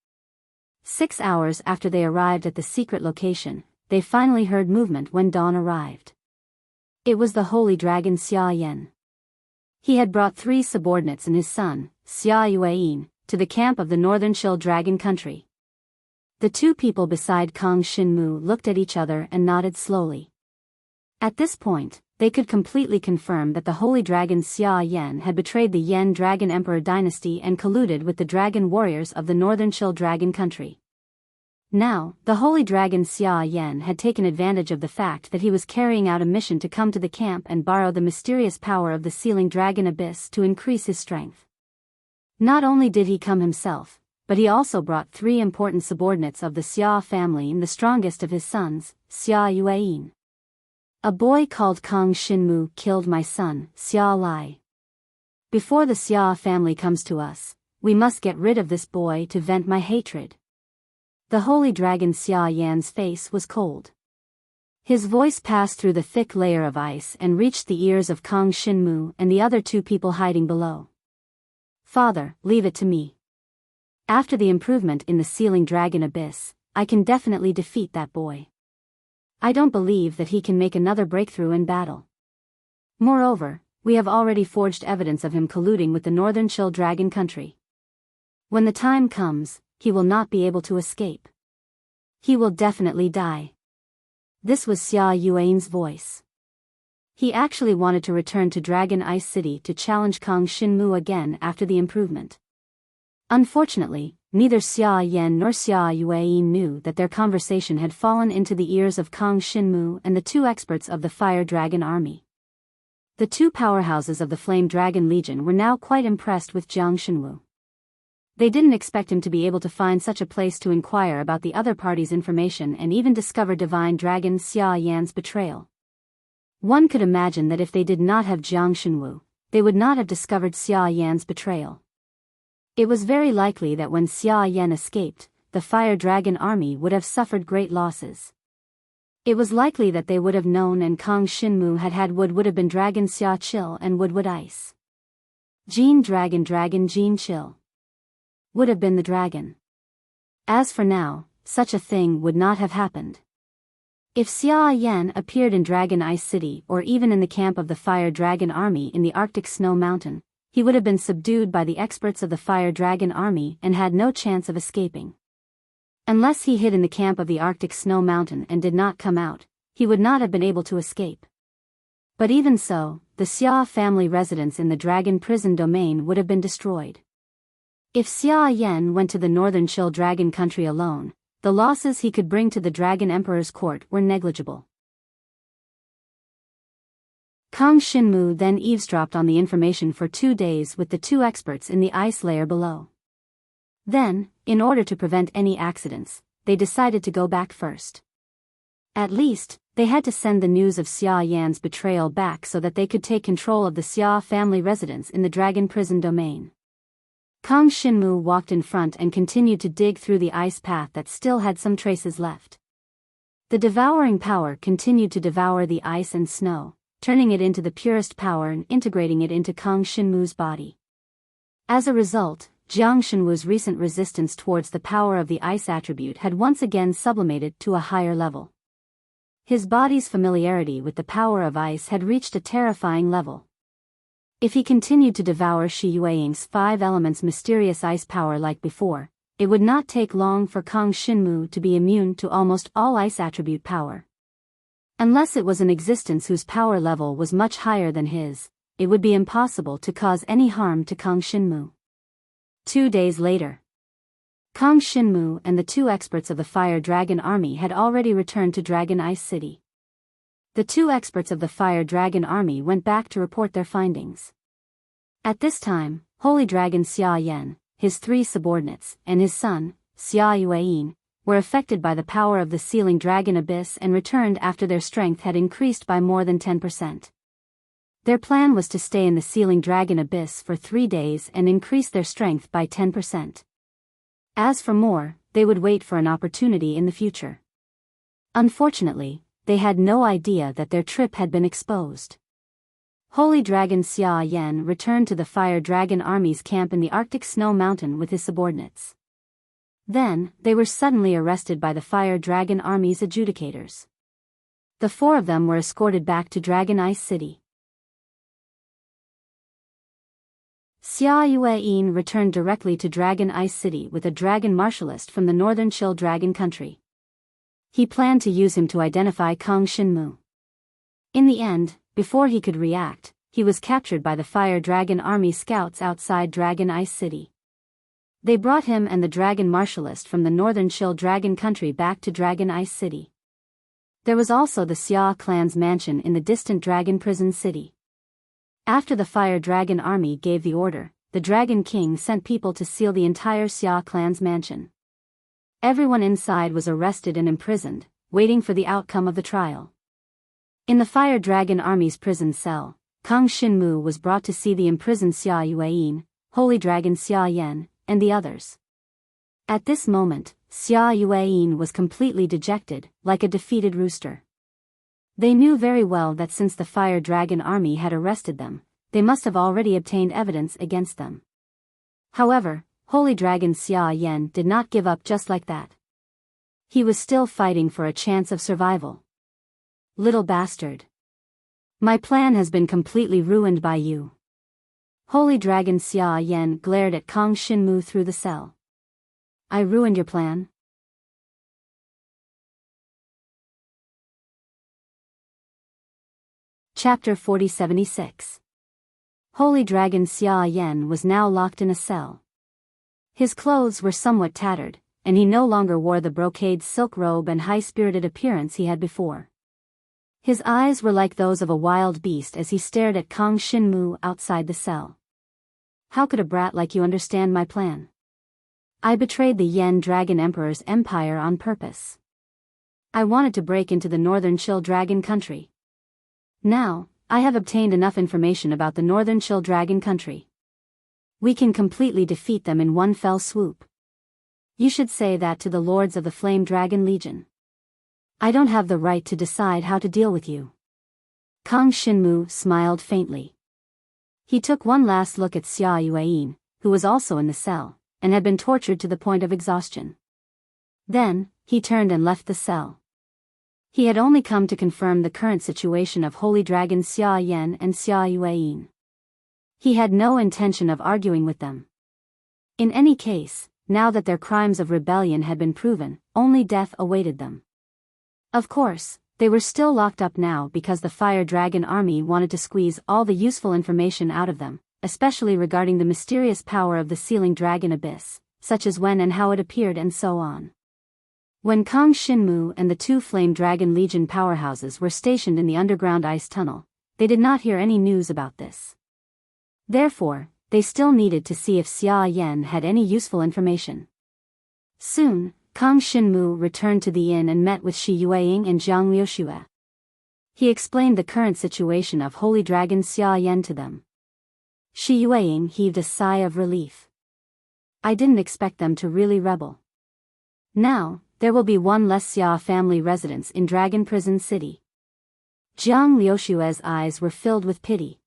6 hours after they arrived at the secret location, they finally heard movement when dawn arrived. It was the Holy Dragon Xia Yan. He had brought 3 subordinates and his son, Xia Yueyin, to the camp of the Northern Chill Dragon Country. The two people beside Kang Shinmu looked at each other and nodded slowly. At this point, they could completely confirm that the Holy Dragon Xia Yan had betrayed the Yan Dragon Emperor dynasty and colluded with the dragon warriors of the Northern Chill Dragon Country. Now, the Holy Dragon Xia Yan had taken advantage of the fact that he was carrying out a mission to come to the camp and borrow the mysterious power of the Sealing Dragon Abyss to increase his strength. Not only did he come himself, but he also brought 3 important subordinates of the Xia family and the strongest of his sons, Xia Yueyin. A boy called Kang Shinmu killed my son, Xia Lai. Before the Xia family comes to us, we must get rid of this boy to vent my hatred. The Holy Dragon Xia Yan's face was cold. His voice passed through the thick layer of ice and reached the ears of Kang Shinmu and the other 2 people hiding below. Father, leave it to me. After the improvement in the Sealing Dragon Abyss, I can definitely defeat that boy. I don't believe that he can make another breakthrough in battle. Moreover, we have already forged evidence of him colluding with the Northern Chill Dragon Country. When the time comes, he will not be able to escape. He will definitely die. This was Xia Yuein's voice. He actually wanted to return to Dragon Ice City to challenge Kang Shinmu again after the improvement. Unfortunately, neither Xia Yan nor Xia Yueyin knew that their conversation had fallen into the ears of Kang Shinmu and the 2 experts of the Fire Dragon Army. The 2 powerhouses of the Flame Dragon Legion were now quite impressed with Jiang Shenwu. They didn't expect him to be able to find such a place to inquire about the other party's information and even discover Divine Dragon Xia Yan's betrayal. One could imagine that if they did not have Jiang Shenwu, they would not have discovered Xia Yan's betrayal. It was very likely that when Xia Yan escaped, the Fire Dragon Army would have suffered great losses. It was likely that they would have known and Kang Shinmu had would have been Dragon Xia Chill and would Ice. Gene Dragon Gene Chill would have been the dragon. As for now, such a thing would not have happened. If Xia Yan appeared in Dragon Ice City or even in the camp of the Fire Dragon Army in the Arctic Snow Mountain, he would have been subdued by the experts of the Fire Dragon Army and had no chance of escaping. Unless he hid in the camp of the Arctic Snow Mountain and did not come out, he would not have been able to escape. But even so, the Xia family residence in the Dragon Prison Domain would have been destroyed. If Xia Yan went to the Northern Chill Dragon Country alone, the losses he could bring to the Dragon Emperor's court were negligible. Kang Shinmu then eavesdropped on the information for 2 days with the 2 experts in the ice layer below. Then, in order to prevent any accidents, they decided to go back first. At least, they had to send the news of Xia Yan's betrayal back so that they could take control of the Xia family residence in the Dragon Prison Domain. Kang Shinmu walked in front and continued to dig through the ice path that still had some traces left. The devouring power continued to devour the ice and snow, turning it into the purest power and integrating it into Kang Shinmu's body. As a result, Jiang Shenwu's recent resistance towards the power of the ice attribute had once again sublimated to a higher level. His body's familiarity with the power of ice had reached a terrifying level. If he continued to devour Shi Yueying's 5 elements mysterious ice power like before, it would not take long for Kang Shinmu to be immune to almost all ice attribute power. Unless it was an existence whose power level was much higher than his, it would be impossible to cause any harm to Kang Shinmu. 2 days later, Kang Shinmu and the 2 experts of the Fire Dragon Army had already returned to Dragon Ice City. The 2 experts of the Fire Dragon Army went back to report their findings. At this time, Holy Dragon Xia Yan, his 3 subordinates, and his son, Xia Yueyin, were affected by the power of the Sealing Dragon Abyss and returned after their strength had increased by more than 10%. Their plan was to stay in the Sealing Dragon Abyss for 3 days and increase their strength by 10%. As for more, they would wait for an opportunity in the future. Unfortunately, they had no idea that their trip had been exposed. Holy Dragon Xia Yan returned to the Fire Dragon Army's camp in the Arctic Snow Mountain with his subordinates. Then, they were suddenly arrested by the Fire Dragon Army's adjudicators. The 4 of them were escorted back to Dragon Ice City. Xia Yueyin returned directly to Dragon Ice City with a dragon martialist from the Northern Chill Dragon country. He planned to use him to identify Kang Shinmu. In the end, before he could react, he was captured by the Fire Dragon Army scouts outside Dragon Ice City. They brought him and the dragon martialist from the Northern Chill Dragon country back to Dragon Ice City. There was also the Xia clan's mansion in the distant Dragon Prison City. After the Fire Dragon Army gave the order, the Dragon King sent people to seal the entire Xia clan's mansion. Everyone inside was arrested and imprisoned, waiting for the outcome of the trial. In the Fire Dragon Army's prison cell, Kang Shinmu was brought to see the imprisoned Xia Yueyin, Holy Dragon Xia Yan, and the others. At this moment, Xia Yueyin was completely dejected, like a defeated rooster. They knew very well that since the Fire Dragon Army had arrested them, they must have already obtained evidence against them. However, Holy Dragon Xia Yan did not give up just like that. He was still fighting for a chance of survival. Little bastard. My plan has been completely ruined by you. Holy Dragon Xia Yan glared at Kang Shinmu through the cell. I ruined your plan? Chapter 4076. Holy Dragon Xia Yan was now locked in a cell. His clothes were somewhat tattered, and he no longer wore the brocade silk robe and high-spirited appearance he had before. His eyes were like those of a wild beast as he stared at Kang Shinmu outside the cell. How could a brat like you understand my plan? I betrayed the Yen Dragon Emperor's empire on purpose. I wanted to break into the Northern Chill Dragon country. Now, I have obtained enough information about the Northern Chill Dragon country. We can completely defeat them in one fell swoop. You should say that to the lords of the Flame Dragon Legion. I don't have the right to decide how to deal with you. Kang Shinmu smiled faintly. He took one last look at Xia Yueyin, who was also in the cell, and had been tortured to the point of exhaustion. Then, he turned and left the cell. He had only come to confirm the current situation of Holy Dragon Xia Yan and Xia Yueyin. He had no intention of arguing with them. In any case, now that their crimes of rebellion had been proven, only death awaited them. Of course, they were still locked up now because the Fire Dragon Army wanted to squeeze all the useful information out of them, especially regarding the mysterious power of the Sealing Dragon Abyss, such as when and how it appeared and so on. When Kang Shinmu and the 2 Flame Dragon Legion powerhouses were stationed in the underground ice tunnel, they did not hear any news about this. Therefore, they still needed to see if Xia Yan had any useful information. Soon, Kang Shinmu returned to the inn and met with Shi Yueying and Jiang Liuxue. He explained the current situation of Holy Dragon Xia Yan to them. Shi Yueying heaved a sigh of relief. I didn't expect them to really rebel. Now, there will be one less Xia family residence in Dragon Prison City. Jiang Liuxue's eyes were filled with pity.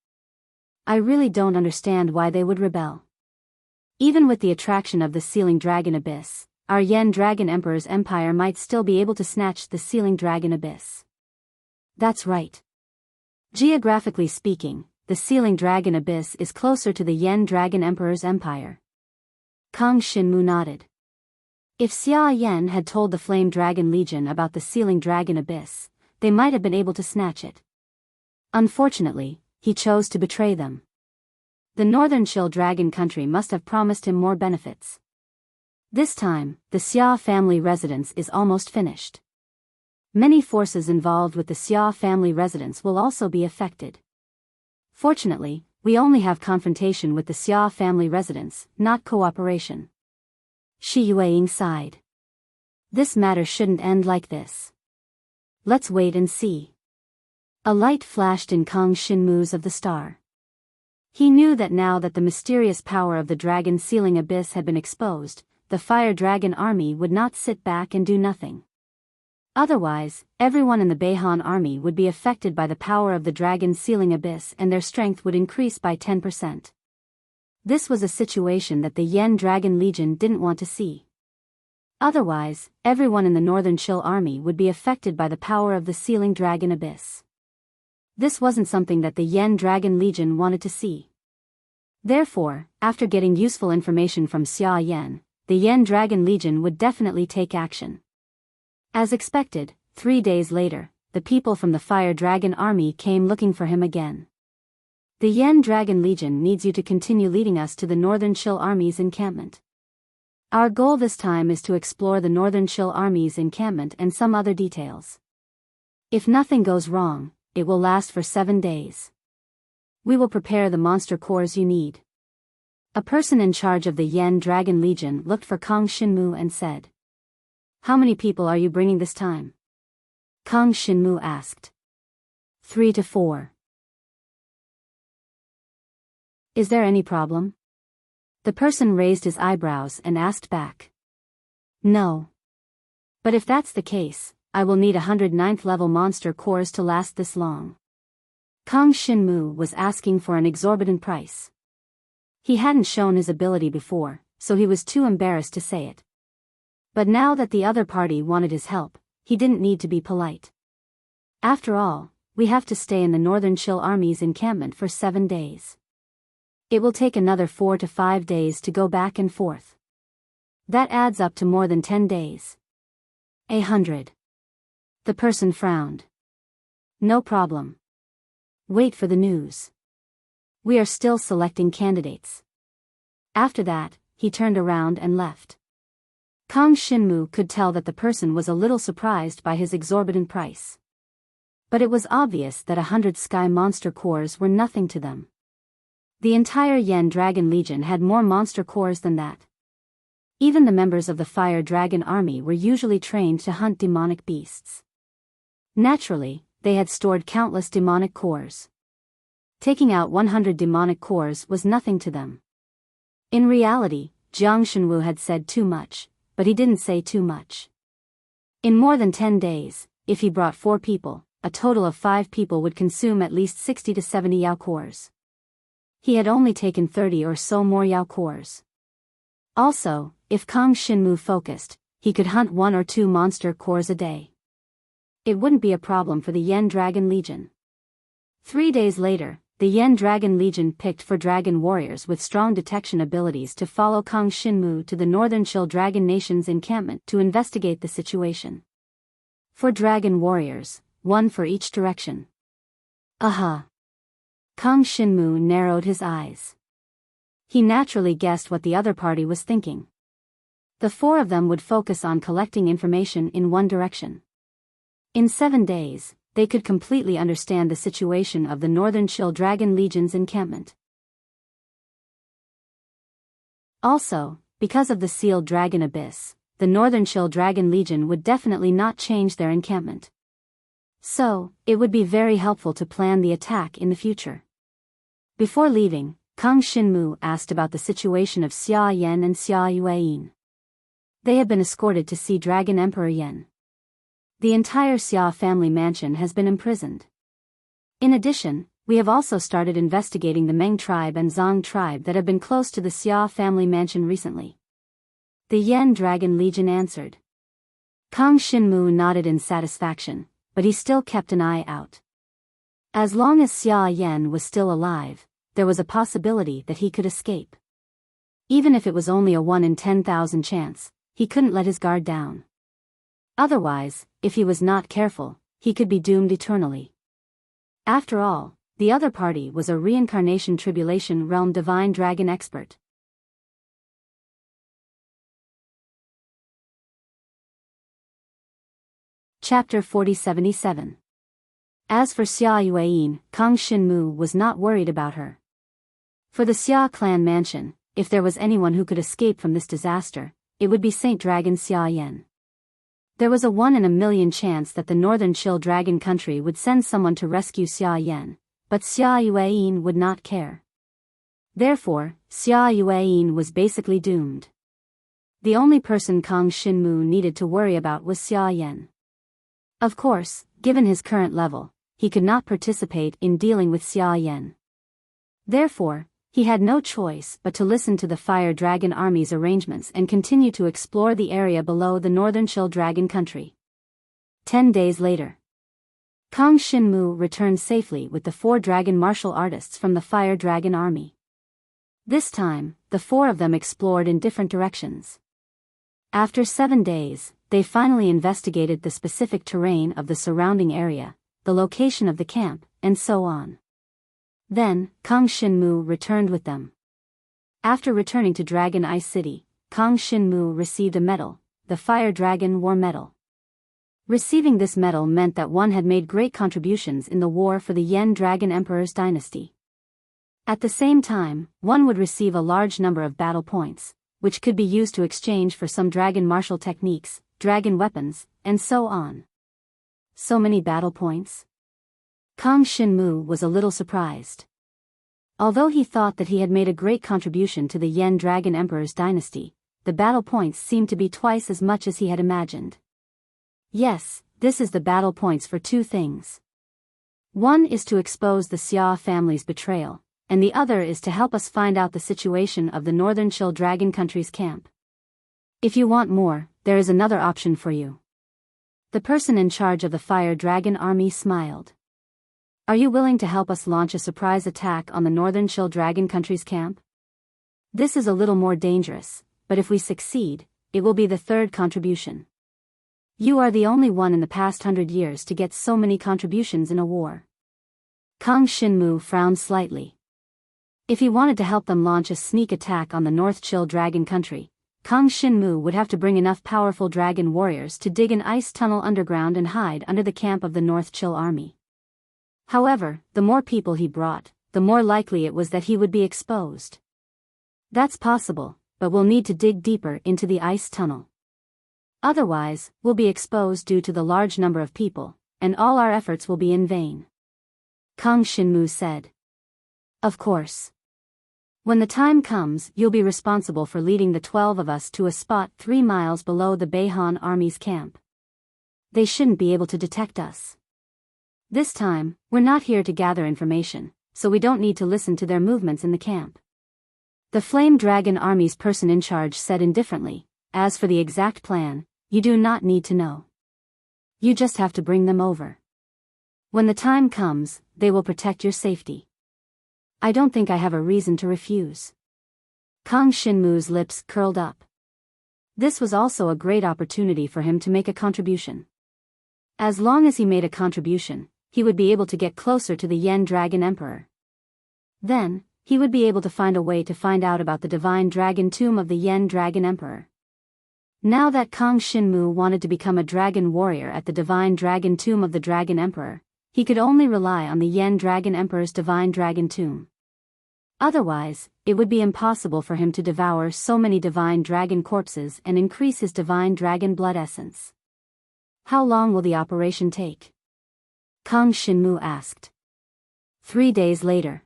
I really don't understand why they would rebel. Even with the attraction of the Sealing Dragon Abyss, our Yen Dragon Emperor's empire might still be able to snatch the Sealing Dragon Abyss. That's right. Geographically speaking, the Sealing Dragon Abyss is closer to the Yen Dragon Emperor's empire. Kang Shinmu nodded. If Xia Yan had told the Flame Dragon Legion about the Sealing Dragon Abyss, they might have been able to snatch it. Unfortunately, he chose to betray them. The Northern Chill Dragon country must have promised him more benefits. This time, the Xia family residence is almost finished. Many forces involved with the Xia family residence will also be affected. Fortunately, we only have confrontation with the Xia family residence, not cooperation. Shi Yueying sighed. This matter shouldn't end like this. Let's wait and see. A light flashed in Kang Shinmu's of the star. He knew that now that the mysterious power of the dragon sealing abyss had been exposed, the fire dragon army would not sit back and do nothing. Otherwise, everyone in the Beihan army would be affected by the power of the dragon sealing abyss and their strength would increase by 10%. This was a situation that the Yen Dragon Legion didn't want to see. Otherwise, everyone in the Northern Chill army would be affected by the power of the sealing dragon abyss. This wasn't something that the Yen Dragon Legion wanted to see. Therefore, after getting useful information from Xia Yan, the Yen Dragon Legion would definitely take action. As expected, 3 days later, the people from the Fire Dragon army came looking for him again. The Yen Dragon Legion needs you to continue leading us to the Northern Chill army's encampment. Our goal this time is to explore the Northern Chill army's encampment and some other details. If nothing goes wrong, it will last for 7 days. We will prepare the monster cores you need. A person in charge of the Yen Dragon Legion looked for Kang Shinmu and said, "How many people are you bringing this time?" Kang Shinmu asked. 3 to 4. Is there any problem? The person raised his eyebrows and asked back. No. But if that's the case, I will need 109th level monster cores to last this long. Kang Shinmu was asking for an exorbitant price. He hadn't shown his ability before, so he was too embarrassed to say it. But now that the other party wanted his help, he didn't need to be polite. After all, we have to stay in the Northern Chill Army's encampment for 7 days. It will take another 4 to 5 days to go back and forth. That adds up to more than 10 days. 100. The person frowned. No problem. Wait for the news. We are still selecting candidates. After that, he turned around and left. Kang Shinmu could tell that the person was a little surprised by his exorbitant price. But it was obvious that 100 sky monster cores were nothing to them. The entire Yen Dragon Legion had more monster cores than that. Even the members of the Fire Dragon Army were usually trained to hunt demonic beasts. Naturally, they had stored countless demonic cores. Taking out 100 demonic cores was nothing to them. In reality, Jiang Shenwu had said too much, but he didn't say too much. In more than 10 days, if he brought 4 people, a total of 5 people would consume at least 60 to 70 Yao cores. He had only taken 30 or so more Yao cores. Also, if Kang Shinmu focused, he could hunt 1 or 2 monster cores a day. It wouldn't be a problem for the Yen Dragon Legion. 3 days later, the Yen Dragon Legion picked for dragon warriors with strong detection abilities to follow Kang Shinmu to the Northern Chill Dragon Nation's encampment to investigate the situation. 4 dragon warriors, 1 for each direction. Aha! Kang Shinmu narrowed his eyes. He naturally guessed what the other party was thinking. The 4 of them would focus on collecting information in one direction. In 7 days, they could completely understand the situation of the Northern Chill Dragon Legion's encampment. Also, because of the sealed dragon abyss, the Northern Chill Dragon Legion would definitely not change their encampment. So, it would be very helpful to plan the attack in the future. Before leaving, Kang Shinmu asked about the situation of Xia Yan and Xia Yueyin. They had been escorted to see Dragon Emperor Yan. The entire Xia family mansion has been imprisoned. In addition, we have also started investigating the Meng tribe and Zhang tribe that have been close to the Xia family mansion recently. The Yen Dragon Legion answered. Kang Shinmu nodded in satisfaction, but he still kept an eye out. As long as Xia Yan was still alive, there was a possibility that he could escape. Even if it was only a 1 in 10,000 chance, he couldn't let his guard down. Otherwise, if he was not careful, he could be doomed eternally. After all, The other party was a reincarnation tribulation realm divine dragon expert. Chapter 4077. As for Xia Yueyin, Kang Shinmu was not worried about her. For the Xia clan mansion, if there was anyone who could escape from this disaster, it would be Saint Dragon Xia Yan. There was a 1 in a million chance that the northern Chill Dragon country would send someone to rescue Xia Yan, but Xia Yueyin would not care. Therefore, Xia Yueyin was basically doomed. The only person Kang Shinmu needed to worry about was Xia Yan. Of course, given his current level, he could not participate in dealing with Xia Yan. Therefore, he had no choice but to listen to the Fire Dragon Army's arrangements and continue to explore the area below the northern Chill Dragon country. 10 days later, Kang Shinmu returned safely with the 4 dragon martial artists from the Fire Dragon Army. This time, the 4 of them explored in different directions. After 7 days, they finally investigated the specific terrain of the surrounding area, the location of the camp, and so on. Then, Kang Shinmu returned with them. After returning to Dragon Ice City, Kang Shinmu received a medal, the Fire Dragon War Medal. Receiving this medal meant that one had made great contributions in the war for the Yen Dragon Emperor's dynasty. At the same time, one would receive a large number of battle points, which could be used to exchange for some dragon martial techniques, dragon weapons, and so on. So many battle points? Kang Shinmu was a little surprised. Although he thought that he had made a great contribution to the Yen Dragon Emperor's dynasty, the battle points seemed to be twice as much as he had imagined. Yes, this is the battle points for 2 things. One is to expose the Xia family's betrayal, and the other is to help us find out the situation of the northern Chill Dragon country's camp. If you want more, there is another option for you. The person in charge of the Fire Dragon Army smiled. Are you willing to help us launch a surprise attack on the northern Chill Dragon country's camp? This is a little more dangerous, but if we succeed, it will be the 3rd contribution. You are the only one in the past 100 years to get so many contributions in a war. Kang Shinmu frowned slightly. If he wanted to help them launch a sneak attack on the North Chill Dragon country, Kang Shinmu would have to bring enough powerful dragon warriors to dig an ice tunnel underground and hide under the camp of the North Chill Army. However, the more people he brought, the more likely it was that he would be exposed. That's possible, but we'll need to dig deeper into the ice tunnel. Otherwise, we'll be exposed due to the large number of people, and all our efforts will be in vain. Kang Shinmu said. Of course. When the time comes, you'll be responsible for leading the 12 of us to a spot 3 miles below the Beihan Army's camp. They shouldn't be able to detect us. This time, we're not here to gather information, so we don't need to listen to their movements in the camp. The Flame Dragon Army's person in charge said indifferently, as for the exact plan, you do not need to know. You just have to bring them over. When the time comes, they will protect your safety. I don't think I have a reason to refuse. Kang Shinmu's lips curled up. This was also a great opportunity for him to make a contribution. As long as he made a contribution, he would be able to get closer to the Yen Dragon Emperor. Then, he would be able to find a way to find out about the Divine Dragon Tomb of the Yen Dragon Emperor. Now that Kang Shinmu wanted to become a dragon warrior at the Divine Dragon Tomb of the Dragon Emperor, he could only rely on the Yen Dragon Emperor's Divine Dragon Tomb. Otherwise, it would be impossible for him to devour so many divine dragon corpses and increase his divine dragon blood essence. How long will the operation take? Kang Shinmu asked. 3 days later.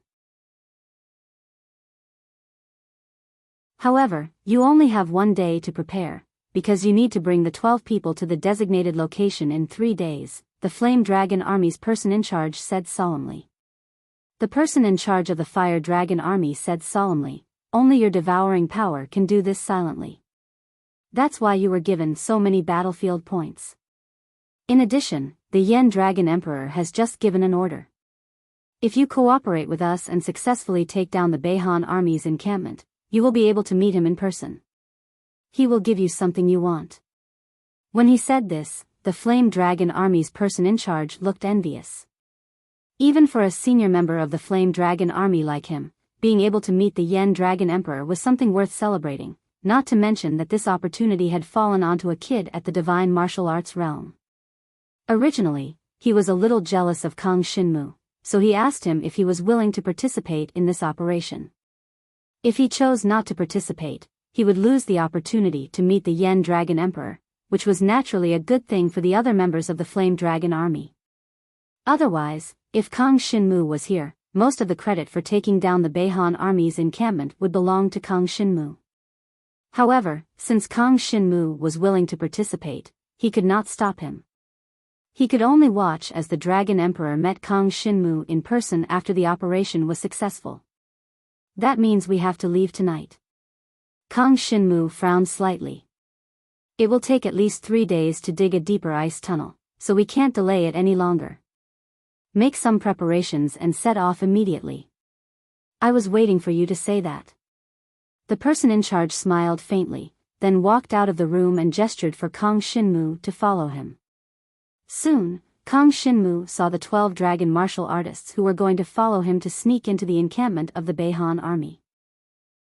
However, you only have 1 day to prepare, because you need to bring the 12 people to the designated location in 3 days, the Flame Dragon Army's person in charge said solemnly. The person in charge of the Fire Dragon Army said solemnly, only your devouring power can do this silently. That's why you were given so many battlefield points. In addition, the Yen Dragon Emperor has just given an order. If you cooperate with us and successfully take down the Beihan Army's encampment, you will be able to meet him in person. He will give you something you want. When he said this, the Flame Dragon Army's person in charge looked envious. Even for a senior member of the Flame Dragon army like him, being able to meet the Yen Dragon Emperor was something worth celebrating, not to mention that this opportunity had fallen onto a kid at the divine martial arts realm. Originally, he was a little jealous of Kang Shinmu, so he asked him if he was willing to participate in this operation. If he chose not to participate, he would lose the opportunity to meet the Yen Dragon Emperor, which was naturally a good thing for the other members of the Flame Dragon army. Otherwise, if Kang Shinmu was here, most of the credit for taking down the Beihan army's encampment would belong to Kang Shinmu. However, since Kang Shinmu was willing to participate, he could not stop him. He could only watch as the Dragon Emperor met Kang Shinmu in person after the operation was successful. That means we have to leave tonight. Kang Shinmu frowned slightly. It will take at least 3 days to dig a deeper ice tunnel, so we can't delay it any longer. Make some preparations and set off immediately. I was waiting for you to say that. The person in charge smiled faintly, then walked out of the room and gestured for Kang Shinmu to follow him. Soon, Kang Shinmu saw the 12 dragon martial artists who were going to follow him to sneak into the encampment of the Beihan army.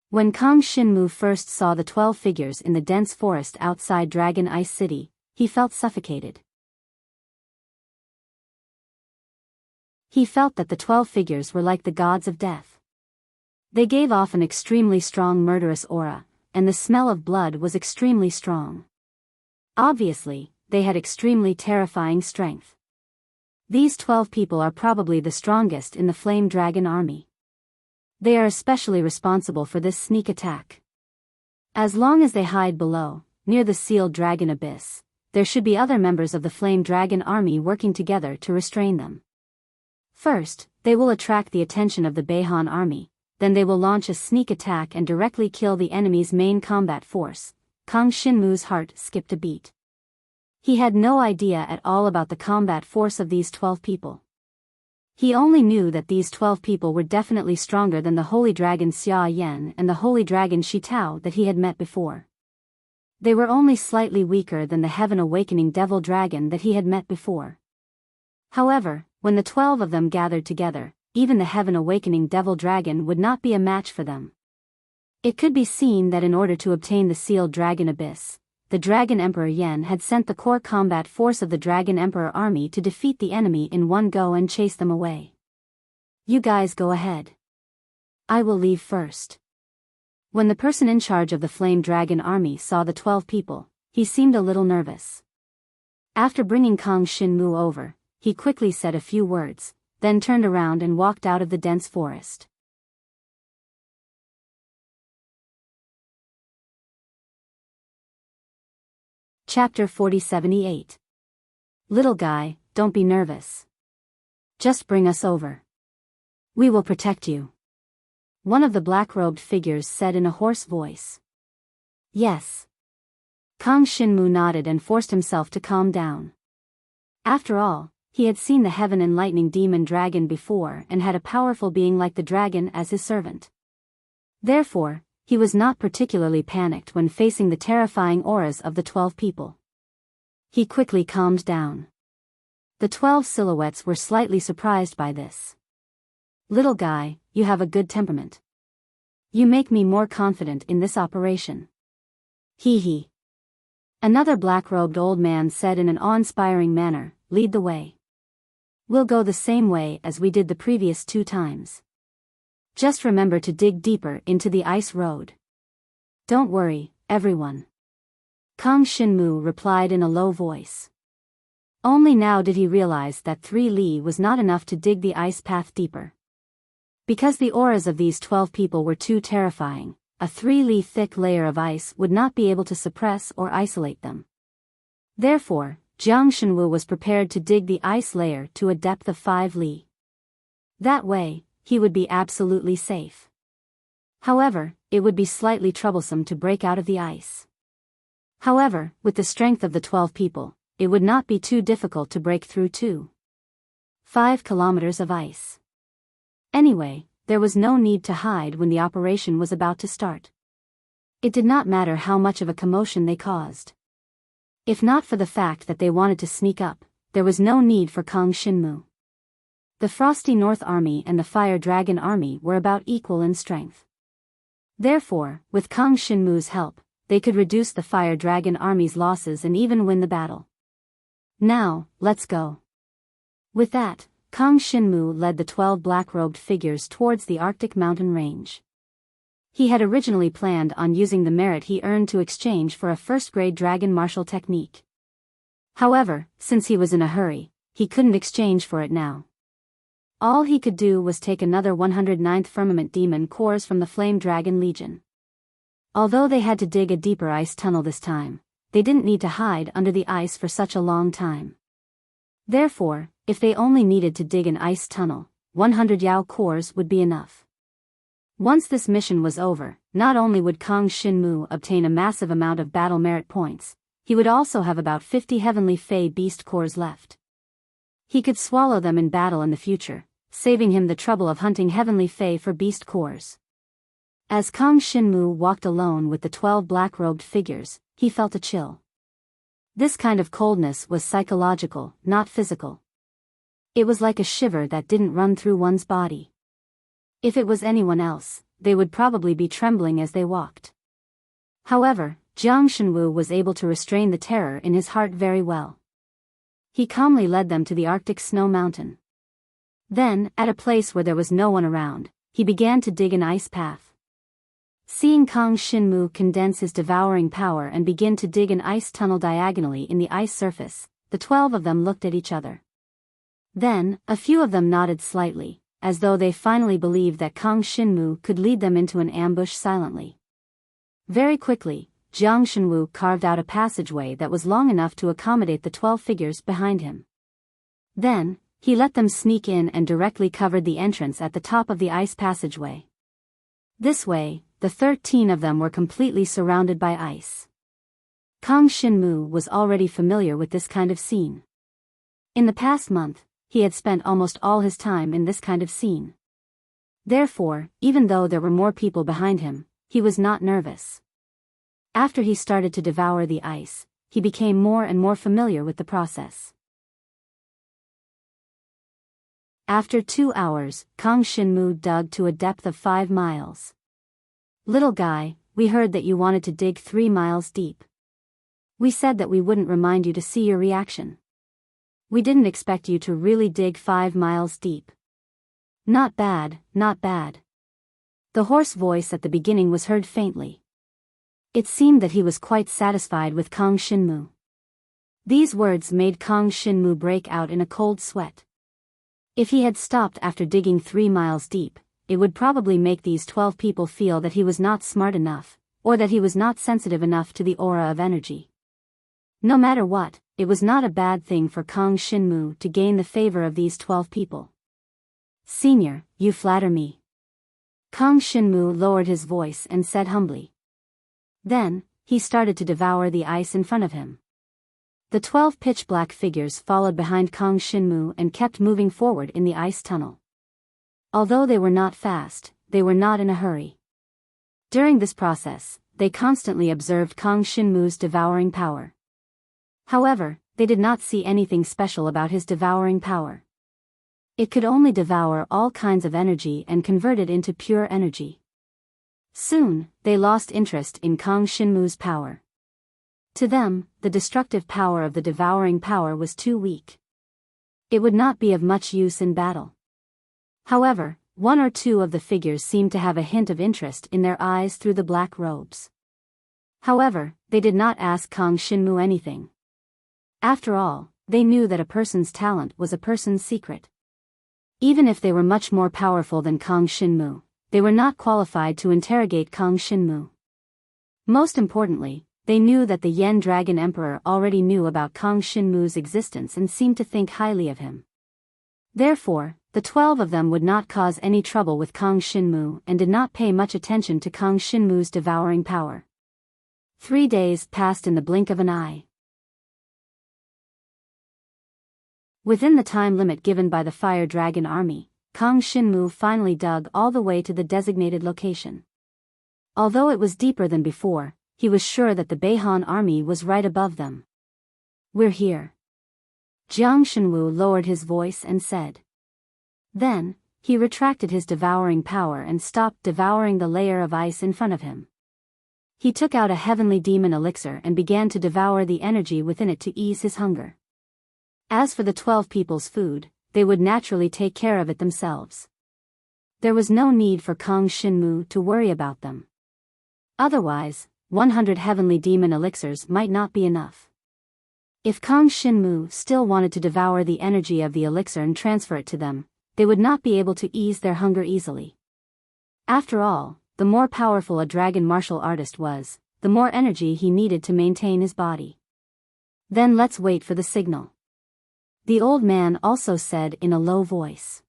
When Kang Shinmu first saw the 12 figures in the dense forest outside Dragon Ice City, he felt suffocated. He felt that the 12 figures were like the gods of death. They gave off an extremely strong murderous aura, and the smell of blood was extremely strong. Obviously, they had extremely terrifying strength. These 12 people are probably the strongest in the Flame Dragon army. They are especially responsible for this sneak attack. As long as they hide below, near the sealed dragon abyss, there should be other members of the Flame Dragon army working together to restrain them. First, they will attract the attention of the Beihan army, then they will launch a sneak attack and directly kill the enemy's main combat force. Kang Shinmu's heart skipped a beat. He had no idea at all about the combat force of these 12 people. He only knew that these 12 people were definitely stronger than the Holy Dragon Xia Yan and the Holy Dragon Shi Tao that he had met before. They were only slightly weaker than the Heaven Awakening Devil Dragon that he had met before. However, when the 12 of them gathered together, even the Heaven Awakening Devil Dragon would not be a match for them. It could be seen that in order to obtain the sealed Dragon Abyss, the Dragon Emperor Yen had sent the core combat force of the Dragon Emperor army to defeat the enemy in one go and chase them away. You guys go ahead. I will leave first. When the person in charge of the Flame Dragon army saw the 12 people, he seemed a little nervous. After bringing Kang Shinmu over, he quickly said a few words, then turned around and walked out of the dense forest. Chapter 4078. Little guy, don't be nervous. Just bring us over. We will protect you. One of the black-robed figures said in a hoarse voice. Yes. Kang Shinmu nodded and forced himself to calm down. After all, he had seen the Heaven Enlightening Demon Dragon before and had a powerful being like the dragon as his servant. Therefore, he was not particularly panicked when facing the terrifying auras of the 12 people. He quickly calmed down. The 12 silhouettes were slightly surprised by this. Little guy, you have a good temperament. You make me more confident in this operation. Hee hee. Another black-robed old man said in an awe-inspiring manner, lead the way. We'll go the same way as we did the previous 2 times. Just remember to dig deeper into the ice road. Don't worry, everyone. Kang Shinmu replied in a low voice. Only now did he realize that 3 li was not enough to dig the ice path deeper. Because the auras of these 12 people were too terrifying, a 3 li thick layer of ice would not be able to suppress or isolate them. Therefore, Jiang Shenwu was prepared to dig the ice layer to a depth of 5 li. That way, he would be absolutely safe. However, it would be slightly troublesome to break out of the ice. However, with the strength of the 12 people, it would not be too difficult to break through 5 kilometers of ice. Anyway, there was no need to hide when the operation was about to start. It did not matter how much of a commotion they caused. If not for the fact that they wanted to sneak up, there was no need for Kang Shinmu. The Frosty North Army and the Fire Dragon Army were about equal in strength. Therefore, with Kang Shinmu's help, they could reduce the Fire Dragon Army's losses and even win the battle. Now, let's go. With that, Kang Shinmu led the 12 black-robed figures towards the Arctic mountain range. He had originally planned on using the merit he earned to exchange for a first-grade dragon martial technique. However, since he was in a hurry, he couldn't exchange for it now. All he could do was take another 109th Firmament Demon cores from the Flame Dragon Legion. Although they had to dig a deeper ice tunnel this time, they didn't need to hide under the ice for such a long time. Therefore, if they only needed to dig an ice tunnel, 100 Yao cores would be enough. Once this mission was over, not only would Kang Shinmu obtain a massive amount of battle merit points, he would also have about 50 Heavenly Fey Beast cores left. He could swallow them in battle in the future, saving him the trouble of hunting Heavenly Fey for Beast cores. As Kang Shinmu walked alone with the 12 black-robed figures, he felt a chill. This kind of coldness was psychological, not physical. It was like a shiver that didn't run through one's body. If it was anyone else, they would probably be trembling as they walked. However, Jiang Shenwu was able to restrain the terror in his heart very well. He calmly led them to the Arctic snow mountain. Then, at a place where there was no one around, he began to dig an ice path. Seeing Kang Shinmu condense his devouring power and begin to dig an ice tunnel diagonally in the ice surface, the 12 of them looked at each other. Then, a few of them nodded slightly, as though they finally believed that Kang Shinmu could lead them into an ambush silently. Very quickly, Jiang Shenwu carved out a passageway that was long enough to accommodate the 12 figures behind him. Then, he let them sneak in and directly covered the entrance at the top of the ice passageway. This way, the 13 of them were completely surrounded by ice. Kang Shinmu was already familiar with this kind of scene. In the past month, he had spent almost all his time in this kind of scene. Therefore, even though there were more people behind him, he was not nervous. After he started to devour the ice, he became more and more familiar with the process. After 2 hours, Kang Shinmu dug to a depth of 5 miles. "Little guy, we heard that you wanted to dig 3 miles deep. We said that we wouldn't remind you to see your reaction. We didn't expect you to really dig 5 miles deep." "Not bad, not bad." The hoarse voice at the beginning was heard faintly. It seemed that he was quite satisfied with Kang Shinmu. These words made Kang Shinmu break out in a cold sweat. If he had stopped after digging 3 miles deep, it would probably make these 12 people feel that he was not smart enough, or that he was not sensitive enough to the aura of energy. No matter what, it was not a bad thing for Kang Shinmu to gain the favor of these 12 people. "Senior, you flatter me." Kang Shinmu lowered his voice and said humbly. Then, he started to devour the ice in front of him. The 12 pitch-black figures followed behind Kang Shinmu and kept moving forward in the ice tunnel. Although they were not fast, they were not in a hurry. During this process, they constantly observed Kang Shinmu's devouring power. However, they did not see anything special about his devouring power. It could only devour all kinds of energy and convert it into pure energy. Soon, they lost interest in Kang Shinmu's power. To them, the destructive power of the devouring power was too weak. It would not be of much use in battle. However, 1 or 2 of the figures seemed to have a hint of interest in their eyes through the black robes. However, they did not ask Kang Shinmu anything. After all, they knew that a person's talent was a person's secret. Even if they were much more powerful than Kang Shinmu, they were not qualified to interrogate Kang Shinmu. Most importantly, they knew that the Yen Dragon Emperor already knew about Kang Shinmu's existence and seemed to think highly of him. Therefore, the 12 of them would not cause any trouble with Kang Shinmu and did not pay much attention to Kang Shinmu's devouring power. 3 days passed in the blink of an eye. Within the time limit given by the Fire Dragon Army, Kang Shinmu finally dug all the way to the designated location. Although it was deeper than before, he was sure that the Beihan army was right above them. "We're here." Jiang Shenwu lowered his voice and said. Then, he retracted his devouring power and stopped devouring the layer of ice in front of him. He took out a heavenly demon elixir and began to devour the energy within it to ease his hunger. As for the 12 people's food, they would naturally take care of it themselves. There was no need for Kang Shinmu to worry about them. Otherwise, 100 heavenly demon elixirs might not be enough. If Kang Shinmu still wanted to devour the energy of the elixir and transfer it to them, they would not be able to ease their hunger easily. After all, the more powerful a dragon martial artist was, the more energy he needed to maintain his body. Then let's wait for the signal. The old man also said in a low voice.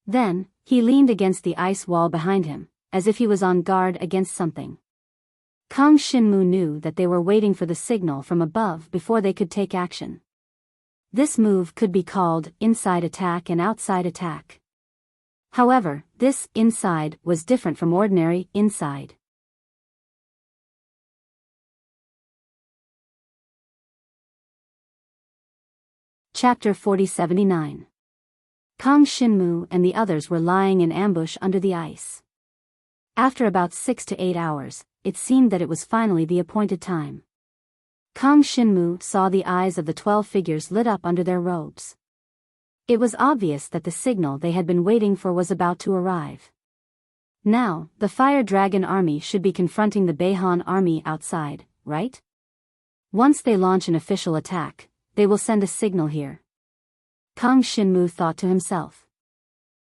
Then, he leaned against the ice wall behind him, as if he was on guard against something. Kang Shinmu knew that they were waiting for the signal from above before they could take action. This move could be called inside attack and outside attack. However, this inside was different from ordinary inside. Chapter 4079. Kang Shinmu and the others were lying in ambush under the ice. After about 6 to 8 hours, it seemed that it was finally the appointed time. Kang Shinmu saw the eyes of the 12 figures lit up under their robes. It was obvious that the signal they had been waiting for was about to arrive. Now, the Fire Dragon army should be confronting the Beihan army outside, right? Once they launch an official attack, they will send a signal here. Kang Shinmu thought to himself.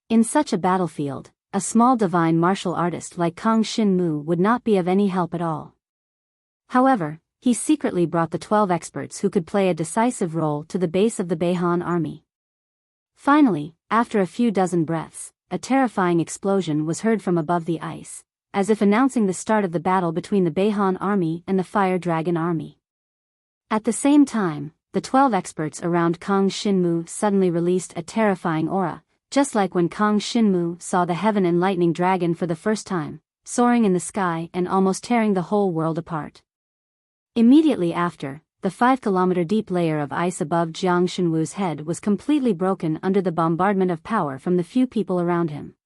In such a battlefield, a small divine martial artist like Kang Shinmu would not be of any help at all. However, he secretly brought the 12 experts who could play a decisive role to the base of the Beihan army. Finally, after a few dozen breaths, a terrifying explosion was heard from above the ice, as if announcing the start of the battle between the Beihan army and the Fire Dragon army. At the same time, the 12 experts around Kang Shinmu suddenly released a terrifying aura, just like when Kang Shinmu saw the Heaven and Lightning Dragon for the first time, soaring in the sky and almost tearing the whole world apart. Immediately after, the 5-kilometer deep layer of ice above Jiang Shenwu's head was completely broken under the bombardment of power from the few people around him.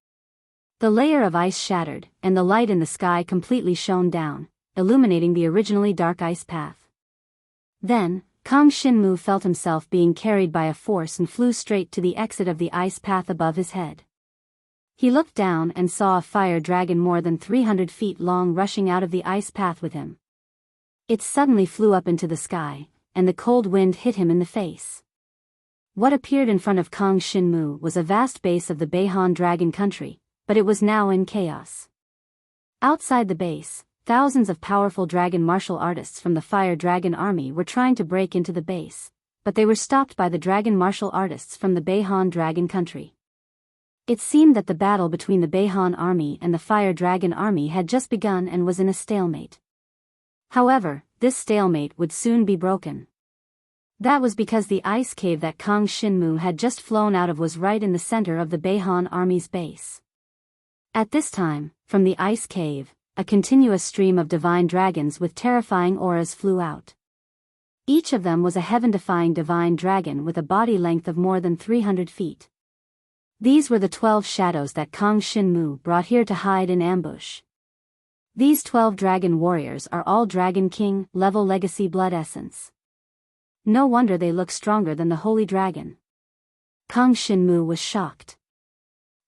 The layer of ice shattered, and the light in the sky completely shone down, illuminating the originally dark ice path. Then, Kang Shinmu felt himself being carried by a force and flew straight to the exit of the ice path above his head. He looked down and saw a fire dragon more than 300 feet long rushing out of the ice path with him. It suddenly flew up into the sky, and the cold wind hit him in the face. What appeared in front of Kang Shinmu was a vast base of the Beihan Dragon country, but it was now in chaos. Outside the base, thousands of powerful dragon martial artists from the Fire Dragon army were trying to break into the base, but they were stopped by the dragon martial artists from the Beihan Dragon country. It seemed that the battle between the Beihan army and the Fire Dragon army had just begun and was in a stalemate. However, this stalemate would soon be broken. That was because the ice cave that Kang Shinmu had just flown out of was right in the center of the Beihan army's base. At this time, from the ice cave, a continuous stream of divine dragons with terrifying auras flew out. Each of them was a heaven-defying divine dragon with a body length of more than 300 feet. These were the 12 shadows that Kang Shinmu brought here to hide in ambush. These 12 dragon warriors are all Dragon King level legacy blood essence. No wonder they look stronger than the Holy Dragon. Kang Shinmu was shocked.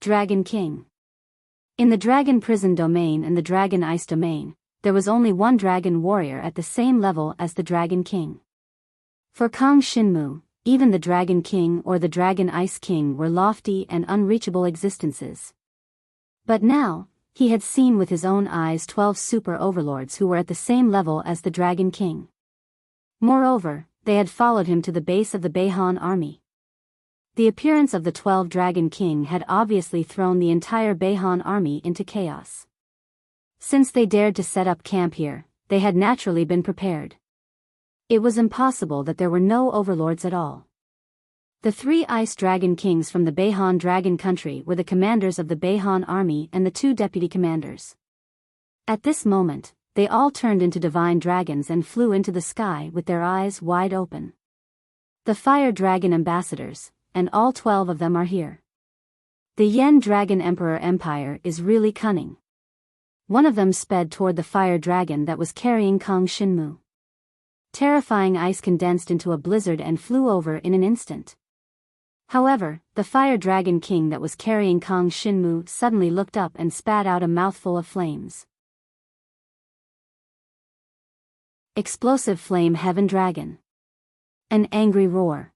Dragon King. In the Dragon Prison domain and the Dragon Ice domain, there was only one dragon warrior at the same level as the Dragon King. For Kang Shinmu, even the Dragon King or the Dragon Ice King were lofty and unreachable existences. But now, he had seen with his own eyes 12 super overlords who were at the same level as the Dragon King. Moreover, they had followed him to the base of the Beihan army. The appearance of the 12 Dragon King had obviously thrown the entire Beihan army into chaos. Since they dared to set up camp here, they had naturally been prepared. It was impossible that there were no overlords at all. The 3 Ice Dragon Kings from the Beihan Dragon country were the commanders of the Beihan army and the 2 deputy commanders. At this moment, they all turned into divine dragons and flew into the sky with their eyes wide open. The Fire Dragon ambassadors, and all 12 of them are here. The Yen Dragon Emperor Empire is really cunning. One of them sped toward the fire dragon that was carrying Kang Shinmu. Terrifying ice condensed into a blizzard and flew over in an instant. However, the fire dragon king that was carrying Kang Shinmu suddenly looked up and spat out a mouthful of flames. Explosive flame heaven dragon. An angry roar.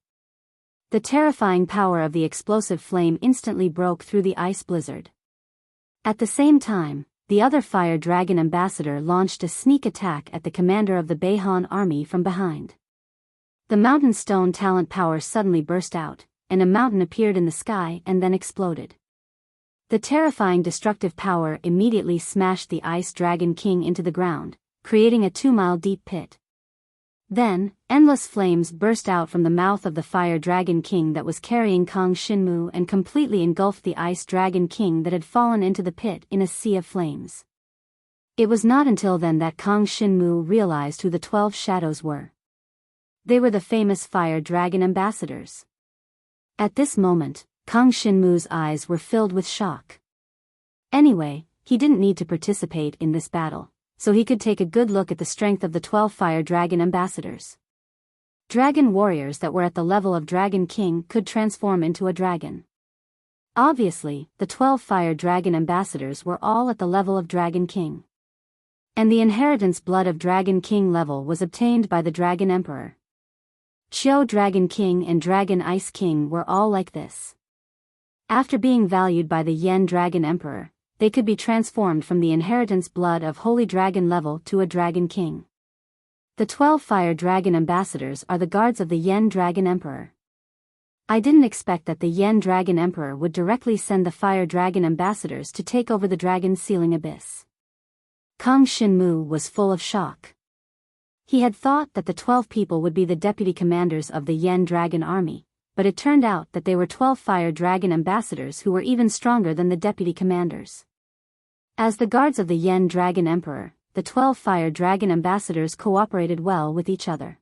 The terrifying power of the explosive flame instantly broke through the ice blizzard. At the same time, the other fire dragon ambassador launched a sneak attack at the commander of the Beihan army from behind. The mountain stone talent power suddenly burst out, and a mountain appeared in the sky and then exploded. The terrifying destructive power immediately smashed the ice dragon king into the ground, creating a 2-mile-deep pit. Then, endless flames burst out from the mouth of the fire dragon king that was carrying Kang Shinmu and completely engulfed the ice dragon king that had fallen into the pit in a sea of flames. It was not until then that Kang Shinmu realized who the 12 shadows were. They were the famous fire dragon ambassadors. At this moment, Kang Shinmu's eyes were filled with shock. Anyway, he didn't need to participate in this battle, so he could take a good look at the strength of the 12 fire dragon ambassadors. Dragon warriors that were at the level of Dragon King could transform into a dragon. Obviously, the 12 fire dragon ambassadors were all at the level of Dragon King. And the inheritance blood of Dragon King level was obtained by the Dragon Emperor. Qiu Dragon King and Dragon Ice King were all like this. After being valued by the Yen Dragon Emperor, they could be transformed from the inheritance blood of Holy Dragon level to a Dragon King. The 12 fire dragon ambassadors are the guards of the Yen Dragon Emperor. I didn't expect that the Yen Dragon Emperor would directly send the fire dragon ambassadors to take over the dragon's sealing abyss. Kang Shinmu was full of shock. He had thought that the 12 people would be the deputy commanders of the Yen Dragon army, but it turned out that they were 12 fire dragon ambassadors who were even stronger than the deputy commanders. As the guards of the Yen Dragon Emperor, the 12 fire dragon ambassadors cooperated well with each other.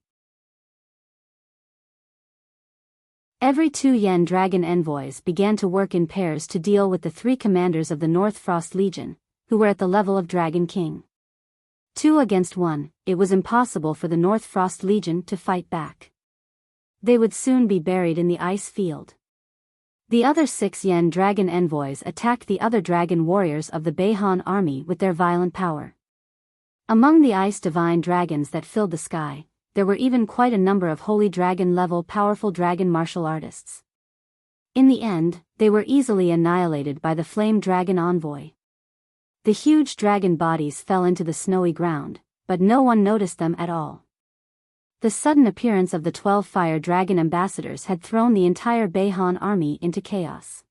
Every 2 Yen Dragon envoys began to work in pairs to deal with the 3 commanders of the North Frost Legion, who were at the level of Dragon King. 2 against 1, it was impossible for the North Frost Legion to fight back. They would soon be buried in the ice field. The other 6 Yen Dragon envoys attacked the other dragon warriors of the Beihan army with their violent power. Among the ice divine dragons that filled the sky, there were even quite a number of Holy Dragon level powerful dragon martial artists. In the end, they were easily annihilated by the Flame Dragon envoy. The huge dragon bodies fell into the snowy ground, but no one noticed them at all. The sudden appearance of the 12 fire dragon ambassadors had thrown the entire Beihan army into chaos.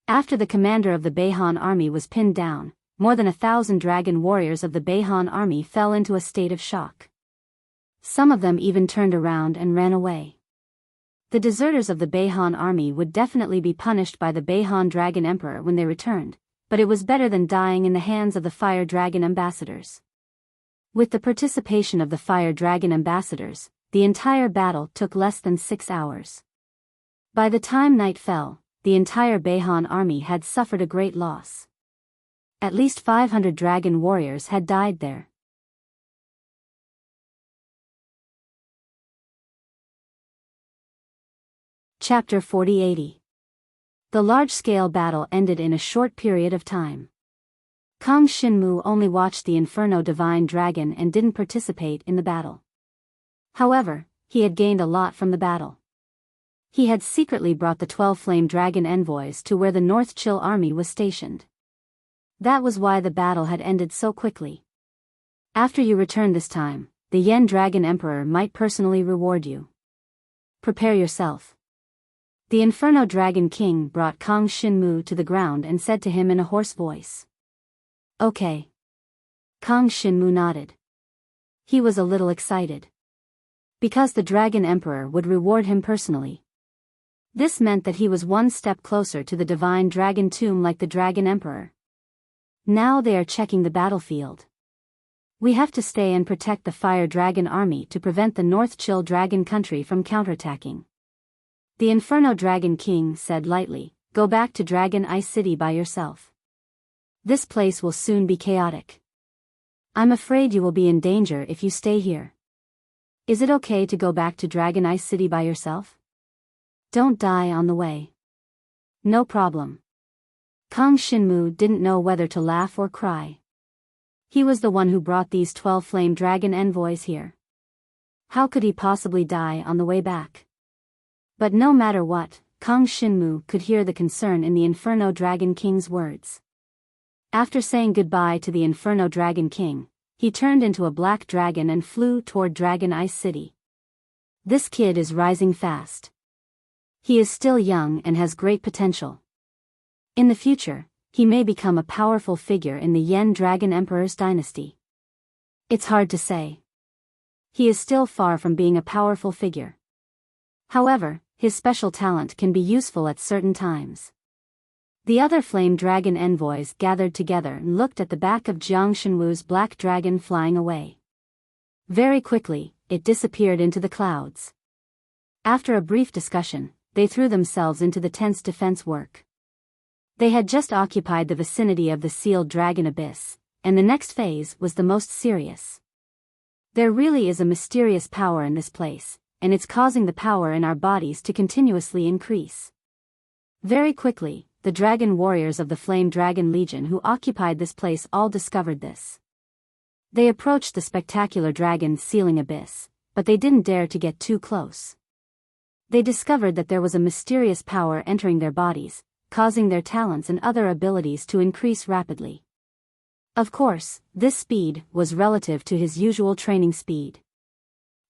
After the commander of the Beihan army was pinned down, more than 1,000 dragon warriors of the Beihan army fell into a state of shock. Some of them even turned around and ran away. The deserters of the Beihan army would definitely be punished by the Beihan Dragon Emperor when they returned, but it was better than dying in the hands of the fire dragon ambassadors. With the participation of the fire dragon ambassadors, the entire battle took less than 6 hours. By the time night fell, the entire Beihan army had suffered a great loss. At least 500 dragon warriors had died there. Chapter 4080. The large-scale battle ended in a short period of time. Kang Shinmu only watched the Inferno Divine Dragon and didn't participate in the battle. However, he had gained a lot from the battle. He had secretly brought the 12 Flame Dragon envoys to where the North Chill army was stationed. That was why the battle had ended so quickly. After you return this time, the Yen Dragon Emperor might personally reward you. Prepare yourself. The Inferno Dragon King brought Kang Shinmu to the ground and said to him in a hoarse voice. Okay. Kang Shinmu nodded. He was a little excited. Because the Dragon Emperor would reward him personally. This meant that he was one step closer to the Divine Dragon Tomb like the Dragon Emperor. Now they are checking the battlefield. We have to stay and protect the Fire Dragon army to prevent the North Chill Dragon country from counterattacking. The Inferno Dragon King said lightly, go back to Dragon Ice City by yourself. This place will soon be chaotic. I'm afraid you will be in danger if you stay here. Is it okay to go back to Dragon Ice City by yourself? Don't die on the way. No problem. Kang Shinmu didn't know whether to laugh or cry. He was the one who brought these 12 flame dragon envoys here. How could he possibly die on the way back? But no matter what, Kang Shinmu could hear the concern in the Inferno Dragon King's words. After saying goodbye to the Inferno Dragon King, he turned into a black dragon and flew toward Dragon Ice City. This kid is rising fast. He is still young and has great potential. In the future, he may become a powerful figure in the Yen Dragon Emperor's dynasty. It's hard to say. He is still far from being a powerful figure. However, his special talent can be useful at certain times. The other flame dragon envoys gathered together and looked at the back of Jiang Shenwu's black dragon flying away. Very quickly, it disappeared into the clouds. After a brief discussion, they threw themselves into the tense defense work. They had just occupied the vicinity of the sealed dragon abyss, and the next phase was the most serious. There really is a mysterious power in this place, and it's causing the power in our bodies to continuously increase. Very quickly, the dragon warriors of the Flame Dragon Legion who occupied this place all discovered this. They approached the spectacular dragon's sealing abyss, but they didn't dare to get too close. They discovered that there was a mysterious power entering their bodies, causing their talents and other abilities to increase rapidly. Of course, this speed was relative to his usual training speed.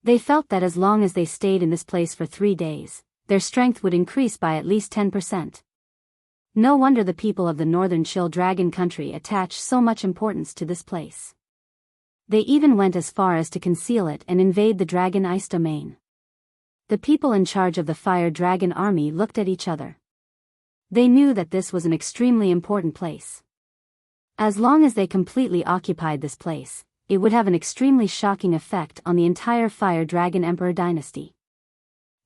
They felt that as long as they stayed in this place for 3 days, their strength would increase by at least 10%. No wonder the people of the Northern Chill Dragon Country attach so much importance to this place. They even went as far as to conceal it and invade the Dragon Ice domain. The people in charge of the Fire Dragon Army looked at each other. They knew that this was an extremely important place. As long as they completely occupied this place, it would have an extremely shocking effect on the entire Fire Dragon Emperor dynasty.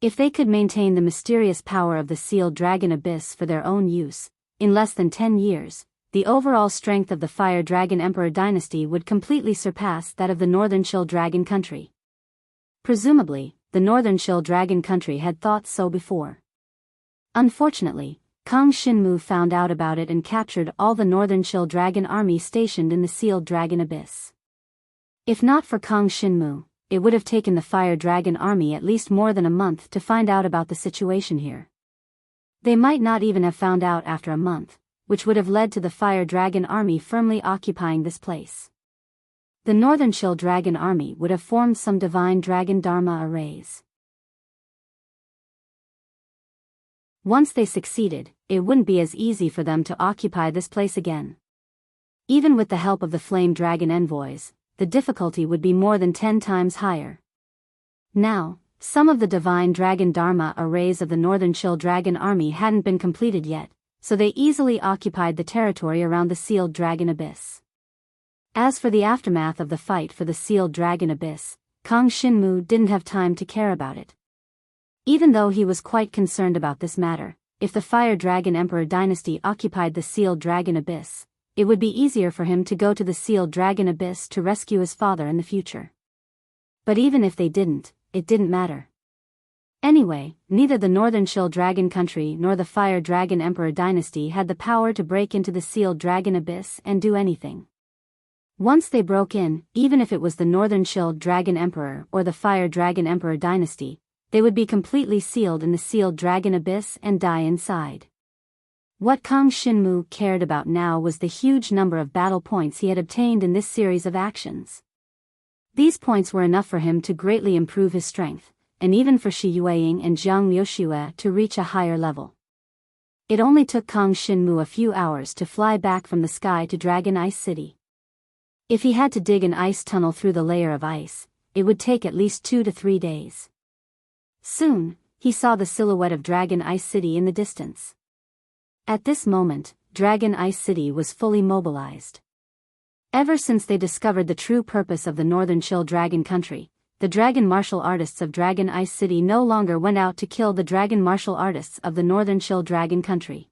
If they could maintain the mysterious power of the sealed dragon abyss for their own use, in less than 10 years, the overall strength of the Fire Dragon Emperor dynasty would completely surpass that of the Northern Chill Dragon Country. Presumably, the Northern Chill Dragon Country had thought so before. Unfortunately, Kang Shinmu found out about it and captured all the Northern Chill Dragon army stationed in the sealed dragon abyss. If not for Kang Shinmu, it would have taken the Fire Dragon army at least more than a month to find out about the situation here. They might not even have found out after a month, which would have led to the Fire Dragon army firmly occupying this place. The Northern Chill Dragon army would have formed some divine dragon dharma arrays. Once they succeeded, it wouldn't be as easy for them to occupy this place again. Even with the help of the Flame Dragon envoys, the difficulty would be more than 10 times higher. Now, some of the divine dragon dharma arrays of the Northern Chill Dragon army hadn't been completed yet, so they easily occupied the territory around the sealed dragon abyss. As for the aftermath of the fight for the sealed dragon abyss, Kang Shinmu didn't have time to care about it. Even though he was quite concerned about this matter, if the Fire Dragon Emperor dynasty occupied the sealed dragon abyss, it would be easier for him to go to the sealed dragon abyss to rescue his father in the future. But even if they didn't, it didn't matter. Anyway, neither the Northern Chill Dragon Country nor the Fire Dragon Emperor dynasty had the power to break into the sealed dragon abyss and do anything. Once they broke in, even if it was the Northern Chill Dragon Emperor or the Fire Dragon Emperor dynasty, they would be completely sealed in the sealed dragon abyss and die inside. What Kang Shinmu cared about now was the huge number of battle points he had obtained in this series of actions. These points were enough for him to greatly improve his strength, and even for Shi Yueying and Jiang Liuxue to reach a higher level. It only took Kang Shinmu a few hours to fly back from the sky to Dragon Ice City. If he had to dig an ice tunnel through the layer of ice, it would take at least 2 to 3 days. Soon, he saw the silhouette of Dragon Ice City in the distance. At this moment, Dragon Ice City was fully mobilized. Ever since they discovered the true purpose of the Northern Chill Dragon Country, the dragon martial artists of Dragon Ice City no longer went out to kill the dragon martial artists of the Northern Chill Dragon Country.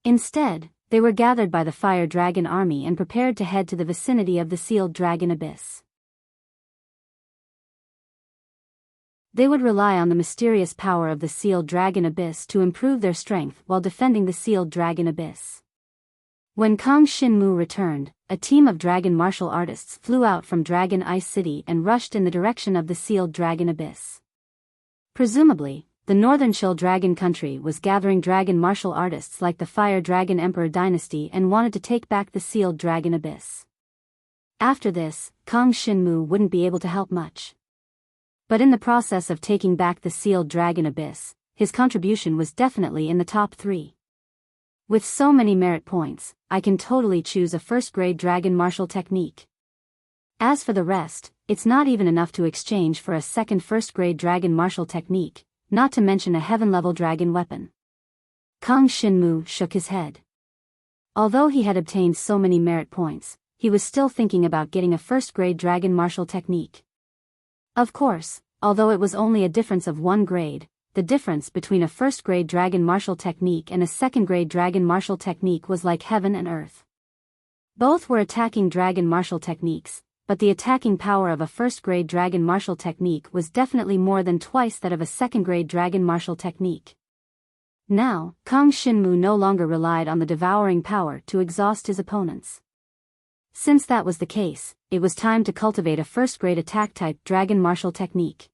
Instead, they were gathered by the fire dragon army and prepared to head to the vicinity of the sealed dragon abyss. They would rely on the mysterious power of the sealed dragon abyss to improve their strength while defending the sealed dragon abyss. When Kang Shinmu returned, a team of dragon martial artists flew out from Dragon Ice City and rushed in the direction of the sealed dragon abyss. Presumably, the Northern Chill Dragon country was gathering dragon martial artists like the Fire Dragon Emperor dynasty and wanted to take back the sealed dragon abyss. After this, Kang Shinmu wouldn't be able to help much. But in the process of taking back the sealed dragon abyss, his contribution was definitely in the top 3. With so many merit points, I can totally choose a first-grade dragon martial technique. As for the rest, it's not even enough to exchange for a second first-grade dragon martial technique, not to mention a heaven-level dragon weapon. Kang Shinmu shook his head. Although he had obtained so many merit points, he was still thinking about getting a first-grade dragon martial technique. Of course, although it was only a difference of 1 grade, the difference between a first-grade dragon martial technique and a second-grade dragon martial technique was like heaven and earth. Both were attacking dragon martial techniques, but the attacking power of a first-grade dragon martial technique was definitely more than twice that of a second-grade dragon martial technique. Now, Kang Shinmu no longer relied on the devouring power to exhaust his opponents. Since that was the case, it was time to cultivate a first-grade attack-type dragon martial technique.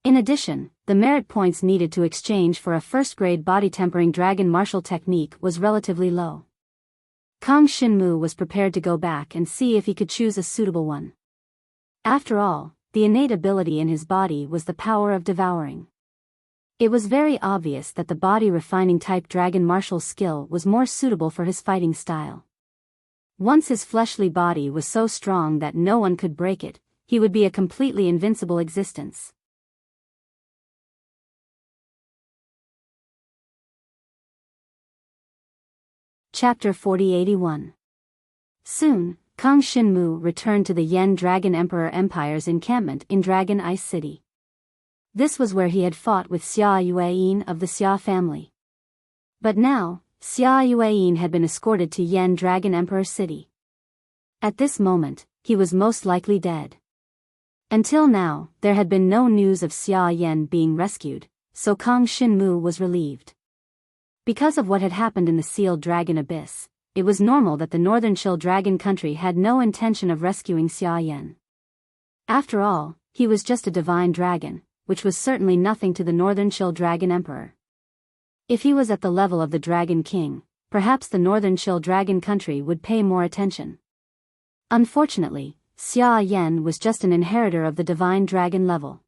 In addition, the merit points needed to exchange for a first-grade body-tempering dragon martial technique was relatively low. Kang Shinmu was prepared to go back and see if he could choose a suitable one. After all, the innate ability in his body was the power of devouring. It was very obvious that the body-refining type dragon martial skill was more suitable for his fighting style. Once his fleshly body was so strong that no one could break it, he would be a completely invincible existence. Chapter 4081. Soon, Kang Shinmu returned to the Yen Dragon Emperor Empire's encampment in Dragon Ice City. This was where he had fought with Xia Yueyin of the Xia family. But now, Xia Yueyin had been escorted to Yen Dragon Emperor City. At this moment, he was most likely dead. Until now, there had been no news of Xia Yen being rescued, so Kang Shinmu was relieved. Because of what had happened in the sealed dragon abyss, it was normal that the Northern Chill Dragon country had no intention of rescuing Xia Yen. After all, he was just a divine dragon, which was certainly nothing to the Northern Chill Dragon Emperor. If he was at the level of the Dragon King, perhaps the Northern Chill Dragon country would pay more attention. Unfortunately, Xia Yen was just an inheritor of the divine dragon level.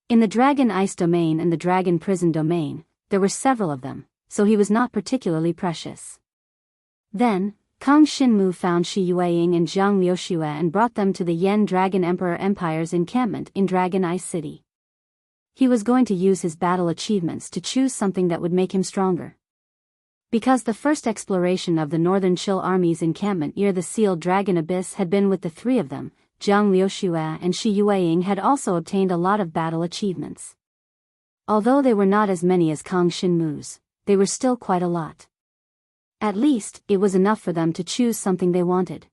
In the Dragon Ice domain and the Dragon Prison domain, there were several of them, so he was not particularly precious. Then, Kang Shinmu found Shi Yueying and Zhang Liuxue and brought them to the Yen Dragon Emperor Empire's encampment in Dragon Ice City. He was going to use his battle achievements to choose something that would make him stronger. Because the first exploration of the Northern Chill Army's encampment near the sealed dragon abyss had been with the 3 of them, Zhang Liuxue and Shi Yueying had also obtained a lot of battle achievements. Although they were not as many as Kang Shinmu's, they were still quite a lot. At least, it was enough for them to choose something they wanted.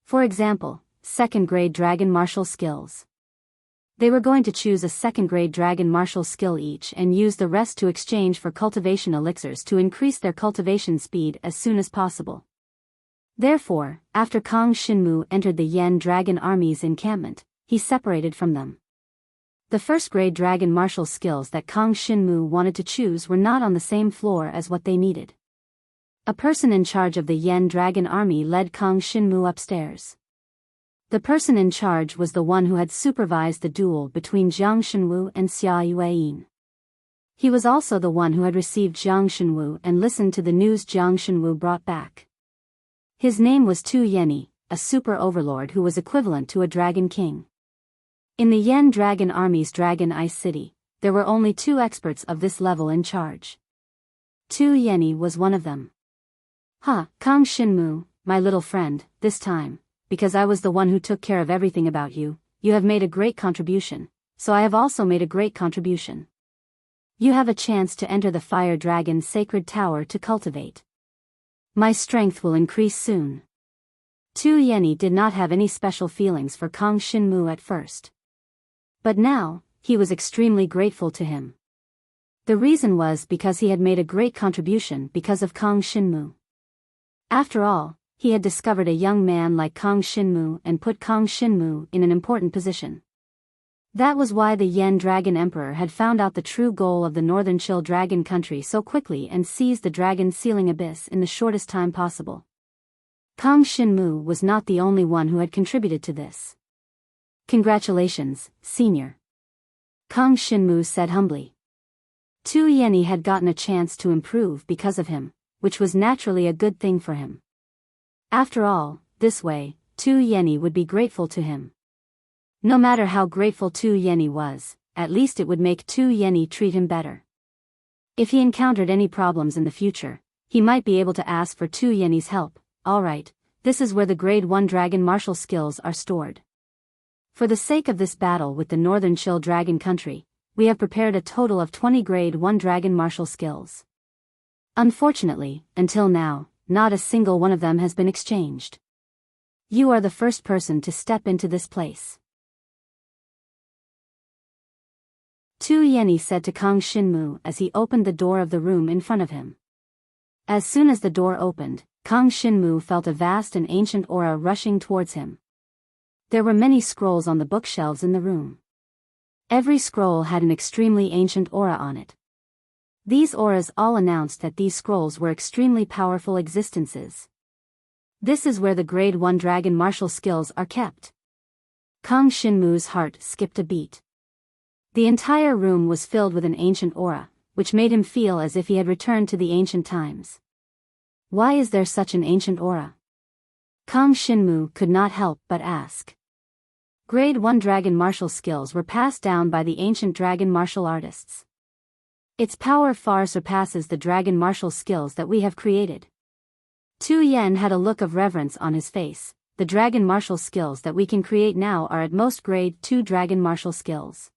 For example, second-grade dragon martial skills. They were going to choose a second-grade dragon martial skill each and use the rest to exchange for cultivation elixirs to increase their cultivation speed as soon as possible. Therefore, after Kang Shinmu entered the Yen Dragon Army's encampment, he separated from them. The first-grade dragon martial skills that Kang Shinmu wanted to choose were not on the same floor as what they needed. A person in charge of the Yen Dragon Army led Kang Shinmu upstairs. The person in charge was the one who had supervised the duel between Jiang Shenwu and Xia Yueyin. He was also the one who had received Jiang Shenwu and listened to the news Jiang Shenwu brought back. His name was Tu Yenny, a super overlord who was equivalent to a dragon king. In the Yen Dragon Army's Dragon Ice City, there were only 2 experts of this level in charge. Tu Yenny was one of them. Kang Shinmu, my little friend, this time, because I was the one who took care of everything about you, you have made a great contribution, so I have also made a great contribution. You have a chance to enter the Fire Dragon's sacred tower to cultivate. My strength will increase soon. Tu Yeni did not have any special feelings for Kang Shinmu at first. But now, he was extremely grateful to him. The reason was because he had made a great contribution because of Kang Shinmu. After all, he had discovered a young man like Kang Shinmu and put Kang Shinmu in an important position. That was why the Yen Dragon Emperor had found out the true goal of the Northern Chill Dragon country so quickly and seized the dragon's sealing abyss in the shortest time possible. Kang Shinmu was not the only one who had contributed to this. Congratulations, Senior. Kang Shinmu said humbly. Tu Yeni had gotten a chance to improve because of him, which was naturally a good thing for him. After all, this way, Tu Yeni would be grateful to him. No matter how grateful Tu Yeni was, at least it would make Tu Yeni treat him better. If he encountered any problems in the future, he might be able to ask for Tu Yeni's help. Alright, this is where the Grade 1 Dragon martial skills are stored. For the sake of this battle with the Northern Chill Dragon country, we have prepared a total of 20 Grade 1 Dragon martial skills. Unfortunately, until now, not a single one of them has been exchanged. You are the first person to step into this place. Tu Yeni said to Kang Shinmu as he opened the door of the room in front of him. As soon as the door opened, Kang Shinmu felt a vast and ancient aura rushing towards him. There were many scrolls on the bookshelves in the room. Every scroll had an extremely ancient aura on it. These auras all announced that these scrolls were extremely powerful existences. This is where the Grade 1 Dragon martial skills are kept. Kang Shinmu's heart skipped a beat. The entire room was filled with an ancient aura, which made him feel as if he had returned to the ancient times. Why is there such an ancient aura? Kang Shinmu could not help but ask. Grade 1 Dragon martial skills were passed down by the ancient dragon martial artists. Its power far surpasses the dragon martial skills that we have created. Tu Yen had a look of reverence on his face. The dragon martial skills that we can create now are at most Grade 2 Dragon martial skills.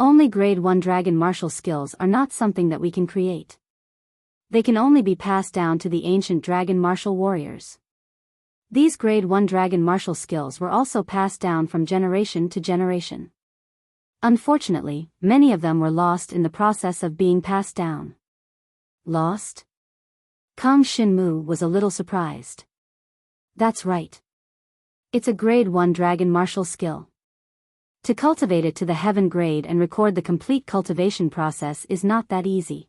Only Grade 1 Dragon martial skills are not something that we can create. They can only be passed down to the ancient dragon martial warriors. These Grade 1 Dragon martial skills were also passed down from generation to generation. Unfortunately, many of them were lost in the process of being passed down. Lost? Kang Shinmu was a little surprised. That's right. It's a Grade 1 Dragon martial skill. To cultivate it to the Heaven grade and record the complete cultivation process is not that easy.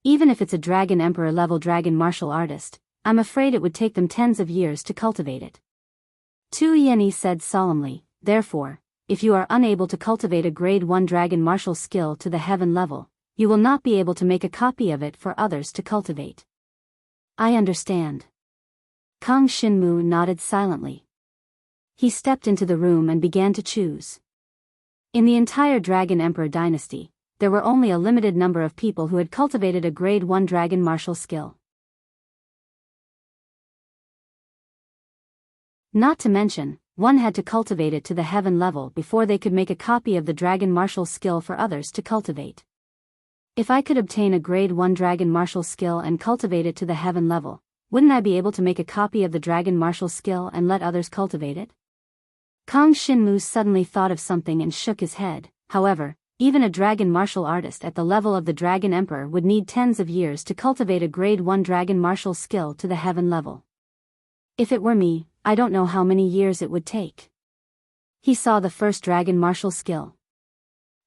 Even if it's a Dragon Emperor level dragon martial artist, I'm afraid it would take them tens of years to cultivate it. Tu Yeni said solemnly, therefore, if you are unable to cultivate a Grade 1 Dragon martial skill to the Heaven level, you will not be able to make a copy of it for others to cultivate. I understand. Kang Shinmu nodded silently. He stepped into the room and began to choose. In the entire Dragon Emperor dynasty, there were only a limited number of people who had cultivated a Grade 1 Dragon martial skill. Not to mention, one had to cultivate it to the Heaven level before they could make a copy of the Dragon martial skill for others to cultivate. If I could obtain a Grade 1 Dragon martial skill and cultivate it to the Heaven level, wouldn't I be able to make a copy of the Dragon martial skill and let others cultivate it? Kang Shinmu suddenly thought of something and shook his head. However, even a dragon martial artist at the level of the Dragon Emperor would need tens of years to cultivate a Grade 1 Dragon martial skill to the Heaven level. If it were me, I don't know how many years it would take. He saw the first Dragon martial skill.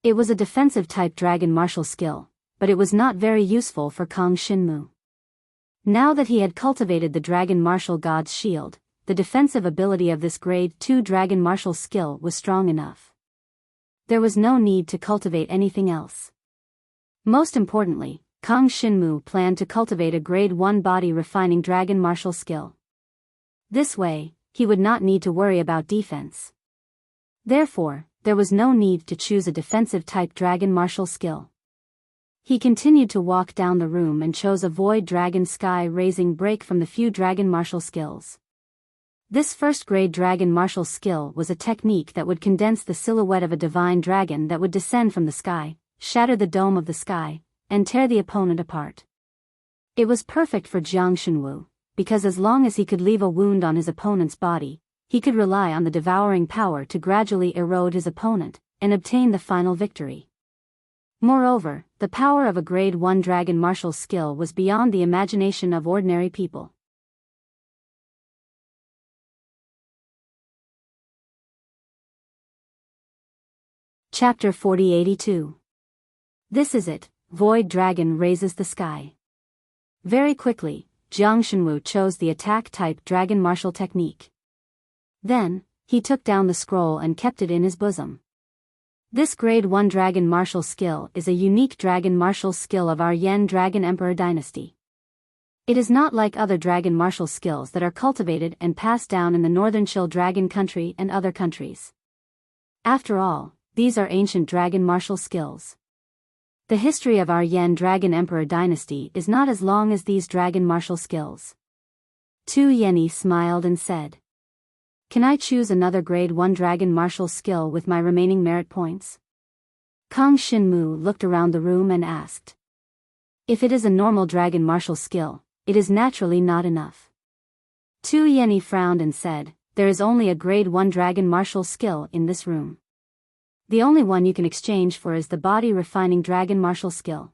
It was a defensive type Dragon martial skill, but it was not very useful for Kang Shinmu. Now that he had cultivated the Dragon martial god's shield, the defensive ability of this Grade 2 Dragon martial skill was strong enough. There was no need to cultivate anything else. Most importantly, Kang Shinmu planned to cultivate a Grade 1 body refining Dragon martial skill. This way, he would not need to worry about defense. Therefore, there was no need to choose a defensive type Dragon martial skill. He continued to walk down the room and chose a Void Dragon Sky Raising break from the few Dragon martial skills. This first grade Dragon martial skill was a technique that would condense the silhouette of a divine dragon that would descend from the sky, shatter the dome of the sky, and tear the opponent apart. It was perfect for Jiang Shenwu, because as long as he could leave a wound on his opponent's body, he could rely on the devouring power to gradually erode his opponent, and obtain the final victory. Moreover, the power of a Grade 1 dragon martial skill was beyond the imagination of ordinary people. Chapter 4082. This is it, Void Dragon raises the sky. Very quickly, Jiang Shenwu chose the attack-type dragon martial technique. Then, he took down the scroll and kept it in his bosom. This Grade 1 dragon martial skill is a unique dragon martial skill of our Yan Dragon Emperor dynasty. It is not like other dragon martial skills that are cultivated and passed down in the Northern Chill Dragon Country and other countries. After all, these are ancient dragon martial skills. The history of our Yan Dragon Emperor dynasty is not as long as these dragon martial skills. Tu Yenny smiled and said, "Can I choose another Grade 1 dragon martial skill with my remaining merit points?" Kang Shinmu looked around the room and asked. If it is a normal dragon martial skill, it is naturally not enough. Tu Yenny frowned and said, "There is only a Grade 1 dragon martial skill in this room. The only one you can exchange for is the body refining dragon martial skill.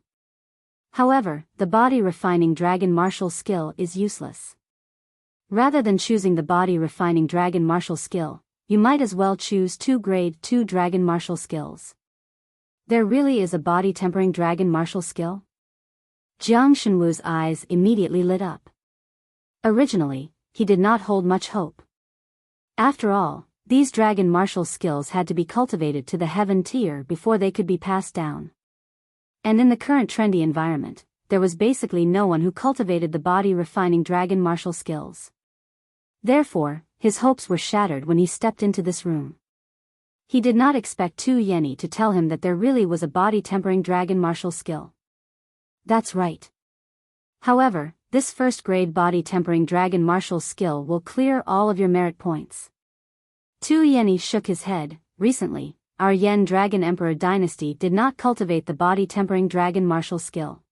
However, the body refining dragon martial skill is useless. Rather than choosing the body refining dragon martial skill, you might as well choose 2 Grade 2 dragon martial skills." There really is a body tempering dragon martial skill? Jiang Shenwu's eyes immediately lit up. Originally, he did not hold much hope. After all, these dragon martial skills had to be cultivated to the heaven tier before they could be passed down. And in the current trendy environment, there was basically no one who cultivated the body refining dragon martial skills. Therefore, his hopes were shattered when he stepped into this room. He did not expect Tu Yenny to tell him that there really was a body tempering dragon martial skill. That's right. However, this first grade body tempering dragon martial skill will clear all of your merit points. Tu Yenny shook his head. Recently, our Yan Dragon Emperor dynasty did not cultivate the body tempering dragon martial skill.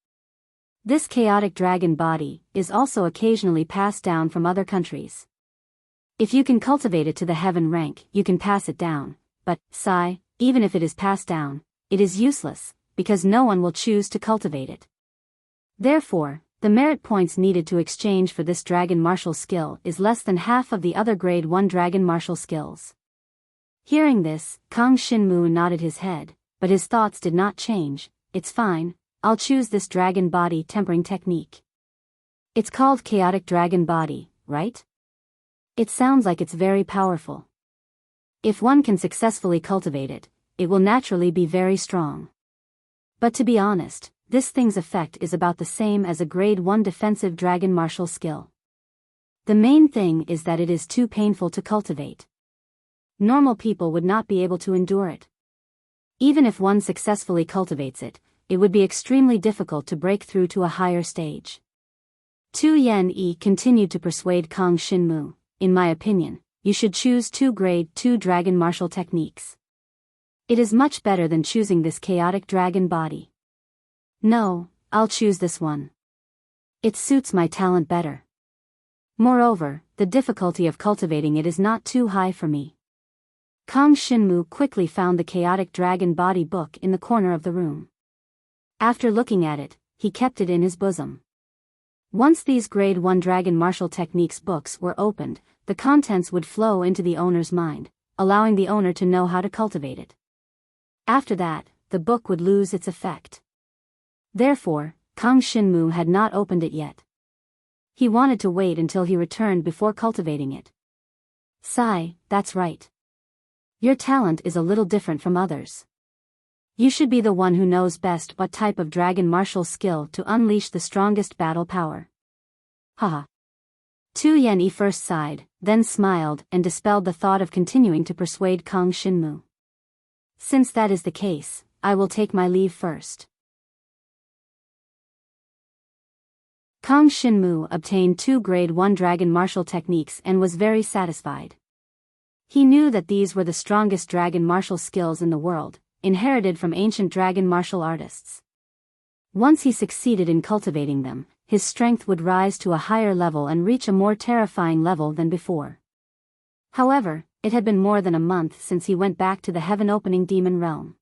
This chaotic dragon body is also occasionally passed down from other countries. If you can cultivate it to the heaven rank, you can pass it down, but, even if it is passed down, it is useless, because no one will choose to cultivate it. Therefore, the merit points needed to exchange for this dragon martial skill is less than half of the other Grade 1 dragon martial skills. Hearing this, Kang Shinmu nodded his head, but his thoughts did not change. It's fine, I'll choose this dragon body tempering technique. It's called chaotic dragon body, right? It sounds like it's very powerful. If one can successfully cultivate it, it will naturally be very strong. But to be honest, this thing's effect is about the same as a Grade 1 defensive dragon martial skill. The main thing is that it is too painful to cultivate. Normal people would not be able to endure it. Even if one successfully cultivates it, it would be extremely difficult to break through to a higher stage. Tu Yenny continued to persuade Kang Shinmu, "In my opinion, you should choose 2 Grade 2 dragon martial techniques. It is much better than choosing this chaotic dragon body." "No, I'll choose this one. It suits my talent better. Moreover, the difficulty of cultivating it is not too high for me." Kang Shinmu quickly found the chaotic dragon body book in the corner of the room. After looking at it, he kept it in his bosom. Once these Grade 1 dragon martial techniques books were opened, the contents would flow into the owner's mind, allowing the owner to know how to cultivate it. After that, the book would lose its effect. Therefore, Kang Shinmu had not opened it yet. He wanted to wait until he returned before cultivating it. That's right. Your talent is a little different from others. You should be the one who knows best what type of dragon martial skill to unleash the strongest battle power. Haha. Tu Yenny first sighed, then smiled and dispelled the thought of continuing to persuade Kang Shinmu. Since that is the case, I will take my leave first. Kang Shinmu obtained 2 Grade 1 dragon martial techniques and was very satisfied. He knew that these were the strongest dragon martial skills in the world, inherited from ancient dragon martial artists. Once he succeeded in cultivating them, his strength would rise to a higher level and reach a more terrifying level than before. However, it had been more than a month since he went back to the heaven-opening demon realm.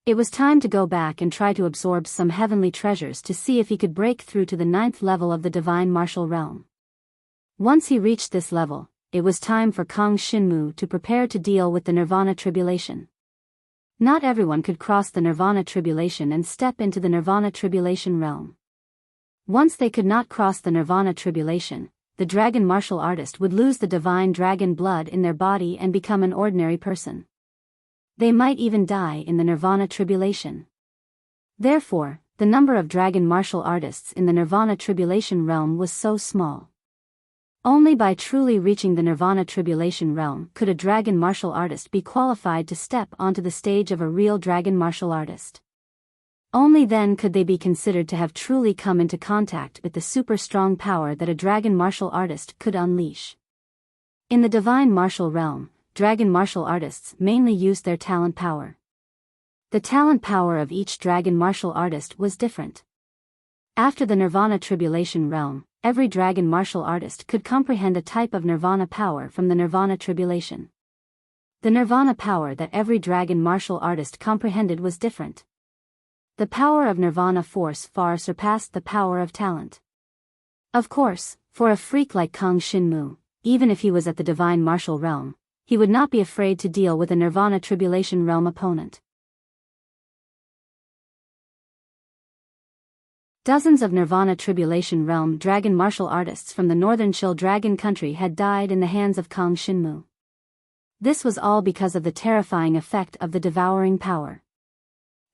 It was time to go back and try to absorb some heavenly treasures to see if he could break through to the 9th level of the divine martial realm. Once he reached this level, it was time for Kang Shinmu to prepare to deal with the Nirvana Tribulation. Not everyone could cross the Nirvana Tribulation and step into the Nirvana Tribulation realm. Once they could not cross the Nirvana Tribulation, the dragon martial artist would lose the divine dragon blood in their body and become an ordinary person. They might even die in the Nirvana Tribulation. Therefore, the number of dragon martial artists in the Nirvana Tribulation realm was so small. Only by truly reaching the Nirvana Tribulation realm could a dragon martial artist be qualified to step onto the stage of a real dragon martial artist. Only then could they be considered to have truly come into contact with the super strong power that a dragon martial artist could unleash. In the divine martial realm, dragon martial artists mainly used their talent power. The talent power of each dragon martial artist was different. After the Nirvana Tribulation realm, every dragon martial artist could comprehend a type of Nirvana power from the Nirvana Tribulation. The Nirvana power that every dragon martial artist comprehended was different. The power of Nirvana force far surpassed the power of talent. Of course, for a freak like Kang Shinmu, even if he was at the divine martial realm, he would not be afraid to deal with a Nirvana Tribulation realm opponent. Dozens of Nirvana Tribulation realm dragon martial artists from the northern Chill Dragon country had died in the hands of Kang Shinmu. This was all because of the terrifying effect of the devouring power.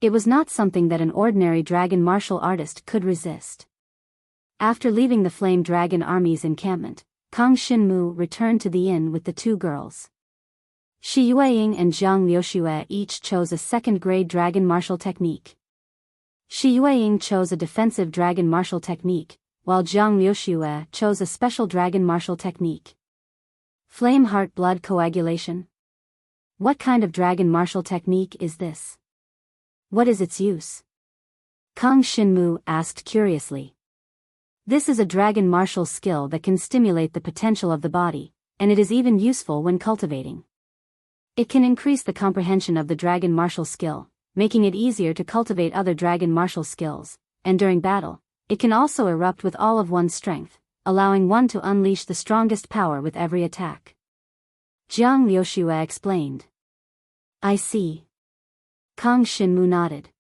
It was not something that an ordinary dragon martial artist could resist. After leaving the Flame Dragon Army's encampment, Kang Shinmu returned to the inn with the two girls. Shi Yueying and Zhang Liuxue each chose a second-grade dragon martial technique. Shi Yueying chose a defensive dragon martial technique, while Zhang Liuxue chose a special dragon martial technique. Flame heart blood coagulation? What kind of dragon martial technique is this? What is its use? Kang Shinmu asked curiously. This is a dragon martial skill that can stimulate the potential of the body, and it is even useful when cultivating. It can increase the comprehension of the dragon martial skill, making it easier to cultivate other dragon martial skills, and during battle, it can also erupt with all of one's strength, allowing one to unleash the strongest power with every attack. Zhang Liuxue explained. I see. Kang Shinmu nodded.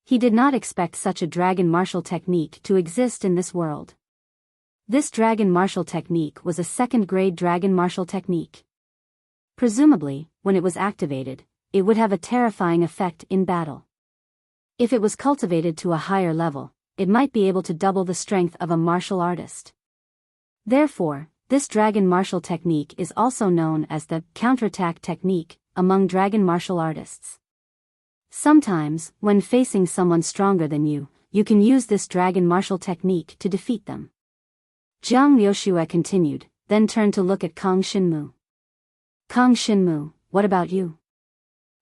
He did not expect such a dragon martial technique to exist in this world. This dragon martial technique was a second-grade dragon martial technique. Presumably, when it was activated, it would have a terrifying effect in battle. If it was cultivated to a higher level, it might be able to double the strength of a martial artist. Therefore, this dragon martial technique is also known as the counterattack technique among dragon martial artists. Sometimes, when facing someone stronger than you, you can use this dragon martial technique to defeat them. Zhang Liuxue continued, then turned to look at Kang Shinmu. Kang Shinmu, what about you?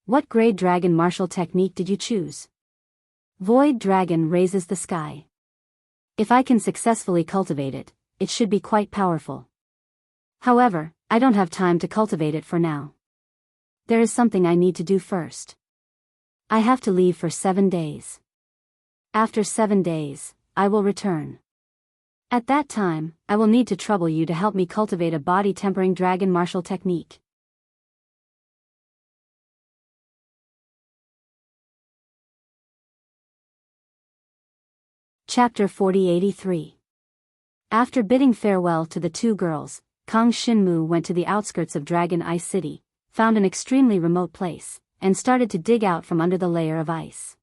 What grade dragon martial technique did you choose? Void Dragon raises the sky. If I can successfully cultivate it, it should be quite powerful. However, I don't have time to cultivate it for now. There is something I need to do first. I have to leave for 7 days. After 7 days, I will return. At that time, I will need to trouble you to help me cultivate a body-tempering dragon martial technique. Chapter 4083. After bidding farewell to the two girls, Kang Shinmu went to the outskirts of Dragon Ice City, found an extremely remote place, and started to dig out from under the layer of ice.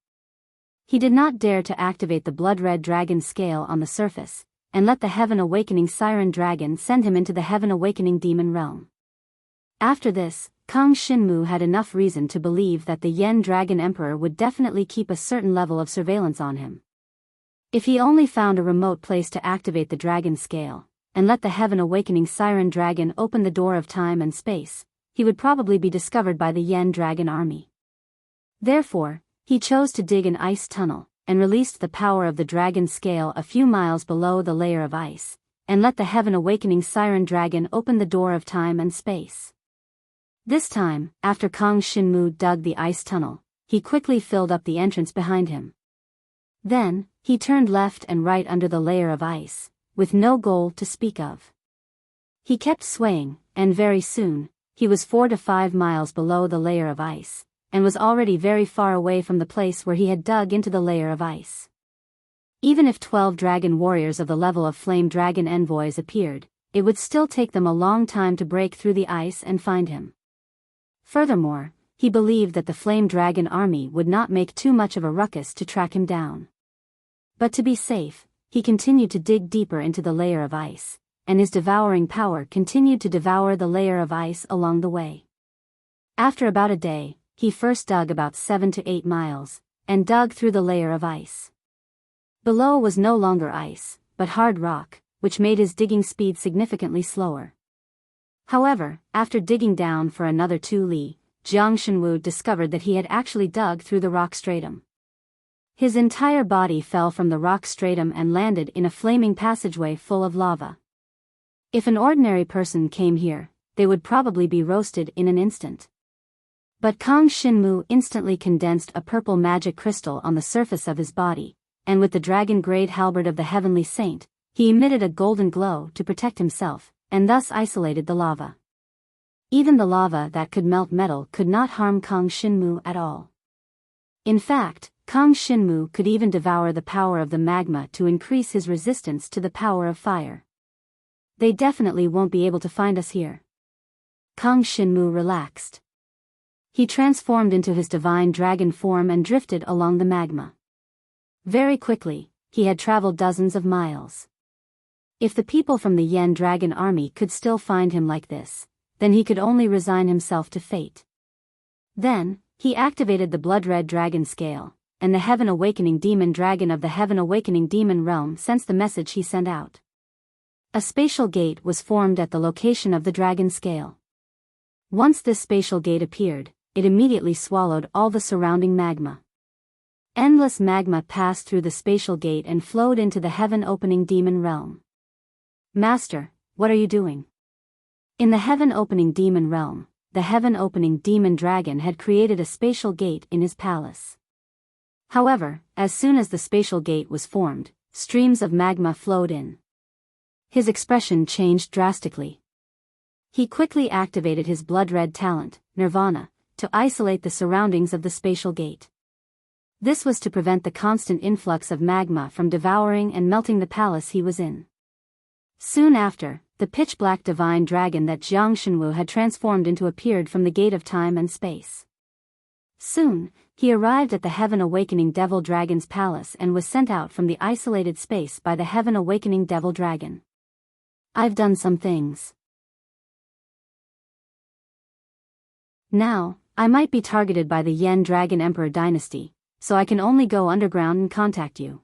He did not dare to activate the blood-red dragon scale on the surface, and let the Heaven Awakening Siren Dragon send him into the Heaven Awakening Demon Realm. After this, Kang Shinmu had enough reason to believe that the Yen Dragon Emperor would definitely keep a certain level of surveillance on him. If he only found a remote place to activate the dragon scale, and let the Heaven Awakening Siren Dragon open the door of time and space, he would probably be discovered by the Yen Dragon Army. Therefore, he chose to dig an ice tunnel, and released the power of the dragon scale a few miles below the layer of ice, and let the heaven-awakening siren dragon open the door of time and space. This time, after Kang Shinmu dug the ice tunnel, he quickly filled up the entrance behind him. Then, he turned left and right under the layer of ice, with no goal to speak of. He kept swaying, and very soon, he was 4 to 5 miles below the layer of ice, and was already very far away from the place where he had dug into the layer of ice. Even if 12 dragon warriors of the level of flame dragon envoys appeared, it would still take them a long time to break through the ice and find him. Furthermore, he believed that the flame dragon army would not make too much of a ruckus to track him down. But to be safe, he continued to dig deeper into the layer of ice, and his devouring power continued to devour the layer of ice along the way. After about a day, he first dug about 7 to 8 miles, and dug through the layer of ice. Below was no longer ice, but hard rock, which made his digging speed significantly slower. However, after digging down for another 2 li, Jiang Shenwu discovered that he had actually dug through the rock stratum. His entire body fell from the rock stratum and landed in a flaming passageway full of lava. If an ordinary person came here, they would probably be roasted in an instant. But Kang Shinmu instantly condensed a purple magic crystal on the surface of his body, and with the dragon-grade halberd of the heavenly saint, he emitted a golden glow to protect himself, and thus isolated the lava. Even the lava that could melt metal could not harm Kang Shinmu at all. In fact, Kang Shinmu could even devour the power of the magma to increase his resistance to the power of fire. They definitely won't be able to find us here. Kang Shinmu relaxed. He transformed into his divine dragon form and drifted along the magma. Very quickly, he had traveled dozens of miles. If the people from the Yen Dragon Army could still find him like this, then he could only resign himself to fate. Then, he activated the blood-red dragon scale, and the heaven-awakening demon dragon of the heaven-awakening demon realm sensed the message he sent out. A spatial gate was formed at the location of the dragon scale. Once this spatial gate appeared, it immediately swallowed all the surrounding magma. Endless magma passed through the spatial gate and flowed into the heaven-opening demon realm. Master, what are you doing? In the heaven-opening demon realm, the heaven-opening demon dragon had created a spatial gate in his palace. However, as soon as the spatial gate was formed, streams of magma flowed in. His expression changed drastically. He quickly activated his blood-red talent, Nirvana, to isolate the surroundings of the spatial gate. This was to prevent the constant influx of magma from devouring and melting the palace he was in. Soon after, the pitch-black divine dragon that Jiang Shenwu had transformed into appeared from the gate of time and space. Soon, he arrived at the heaven-awakening devil dragon's palace and was sent out from the isolated space by the heaven-awakening devil dragon. I've done some things. Now, I might be targeted by the Yen Dragon Emperor dynasty, so I can only go underground and contact you.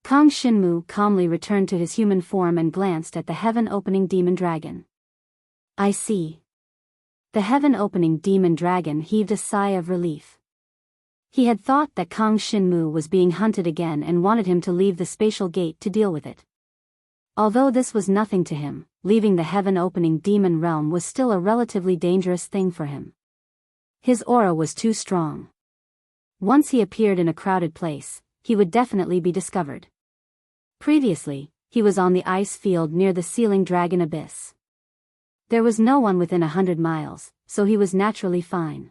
Kang Shinmu calmly returned to his human form and glanced at the heaven-opening demon dragon. I see. The heaven-opening demon dragon heaved a sigh of relief. He had thought that Kang Shinmu was being hunted again and wanted him to leave the spatial gate to deal with it. Although this was nothing to him, leaving the heaven-opening demon realm was still a relatively dangerous thing for him. His aura was too strong. Once he appeared in a crowded place, he would definitely be discovered. Previously, he was on the ice field near the sealing dragon abyss. There was no one within 100 miles, so he was naturally fine.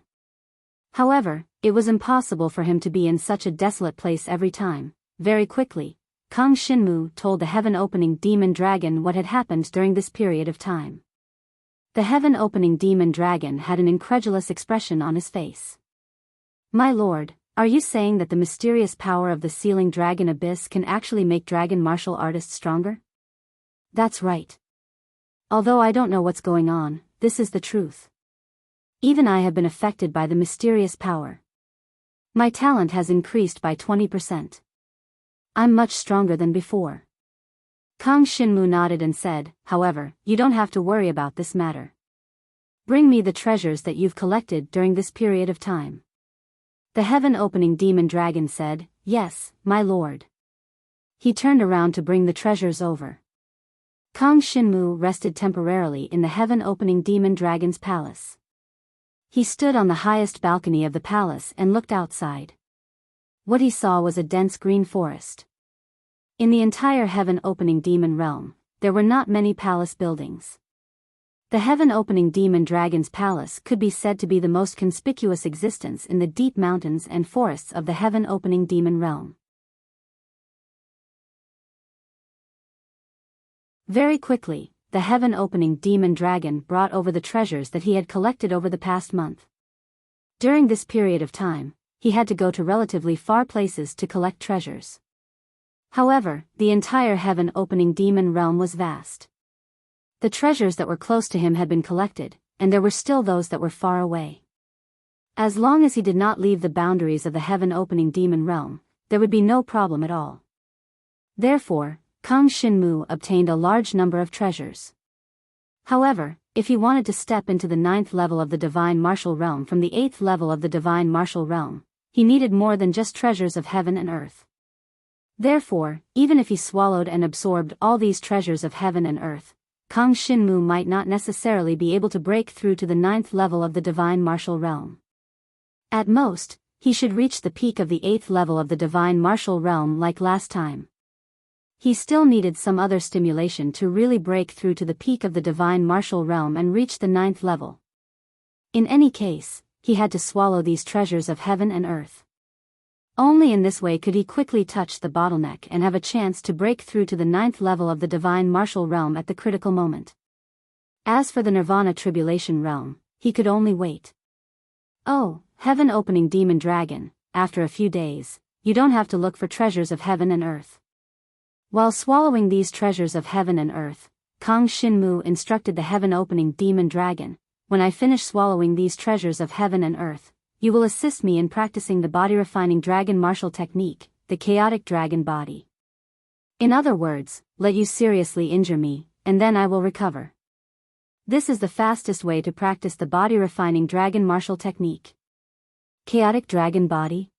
However, it was impossible for him to be in such a desolate place every time. Very quickly, Kang Shinmu told the heaven-opening demon dragon what had happened during this period of time. The heaven-opening demon dragon had an incredulous expression on his face. My lord, are you saying that the mysterious power of the sealing dragon abyss can actually make dragon martial artists stronger? That's right. Although I don't know what's going on, this is the truth. Even I have been affected by the mysterious power. My talent has increased by 20%. I'm much stronger than before. Kang Shinmu nodded and said, however, you don't have to worry about this matter. Bring me the treasures that you've collected during this period of time. The heaven-opening demon dragon said, "Yes, my lord." He turned around to bring the treasures over. Kang Shinmu rested temporarily in the heaven-opening demon dragon's palace. He stood on the highest balcony of the palace and looked outside. What he saw was a dense green forest. In the entire heaven-opening demon realm, there were not many palace buildings. The heaven-opening demon dragon's palace could be said to be the most conspicuous existence in the deep mountains and forests of the heaven-opening demon realm. Very quickly, the heaven-opening demon dragon brought over the treasures that he had collected over the past month. During this period of time, he had to go to relatively far places to collect treasures. However, the entire heaven-opening demon realm was vast. The treasures that were close to him had been collected, and there were still those that were far away. As long as he did not leave the boundaries of the heaven-opening demon realm, there would be no problem at all. Therefore, Kang Shinmu obtained a large number of treasures. However, if he wanted to step into the 9th level of the divine martial realm from the 8th level of the divine martial realm, he needed more than just treasures of heaven and earth. Therefore, even if he swallowed and absorbed all these treasures of heaven and earth, Kang Shinmu might not necessarily be able to break through to the 9th level of the divine martial realm. At most, he should reach the peak of the 8th level of the divine martial realm like last time. He still needed some other stimulation to really break through to the peak of the divine martial realm and reach the 9th level. In any case, he had to swallow these treasures of heaven and earth. Only in this way could he quickly touch the bottleneck and have a chance to break through to the 9th level of the divine martial realm at the critical moment. As for the nirvana tribulation realm, he could only wait. Oh, heaven-opening demon dragon, after a few days, you don't have to look for treasures of heaven and earth. While swallowing these treasures of heaven and earth, Kang Shinmu instructed the heaven-opening demon dragon, "When I finish swallowing these treasures of heaven and earth, you will assist me in practicing the body-refining dragon martial technique, the chaotic dragon body. In other words, let you seriously injure me, and then I will recover." This is the fastest way to practice the body-refining dragon martial technique. Chaotic dragon body.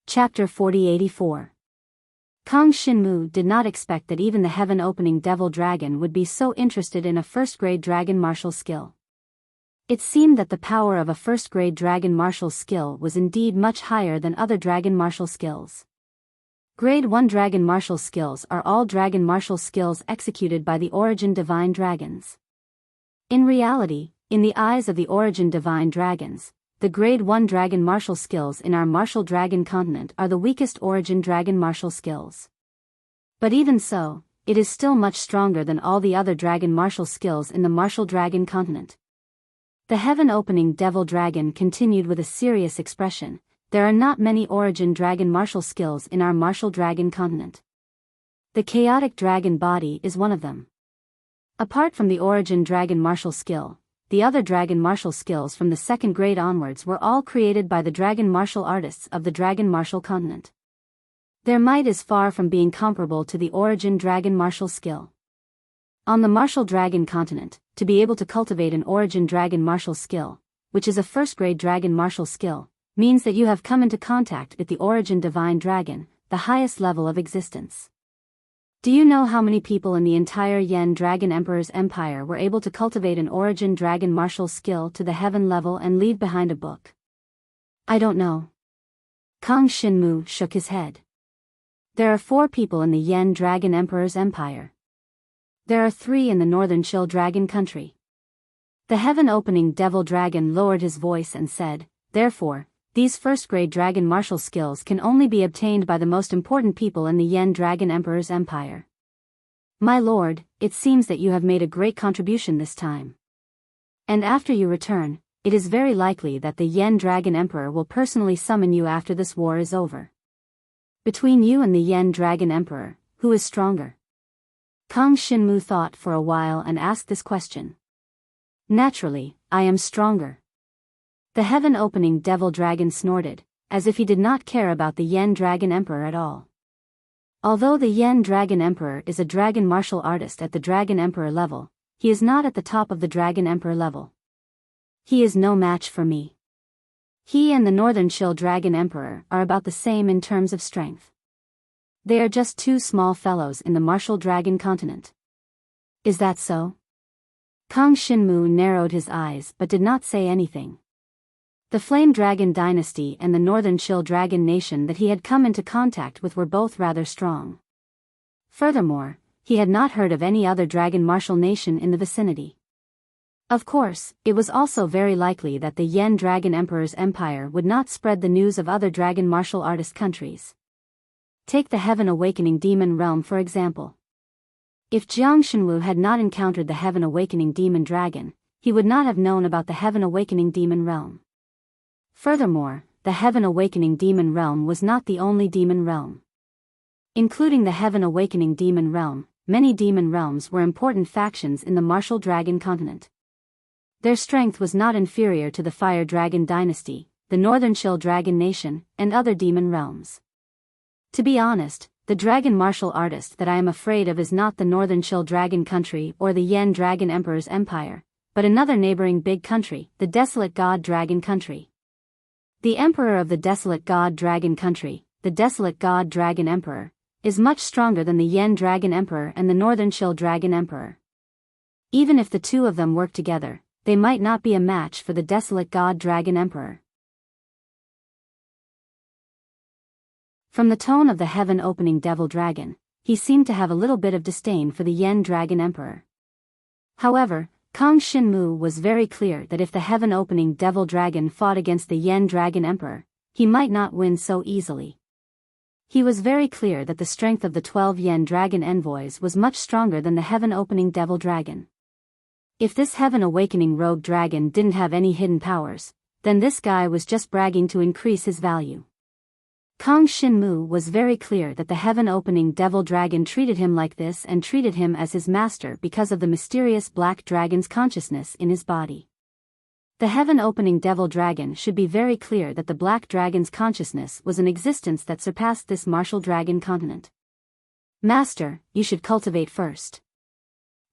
Chapter 4084. Kang Shinmu did not expect that even the heaven-opening devil dragon would be so interested in a first-grade dragon martial skill. It seemed that the power of a first-grade dragon martial skill was indeed much higher than other dragon martial skills. Grade 1 dragon martial skills are all dragon martial skills executed by the origin divine dragons. In reality, in the eyes of the origin divine dragons, the Grade 1 dragon martial skills in our martial dragon continent are the weakest origin dragon martial skills. But even so, it is still much stronger than all the other dragon martial skills in the martial dragon continent. The heaven-opening devil dragon continued with a serious expression, "There are not many origin dragon martial skills in our martial dragon continent. The chaotic dragon body is one of them. Apart from the origin dragon martial skill, the other dragon martial skills from the 2nd grade onwards were all created by the dragon martial artists of the dragon martial continent. Their might is far from being comparable to the origin dragon martial skill. On the martial dragon continent, to be able to cultivate an origin dragon martial skill, which is a first-grade dragon martial skill, means that you have come into contact with the origin divine dragon, the highest level of existence. Do you know how many people in the entire Yen Dragon Emperor's empire were able to cultivate an origin dragon martial skill to the heaven level and leave behind a book? I don't know. Kang Shinmu shook his head. There are 4 people in the Yen Dragon Emperor's empire. There are 3 in the northern Chill Dragon country. The heaven-opening devil dragon lowered his voice and said, "Therefore, these first-grade dragon martial skills can only be obtained by the most important people in the Yen Dragon Emperor's empire. My lord, it seems that you have made a great contribution this time. And after you return, it is very likely that the Yen Dragon Emperor will personally summon you after this war is over. Between you and the Yen Dragon Emperor, who is stronger?" Kang Shinmu thought for a while and asked this question. "Naturally, I am stronger." The heaven-opening devil dragon snorted, as if he did not care about the Yen Dragon Emperor at all. Although the Yen Dragon Emperor is a dragon martial artist at the Dragon Emperor level, he is not at the top of the Dragon Emperor level. He is no match for me. He and the Northern Chill Dragon Emperor are about the same in terms of strength. They are just two small fellows in the martial dragon continent. Is that so? Kang Shinmu narrowed his eyes but did not say anything. The Flame Dragon dynasty and the Northern Chill Dragon nation that he had come into contact with were both rather strong. Furthermore, he had not heard of any other dragon martial nation in the vicinity. Of course, it was also very likely that the Yen Dragon Emperor's empire would not spread the news of other dragon martial artist countries. Take the Heaven Awakening Demon Realm for example. If Jiang Shenwu had not encountered the Heaven Awakening Demon Dragon, he would not have known about the Heaven Awakening Demon Realm. Furthermore, the Heaven Awakening Demon Realm was not the only demon realm. Including the Heaven Awakening Demon Realm, many demon realms were important factions in the martial dragon continent. Their strength was not inferior to the Fire Dragon dynasty, the Northern Chill Dragon nation, and other demon realms. To be honest, the dragon martial artist that I am afraid of is not the Northern Chill Dragon country or the Yen Dragon Emperor's empire, but another neighboring big country, the Desolate God Dragon country. The emperor of the Desolate God Dragon country, the Desolate God Dragon Emperor, is much stronger than the Yen Dragon Emperor and the Northern Chill Dragon Emperor. Even if the two of them work together, they might not be a match for the Desolate God Dragon Emperor. From the tone of the heaven-opening Devil Dragon, he seemed to have a little bit of disdain for the Yen Dragon Emperor. However, Kang Shinmu was very clear that if the heaven-opening Devil Dragon fought against the Yen Dragon Emperor, he might not win so easily. He was very clear that the strength of the 12 Yen Dragon envoys was much stronger than the heaven-opening Devil Dragon. If this Heaven Awakening Rogue Dragon didn't have any hidden powers, then this guy was just bragging to increase his value. Kang Shinmu was very clear that the Heaven Opening Devil Dragon treated him like this and treated him as his master because of the mysterious Black Dragon's consciousness in his body. The Heaven Opening Devil Dragon should be very clear that the Black Dragon's consciousness was an existence that surpassed this martial dragon continent. Master, you should cultivate first.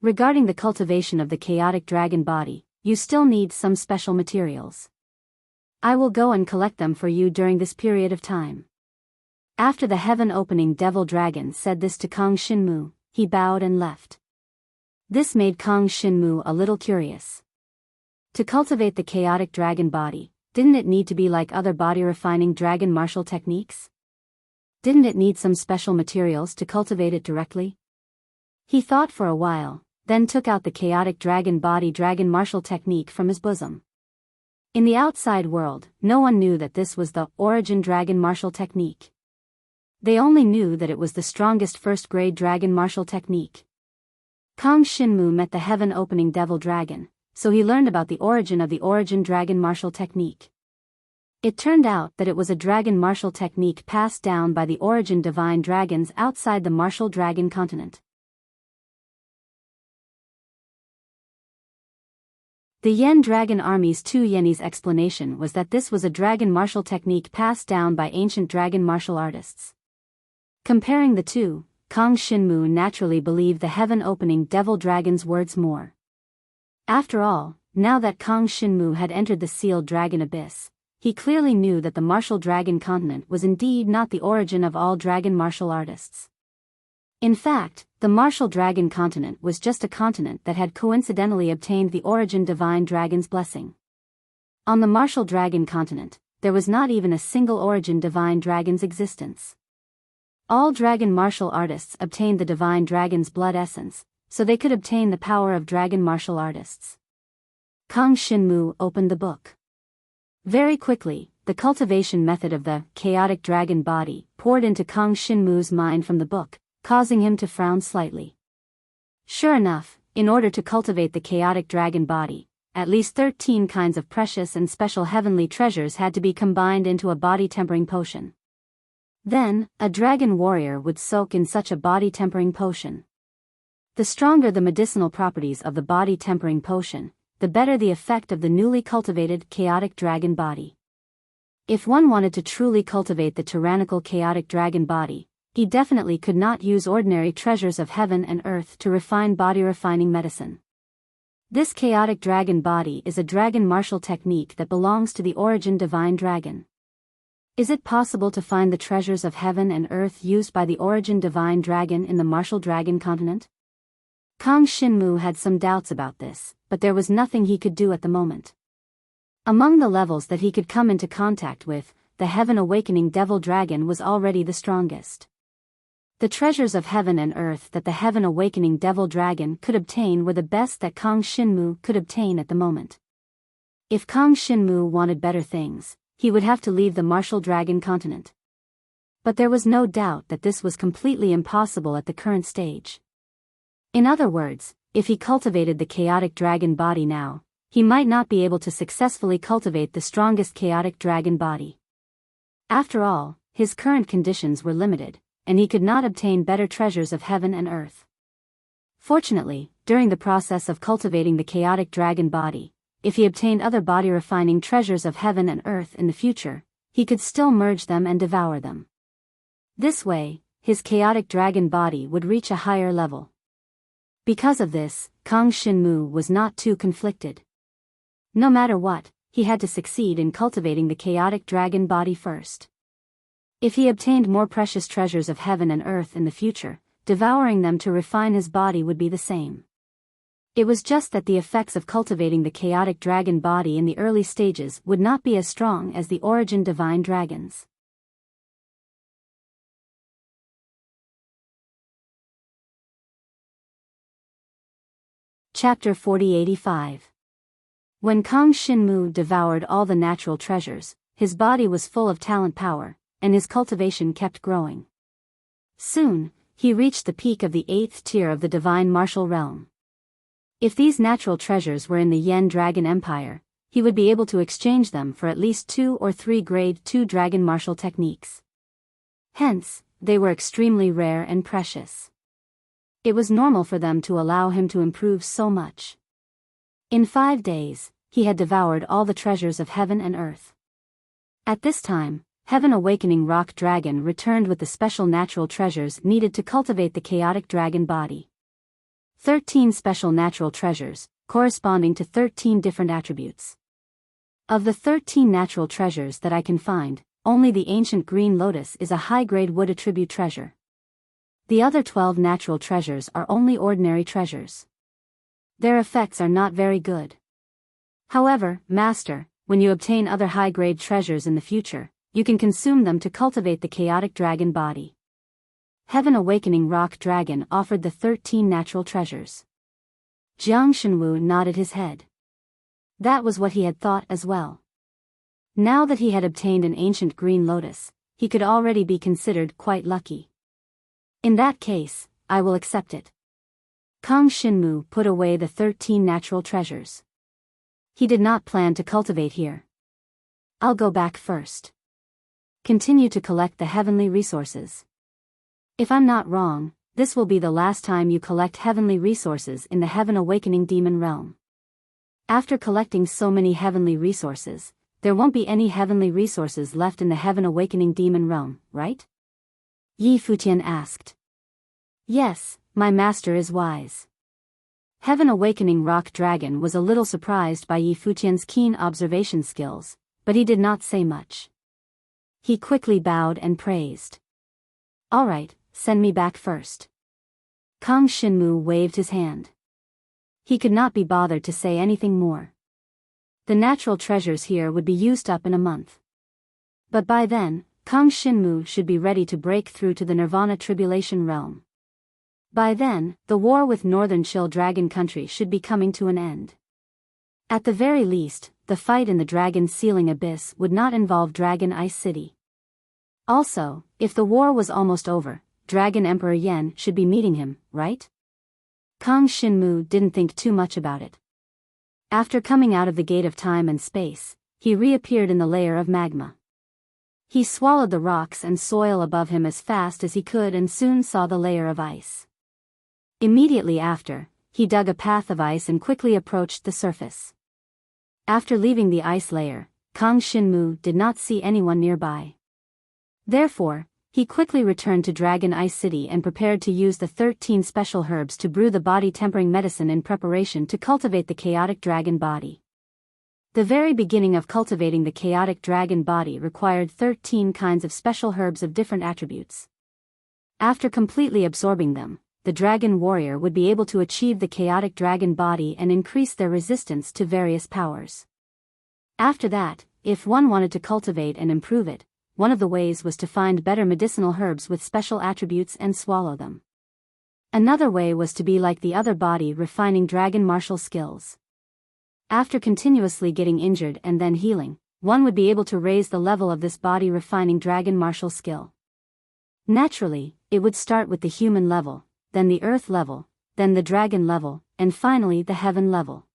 Regarding the cultivation of the chaotic dragon body, you still need some special materials. I will go and collect them for you during this period of time. After the heaven-opening Devil Dragon said this to Kang Shinmu, he bowed and left. This made Kang Shinmu a little curious. To cultivate the chaotic dragon body, didn't it need to be like other body-refining dragon martial techniques? Didn't it need some special materials to cultivate it directly? He thought for a while, then took out the chaotic dragon body dragon martial technique from his bosom. In the outside world, no one knew that this was the origin dragon martial technique. They only knew that it was the strongest first-grade dragon martial technique. Kang Shinmu met the heaven-opening Devil Dragon, so he learned about the origin dragon martial technique. It turned out that it was a dragon martial technique passed down by the origin divine dragons outside the martial dragon continent. The Yen Dragon Army's 2 Yenni's explanation was that this was a dragon martial technique passed down by ancient dragon martial artists. Comparing the two, Kang Shinmu naturally believed the heaven-opening Devil Dragon's words more. After all, now that Kang Shinmu had entered the sealed dragon abyss, he clearly knew that the martial dragon continent was indeed not the origin of all dragon martial artists. In fact, the martial dragon continent was just a continent that had coincidentally obtained the origin divine dragon's blessing. On the martial dragon continent, there was not even a single origin divine dragon's existence. All dragon martial artists obtained the divine dragon's blood essence, so they could obtain the power of dragon martial artists. Kang Shinmu opened the book. Very quickly, the cultivation method of the chaotic dragon body poured into Kang Shinmu's mind from the book, causing him to frown slightly. Sure enough, in order to cultivate the chaotic dragon body, at least 13 kinds of precious and special heavenly treasures had to be combined into a body-tempering potion. Then, a dragon warrior would soak in such a body-tempering potion. The stronger the medicinal properties of the body-tempering potion, the better the effect of the newly cultivated chaotic dragon body. If one wanted to truly cultivate the tyrannical chaotic dragon body, he definitely could not use ordinary treasures of heaven and earth to refine body-refining medicine. This chaotic dragon body is a dragon martial technique that belongs to the origin divine dragon. Is it possible to find the treasures of heaven and earth used by the origin divine dragon in the martial dragon continent? Kang Shinmu had some doubts about this, but there was nothing he could do at the moment. Among the levels that he could come into contact with, the Heaven Awakening Devil Dragon was already the strongest. The treasures of heaven and earth that the Heaven Awakening Devil Dragon could obtain were the best that Kang Shinmu could obtain at the moment. If Kang Shinmu wanted better things, he would have to leave the martial dragon continent. But there was no doubt that this was completely impossible at the current stage. In other words, if he cultivated the chaotic dragon body now, he might not be able to successfully cultivate the strongest chaotic dragon body. After all, his current conditions were limited, and he could not obtain better treasures of heaven and earth. Fortunately, during the process of cultivating the chaotic dragon body, if he obtained other body-refining treasures of heaven and earth in the future, he could still merge them and devour them. This way, his chaotic dragon body would reach a higher level. Because of this, Kang Shinmu was not too conflicted. No matter what, he had to succeed in cultivating the chaotic dragon body first. If he obtained more precious treasures of heaven and earth in the future, devouring them to refine his body would be the same. It was just that the effects of cultivating the chaotic dragon body in the early stages would not be as strong as the origin divine dragons. Chapter 4085. When Kang Shinmu devoured all the natural treasures, his body was full of talent power, and his cultivation kept growing. Soon, he reached the peak of the 8th tier of the divine martial realm. If these natural treasures were in the Yen Dragon Empire, he would be able to exchange them for at least 2 or 3 grade 2 dragon martial techniques. Hence, they were extremely rare and precious. It was normal for them to allow him to improve so much. In 5 days, he had devoured all the treasures of heaven and earth. At this time, Heaven Awakening Rock Dragon returned with the special natural treasures needed to cultivate the chaotic dragon body. 13 special natural treasures, corresponding to 13 different attributes. Of the 13 natural treasures that I can find, only the ancient green lotus is a high-grade wood attribute treasure. The other 12 natural treasures are only ordinary treasures. Their effects are not very good. However, Master, when you obtain other high-grade treasures in the future, you can consume them to cultivate the chaotic dragon body. Heaven Awakening Rock Dragon offered the 13 natural treasures. Jiang Shenwu nodded his head. That was what he had thought as well. Now that he had obtained an ancient green lotus, he could already be considered quite lucky. In that case, I will accept it. Kang Shinmu put away the 13 natural treasures. He did not plan to cultivate here. I'll go back first. Continue to collect the heavenly resources. If I'm not wrong, this will be the last time you collect heavenly resources in the Heaven Awakening Demon Realm. After collecting so many heavenly resources, there won't be any heavenly resources left in the Heaven Awakening Demon Realm, right? Yi Futian asked. Yes, my master is wise. Heaven Awakening Rock Dragon was a little surprised by Yi Futian's keen observation skills, but he did not say much. He quickly bowed and praised. All right, send me back first. Kang Shinmu waved his hand. He could not be bothered to say anything more. The natural treasures here would be used up in a month. But by then, Kang Shinmu should be ready to break through to the Nirvana Tribulation Realm. By then, the war with Northern Chill Dragon Country should be coming to an end. At the very least, the fight in the Dragon Sealing Abyss would not involve Dragon Ice City. Also, if the war was almost over, Dragon Emperor Yen should be meeting him, right? Kang Shinmu didn't think too much about it. After coming out of the gate of time and space, he reappeared in the layer of magma. He swallowed the rocks and soil above him as fast as he could and soon saw the layer of ice. Immediately after, he dug a path of ice and quickly approached the surface. After leaving the ice layer, Kang Shinmu did not see anyone nearby. Therefore, He quickly returned to Dragon Ice City and prepared to use the 13 special herbs to brew the body-tempering medicine in preparation to cultivate the chaotic dragon body. The very beginning of cultivating the chaotic dragon body required 13 kinds of special herbs of different attributes. After completely absorbing them, the dragon warrior would be able to achieve the chaotic dragon body and increase their resistance to various powers. After that, if one wanted to cultivate and improve it, one of the ways was to find better medicinal herbs with special attributes and swallow them. Another way was to be like the other body, refining dragon martial skills. After continuously getting injured and then healing, one would be able to raise the level of this body refining dragon martial skill. Naturally, it would start with the human level, then the earth level, then the dragon level, and finally the heaven level.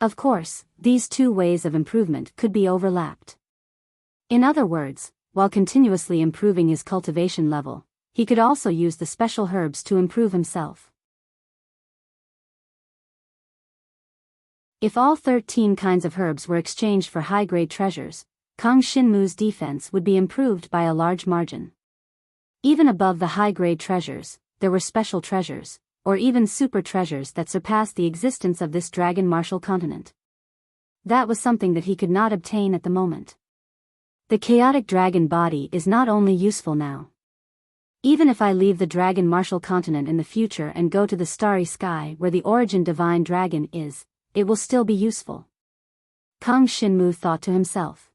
Of course, these two ways of improvement could be overlapped. In other words, while continuously improving his cultivation level, he could also use the special herbs to improve himself. If all 13 kinds of herbs were exchanged for high-grade treasures, Kang Shinmu's defense would be improved by a large margin. Even above the high-grade treasures, there were special treasures, or even super treasures that surpassed the existence of this dragon martial continent. That was something that he could not obtain at the moment. The chaotic dragon body is not only useful now. Even if I leave the dragon martial continent in the future and go to the starry sky where the origin divine dragon is, it will still be useful. Kang Shinmu thought to himself.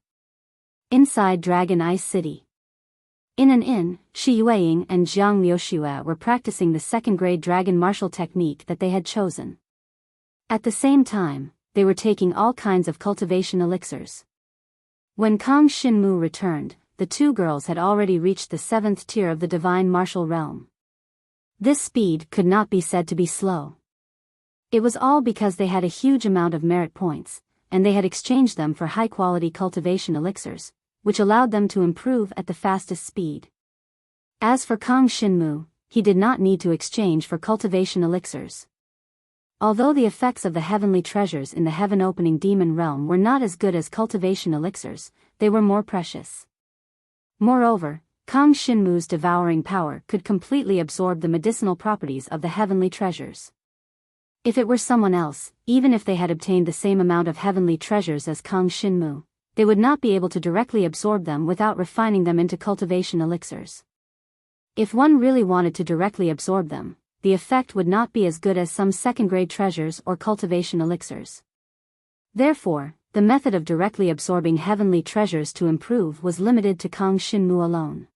Inside Dragon Ice City. In an inn, Shi Yueying and Jiang Liuxue were practicing the second-grade dragon martial technique that they had chosen. At the same time, they were taking all kinds of cultivation elixirs. When Kang Shinmu returned, the two girls had already reached the 7th tier of the divine martial realm. This speed could not be said to be slow. It was all because they had a huge amount of merit points, and they had exchanged them for high-quality cultivation elixirs, which allowed them to improve at the fastest speed. As for Kang Shinmu, he did not need to exchange for cultivation elixirs. Although the effects of the heavenly treasures in the heaven-opening demon realm were not as good as cultivation elixirs, they were more precious. Moreover, Kang Shinmu's devouring power could completely absorb the medicinal properties of the heavenly treasures. If it were someone else, even if they had obtained the same amount of heavenly treasures as Kang Shinmu, they would not be able to directly absorb them without refining them into cultivation elixirs. If one really wanted to directly absorb them, the effect would not be as good as some second-grade treasures or cultivation elixirs. Therefore, the method of directly absorbing heavenly treasures to improve was limited to Kang Shinmu alone.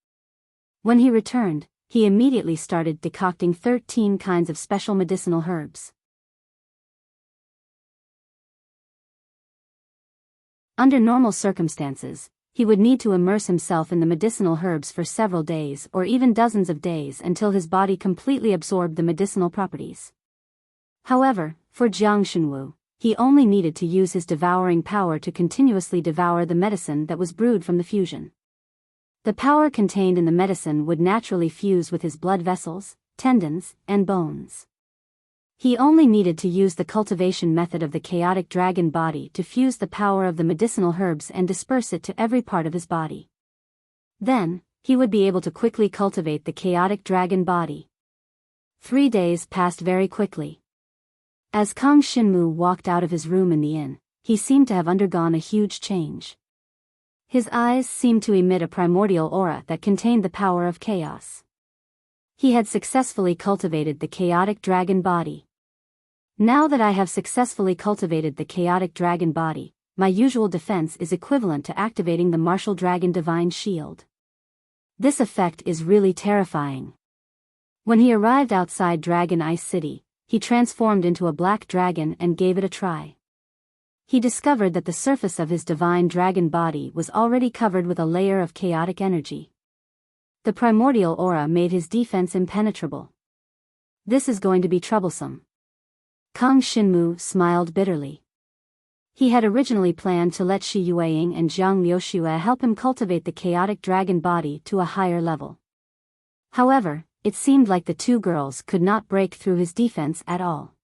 When he returned, he immediately started decocting 13 kinds of special medicinal herbs. Under normal circumstances, he would need to immerse himself in the medicinal herbs for several days or even dozens of days until his body completely absorbed the medicinal properties. However, for Jiang Shenwu, he only needed to use his devouring power to continuously devour the medicine that was brewed from the fusion. The power contained in the medicine would naturally fuse with his blood vessels, tendons, and bones. He only needed to use the cultivation method of the chaotic dragon body to fuse the power of the medicinal herbs and disperse it to every part of his body. Then, he would be able to quickly cultivate the chaotic dragon body. 3 days passed very quickly. As Kang Shinmu walked out of his room in the inn, he seemed to have undergone a huge change. His eyes seemed to emit a primordial aura that contained the power of chaos. He had successfully cultivated the chaotic dragon body. Now that I have successfully cultivated the chaotic dragon body, my usual defense is equivalent to activating the martial dragon divine shield. This effect is really terrifying. When he arrived outside Dragon Ice City, he transformed into a black dragon and gave it a try. He discovered that the surface of his divine dragon body was already covered with a layer of chaotic energy. The primordial aura made his defense impenetrable. This is going to be troublesome. Kang Shinmu smiled bitterly. He had originally planned to let Shi Yueying and Jiang Liuxue help him cultivate the chaotic dragon body to a higher level. However, it seemed like the two girls could not break through his defense at all.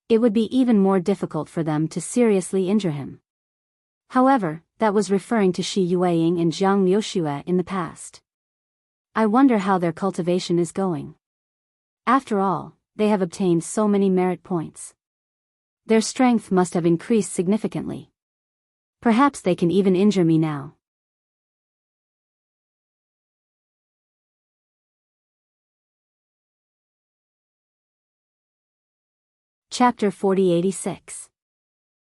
It would be even more difficult for them to seriously injure him. However, that was referring to Shi Yueying and Jiang Liuxue in the past. I wonder how their cultivation is going. After all, they have obtained so many merit points. Their strength must have increased significantly. Perhaps they can even injure me now. Chapter 4086.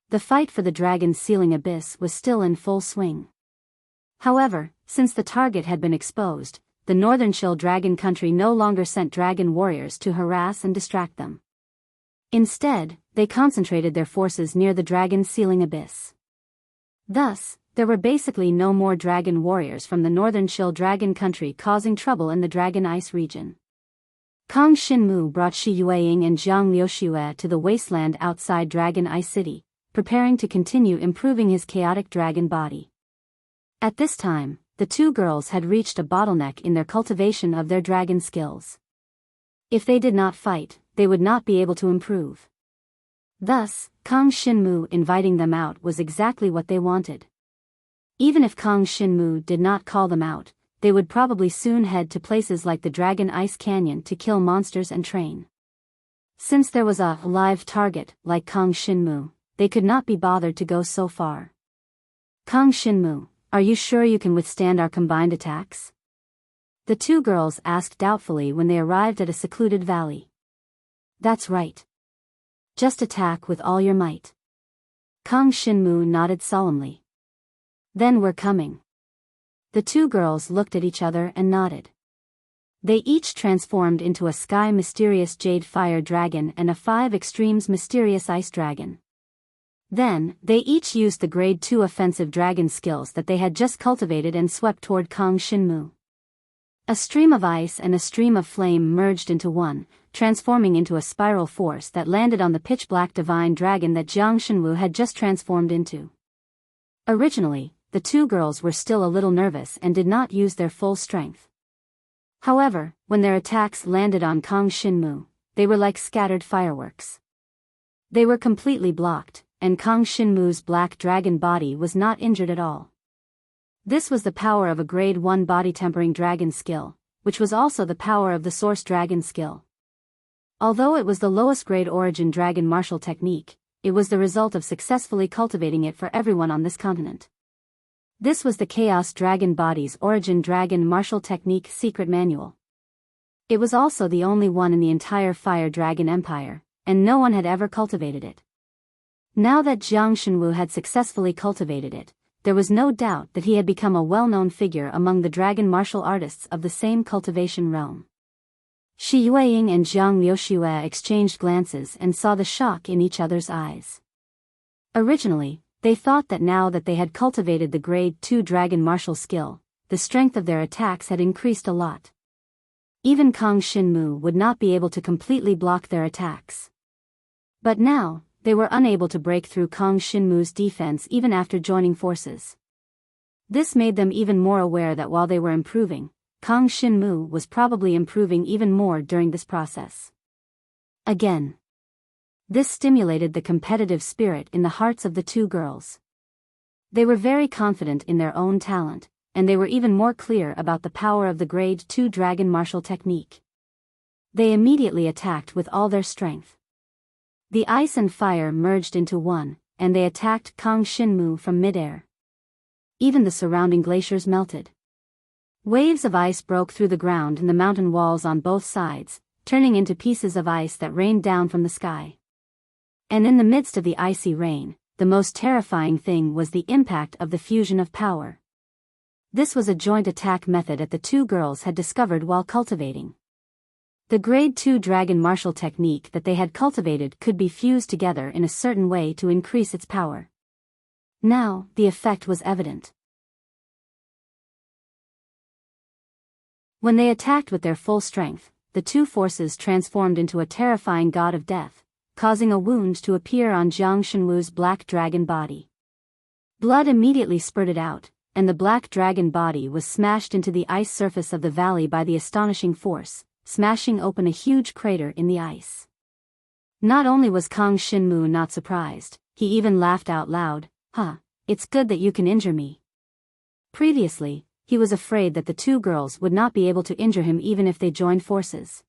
The fight for the dragon's sealing abyss was still in full swing. However, since the target had been exposed, the Northern Chill Dragon Country no longer sent dragon warriors to harass and distract them. Instead, they concentrated their forces near the dragon's sealing abyss. Thus, there were basically no more dragon warriors from the Northern Chill Dragon Country causing trouble in the Dragon Ice region. Kang Xinmu brought Shi Yueying and Jiang Liuxue to the wasteland outside Dragon Ice City, preparing to continue improving his chaotic dragon body. At this time, the two girls had reached a bottleneck in their cultivation of their dragon skills. If they did not fight, they would not be able to improve. Thus, Kang Xinmu inviting them out was exactly what they wanted. Even if Kang Xinmu did not call them out, they would probably soon head to places like the Dragon Ice Canyon to kill monsters and train. Since there was a live target like Kang Xinmu, they could not be bothered to go so far. Kang Xinmu, are you sure you can withstand our combined attacks? The two girls asked doubtfully when they arrived at a secluded valley. That's right. Just attack with all your might. Kang Xinmu nodded solemnly. Then we're coming. The two girls looked at each other and nodded. They each transformed into a Sky Mysterious Jade Fire Dragon and a 5 Extremes Mysterious Ice Dragon. Then, they each used the Grade 2 offensive dragon skills that they had just cultivated and swept toward Kang Xinmu. A stream of ice and a stream of flame merged into one, transforming into a spiral force that landed on the pitch-black divine dragon that Jiang Xinwu had just transformed into. Originally, the two girls were still a little nervous and did not use their full strength. However, when their attacks landed on Kang Xinmu, they were like scattered fireworks. They were completely blocked, and Kang Xinmu's black dragon body was not injured at all. This was the power of a Grade 1 body tempering dragon skill, which was also the power of the source dragon skill. Although it was the lowest grade origin dragon martial technique, it was the result of successfully cultivating it for everyone on this continent. This was the Chaos Dragon Body's Origin Dragon Martial Technique Secret Manual. It was also the only one in the entire Fire Dragon Empire, and no one had ever cultivated it. Now that Jiang Xinwu had successfully cultivated it, there was no doubt that he had become a well-known figure among the dragon martial artists of the same cultivation realm. Shi Yueying and Jiang Liuxue exchanged glances and saw the shock in each other's eyes. Originally, they thought that now that they had cultivated the Grade 2 dragon martial skill, the strength of their attacks had increased a lot. Even Kang Xinmu would not be able to completely block their attacks. But now, they were unable to break through Kang Xinmu's defense even after joining forces. This made them even more aware that while they were improving, Kang Xinmu was probably improving even more during this process. Again. This stimulated the competitive spirit in the hearts of the two girls. They were very confident in their own talent, and they were even more clear about the power of the Grade 2 dragon martial technique. They immediately attacked with all their strength. The ice and fire merged into one, and they attacked Kang Xinmu from midair. Even the surrounding glaciers melted. Waves of ice broke through the ground and the mountain walls on both sides, turning into pieces of ice that rained down from the sky. And in the midst of the icy rain, the most terrifying thing was the impact of the fusion of power. This was a joint attack method that the two girls had discovered while cultivating. The Grade 2 dragon martial technique that they had cultivated could be fused together in a certain way to increase its power. Now, the effect was evident. When they attacked with their full strength, the two forces transformed into a terrifying god of death, causing a wound to appear on Jiang Xinwu's black dragon body. Blood immediately spurted out, and the black dragon body was smashed into the ice surface of the valley by the astonishing force, smashing open a huge crater in the ice. Not only was Kang Xinmu not surprised, he even laughed out loud, "Huh, it's good that you can injure me." Previously, he was afraid that the two girls would not be able to injure him even if they joined forces.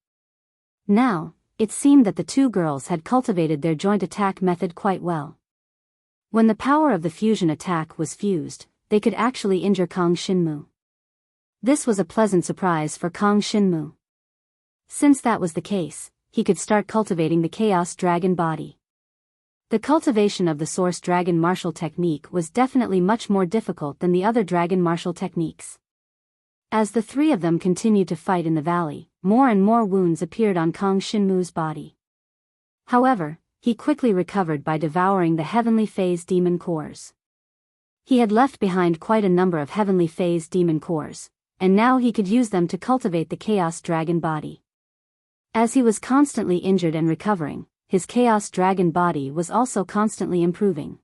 Now, it seemed that the two girls had cultivated their joint attack method quite well. When the power of the fusion attack was fused, they could actually injure Kang Shinmu. This was a pleasant surprise for Kang Shinmu. Since that was the case, he could start cultivating the Chaos Dragon body. The cultivation of the Source Dragon martial technique was definitely much more difficult than the other dragon martial techniques. As the three of them continued to fight in the valley, more and more wounds appeared on Kang Shinmu's body. However, he quickly recovered by devouring the Heavenly Phase Demon Cores. He had left behind quite a number of Heavenly Phase Demon Cores, and now he could use them to cultivate the Chaos Dragon body. As he was constantly injured and recovering, his Chaos Dragon body was also constantly improving.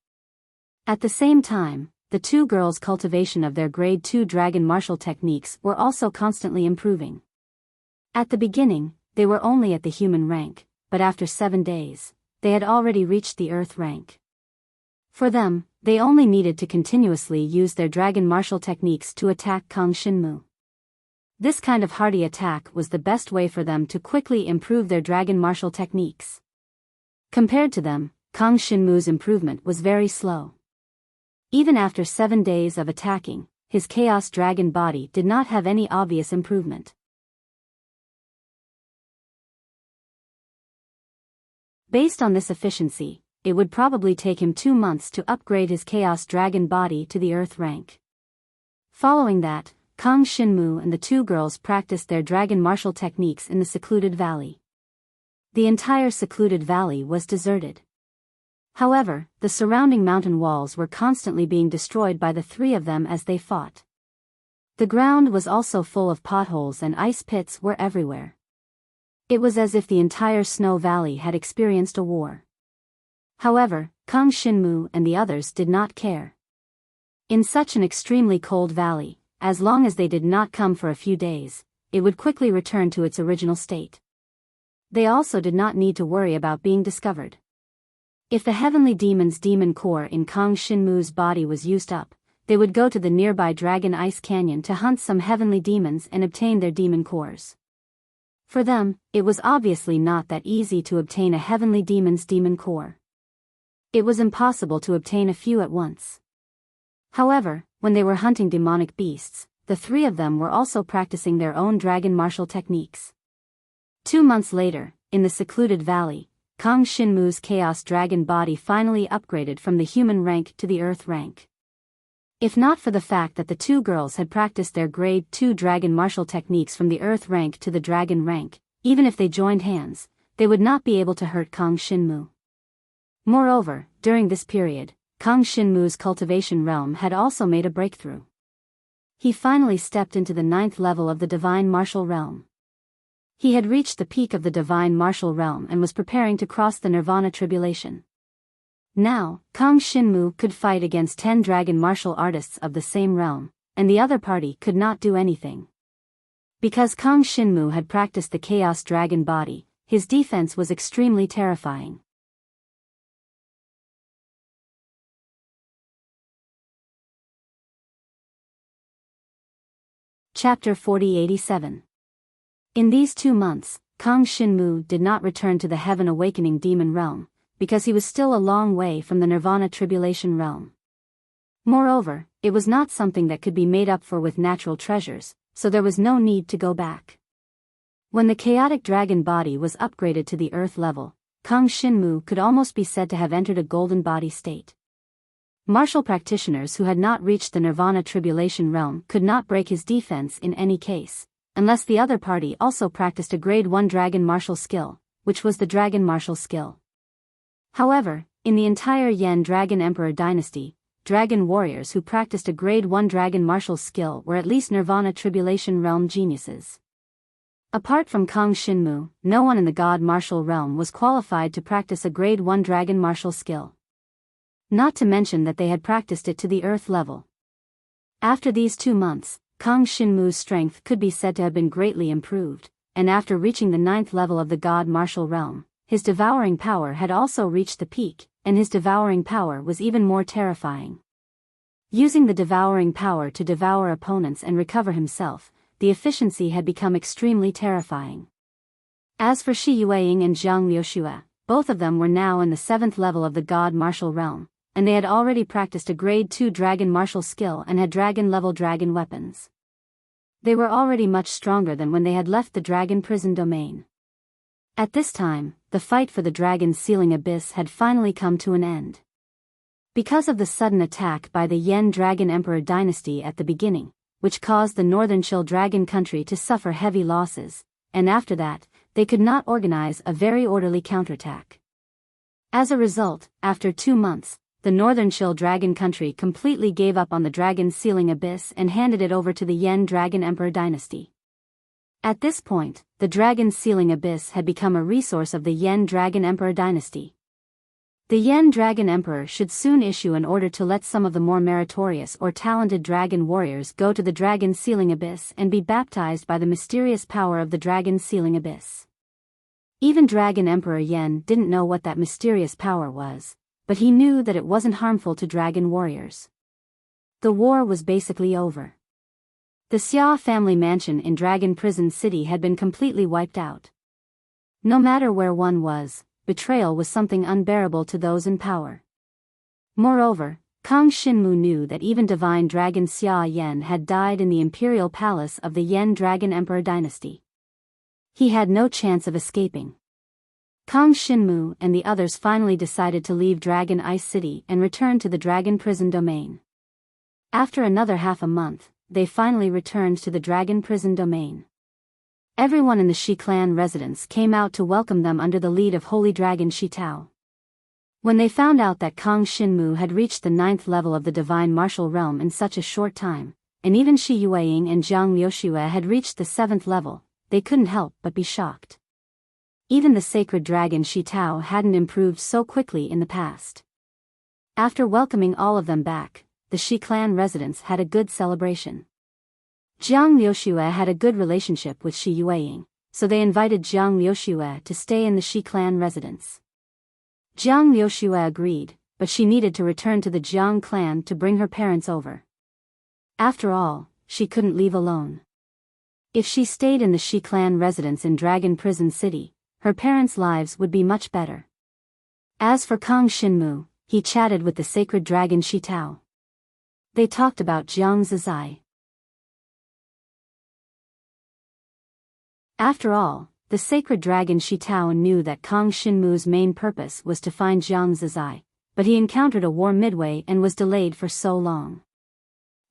At the same time, the two girls' cultivation of their Grade 2 Dragon martial techniques were also constantly improving. At the beginning, they were only at the human rank, but after 7 days, they had already reached the Earth rank. For them, they only needed to continuously use their Dragon martial techniques to attack Kang Shinmu. This kind of hardy attack was the best way for them to quickly improve their Dragon martial techniques. Compared to them, Kang Shinmu's improvement was very slow. Even after 7 days of attacking, his Chaos Dragon body did not have any obvious improvement. Based on this efficiency, it would probably take him 2 months to upgrade his Chaos Dragon body to the Earth rank. Following that, Kang Shinmu and the two girls practiced their dragon martial techniques in the secluded valley. The entire secluded valley was deserted. However, the surrounding mountain walls were constantly being destroyed by the three of them as they fought. The ground was also full of potholes and ice pits were everywhere. It was as if the entire snow valley had experienced a war. However, Kang Shinmu and the others did not care. In such an extremely cold valley, as long as they did not come for a few days, it would quickly return to its original state. They also did not need to worry about being discovered. If the Heavenly Demon's demon core in Kang Shinmu's body was used up, they would go to the nearby Dragon Ice Canyon to hunt some heavenly demons and obtain their demon cores. For them, it was obviously not that easy to obtain a heavenly demon's demon core. It was impossible to obtain a few at once. However, when they were hunting demonic beasts, the three of them were also practicing their own dragon martial techniques. 2 months later, in the secluded valley, Kang Shinmu's Chaos Dragon body finally upgraded from the human rank to the Earth rank. If not for the fact that the two girls had practiced their Grade 2 Dragon martial techniques from the Earth rank to the Dragon rank, even if they joined hands, they would not be able to hurt Kang Shinmu. Moreover, during this period, Kang Shinmu's cultivation realm had also made a breakthrough. He finally stepped into the 9th level of the Divine Martial Realm. He had reached the peak of the Divine Martial Realm and was preparing to cross the Nirvana Tribulation. Now, Kang Shinmu could fight against 10 dragon martial artists of the same realm, and the other party could not do anything. Because Kang Shinmu had practiced the Chaos Dragon body, his defense was extremely terrifying. Chapter 4087. In these 2 months, Kang Shinmu did not return to the Heaven Awakening Demon Realm, because he was still a long way from the Nirvana Tribulation Realm. Moreover, it was not something that could be made up for with natural treasures, so there was no need to go back. When the chaotic dragon body was upgraded to the Earth level, Kang Shinmu could almost be said to have entered a golden body state. Martial practitioners who had not reached the Nirvana Tribulation Realm could not break his defense in any case, unless the other party also practiced a Grade 1 Dragon martial skill, which was the Dragon martial skill. However, in the entire Yen Dragon Emperor dynasty, dragon warriors who practiced a Grade 1 Dragon martial skill were at least Nirvana Tribulation Realm geniuses. Apart from Kang Shinmu, no one in the God martial realm was qualified to practice a Grade 1 Dragon martial skill. Not to mention that they had practiced it to the Earth level. After these 2 months, Kang Shinmu's strength could be said to have been greatly improved, and after reaching the 9th level of the God martial realm, his devouring power had also reached the peak, and his devouring power was even more terrifying. Using the devouring power to devour opponents and recover himself, the efficiency had become extremely terrifying. As for Shi Yueying and Zhang Liuxue, both of them were now in the 7th level of the God Martial Realm, and they had already practiced a Grade 2 Dragon Martial skill and had Dragon-level dragon weapons. They were already much stronger than when they had left the Dragon Prison domain. At this time, the fight for the Dragon's Sealing Abyss had finally come to an end. Because of the sudden attack by the Yen Dragon Emperor dynasty at the beginning, which caused the Northern Chill Dragon country to suffer heavy losses, and after that, they could not organize a very orderly counterattack. As a result, after 2 months, the Northern Chill Dragon country completely gave up on the Dragon's Sealing Abyss and handed it over to the Yen Dragon Emperor dynasty. At this point, the Dragon's Sealing Abyss had become a resource of the Yen Dragon Emperor dynasty. The Yen Dragon Emperor should soon issue an order to let some of the more meritorious or talented dragon warriors go to the Dragon's Sealing Abyss and be baptized by the mysterious power of the Dragon's Sealing Abyss. Even Dragon Emperor Yen didn't know what that mysterious power was, but he knew that it wasn't harmful to dragon warriors. The war was basically over. The Xia family mansion in Dragon Prison City had been completely wiped out. No matter where one was, betrayal was something unbearable to those in power. Moreover, Kang Xinmu knew that even divine dragon Xia Yan had died in the imperial palace of the Yen Dragon Emperor dynasty. He had no chance of escaping. Kang Xinmu and the others finally decided to leave Dragon Ice City and return to the Dragon Prison domain. After another half a month, they finally returned to the Dragon Prison domain. Everyone in the Shi clan residence came out to welcome them under the lead of Holy Dragon Shi Tao. When they found out that Kang Xinmu had reached the 9th level of the Divine Martial Realm in such a short time, and even Shi Yueying and Zhang Liuxue had reached the 7th level, they couldn't help but be shocked. Even the sacred dragon Shi Tao hadn't improved so quickly in the past. After welcoming all of them back, the Shi clan residents had a good celebration. Zhang Liuxue had a good relationship with Shi Yueying, so they invited Zhang Liuxue to stay in the Shi clan residence. Zhang Liuxue agreed, but she needed to return to the Zhang clan to bring her parents over. After all, she couldn't leave alone. If she stayed in the Shi clan residence in Dragon Prison City, her parents' lives would be much better. As for Kang Xinmu, he chatted with the sacred dragon Shi Tao. They talked about Jiang Zizai. After all, the sacred dragon Shi Tao knew that Kang Xinmu's main purpose was to find Jiang Zizai, but he encountered a war midway and was delayed for so long.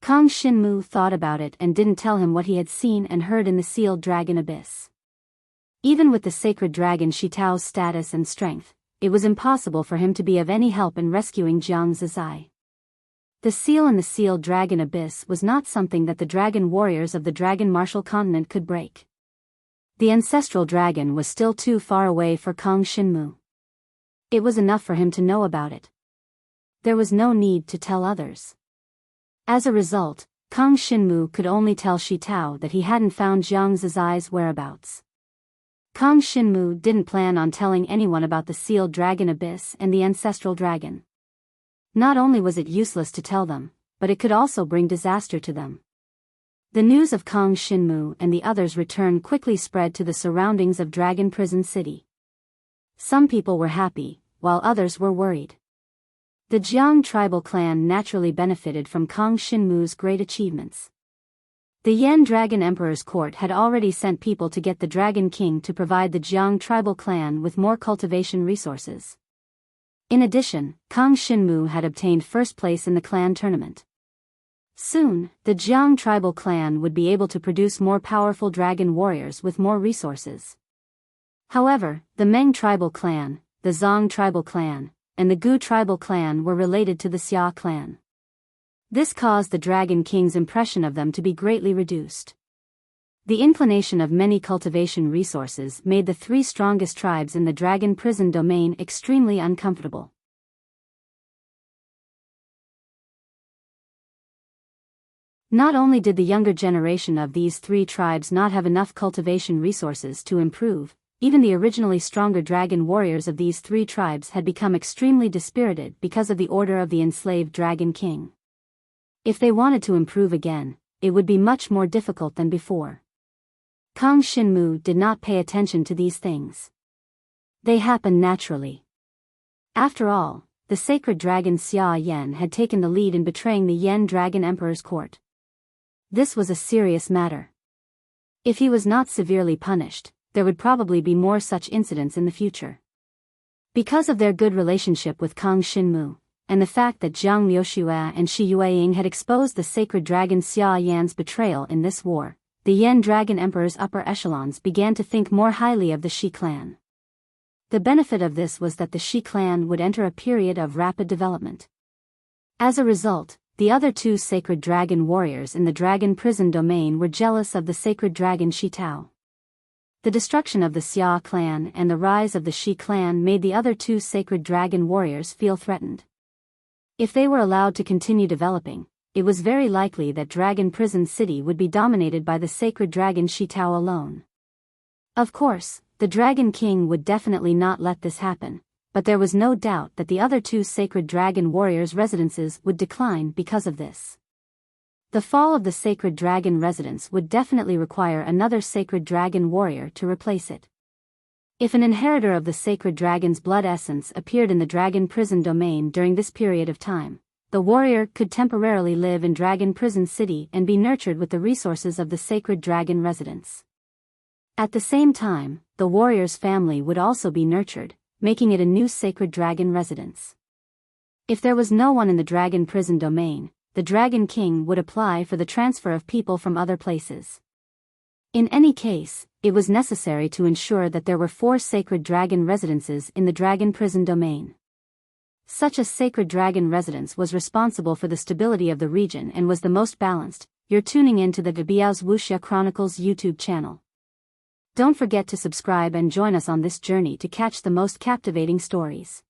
Kang Xinmu thought about it and didn't tell him what he had seen and heard in the sealed dragon abyss. Even with the sacred dragon Shi Tao's status and strength, it was impossible for him to be of any help in rescuing Jiang Zizai. The seal in the sealed dragon abyss was not something that the dragon warriors of the Dragon Martial Continent could break. The ancestral dragon was still too far away for Kang Xinmu. It was enough for him to know about it. There was no need to tell others. As a result, Kang Xinmu could only tell Shi Tao that he hadn't found Jiang Zizai's whereabouts. Kang Xinmu didn't plan on telling anyone about the sealed dragon abyss and the ancestral dragon. Not only was it useless to tell them, but it could also bring disaster to them. The news of Kang Xinmu and the others' return quickly spread to the surroundings of Dragon Prison City. Some people were happy, while others were worried. The Jiang tribal clan naturally benefited from Kang Xinmu's great achievements. The Yen Dragon Emperor's court had already sent people to get the Dragon King to provide the Jiang tribal clan with more cultivation resources. In addition, Kang Xinmu had obtained first place in the clan tournament. Soon, the Jiang tribal clan would be able to produce more powerful dragon warriors with more resources. However, the Meng tribal clan, the Zhang tribal clan, and the Gu tribal clan were related to the Xia clan. This caused the Dragon King's impression of them to be greatly reduced. The inclination of many cultivation resources made the 3 strongest tribes in the Dragon Prison domain extremely uncomfortable. Not only did the younger generation of these 3 tribes not have enough cultivation resources to improve, even the originally stronger dragon warriors of these 3 tribes had become extremely dispirited because of the order of the enslaved Dragon King. If they wanted to improve again, it would be much more difficult than before. Kang Shinmu did not pay attention to these things. They happened naturally. After all, the sacred dragon Xia Yan had taken the lead in betraying the Yen Dragon Emperor's court. This was a serious matter. If he was not severely punished, there would probably be more such incidents in the future. Because of their good relationship with Kang Shinmu, and the fact that Jiang Liuxue and Shi Yueying had exposed the sacred dragon Xia Yan's betrayal in this war, the Yen Dragon Emperor's upper echelons began to think more highly of the Shi clan. The benefit of this was that the Shi clan would enter a period of rapid development. As a result, the other two sacred dragon warriors in the dragon prison domain were jealous of the sacred dragon Shi Tao. The destruction of the Xia clan and the rise of the Shi clan made the other two sacred dragon warriors feel threatened. If they were allowed to continue developing, it was very likely that Dragon Prison City would be dominated by the sacred dragon Shi Tao alone. Of course, the Dragon King would definitely not let this happen, but there was no doubt that the other two sacred dragon warriors' residences would decline because of this. The fall of the sacred dragon residence would definitely require another sacred dragon warrior to replace it. If an inheritor of the sacred dragon's blood essence appeared in the dragon prison domain during this period of time, the warrior could temporarily live in Dragon Prison City and be nurtured with the resources of the sacred dragon residence. At the same time, the warrior's family would also be nurtured, making it a new sacred dragon residence. If there was no one in the dragon prison domain, the Dragon King would apply for the transfer of people from other places. In any case, it was necessary to ensure that there were 4 sacred dragon residences in the dragon prison domain. Such a sacred dragon residence was responsible for the stability of the region and was the most balanced. You're tuning in to the Biyao's Wuxia Chronicles YouTube channel. Don't forget to subscribe and join us on this journey to catch the most captivating stories.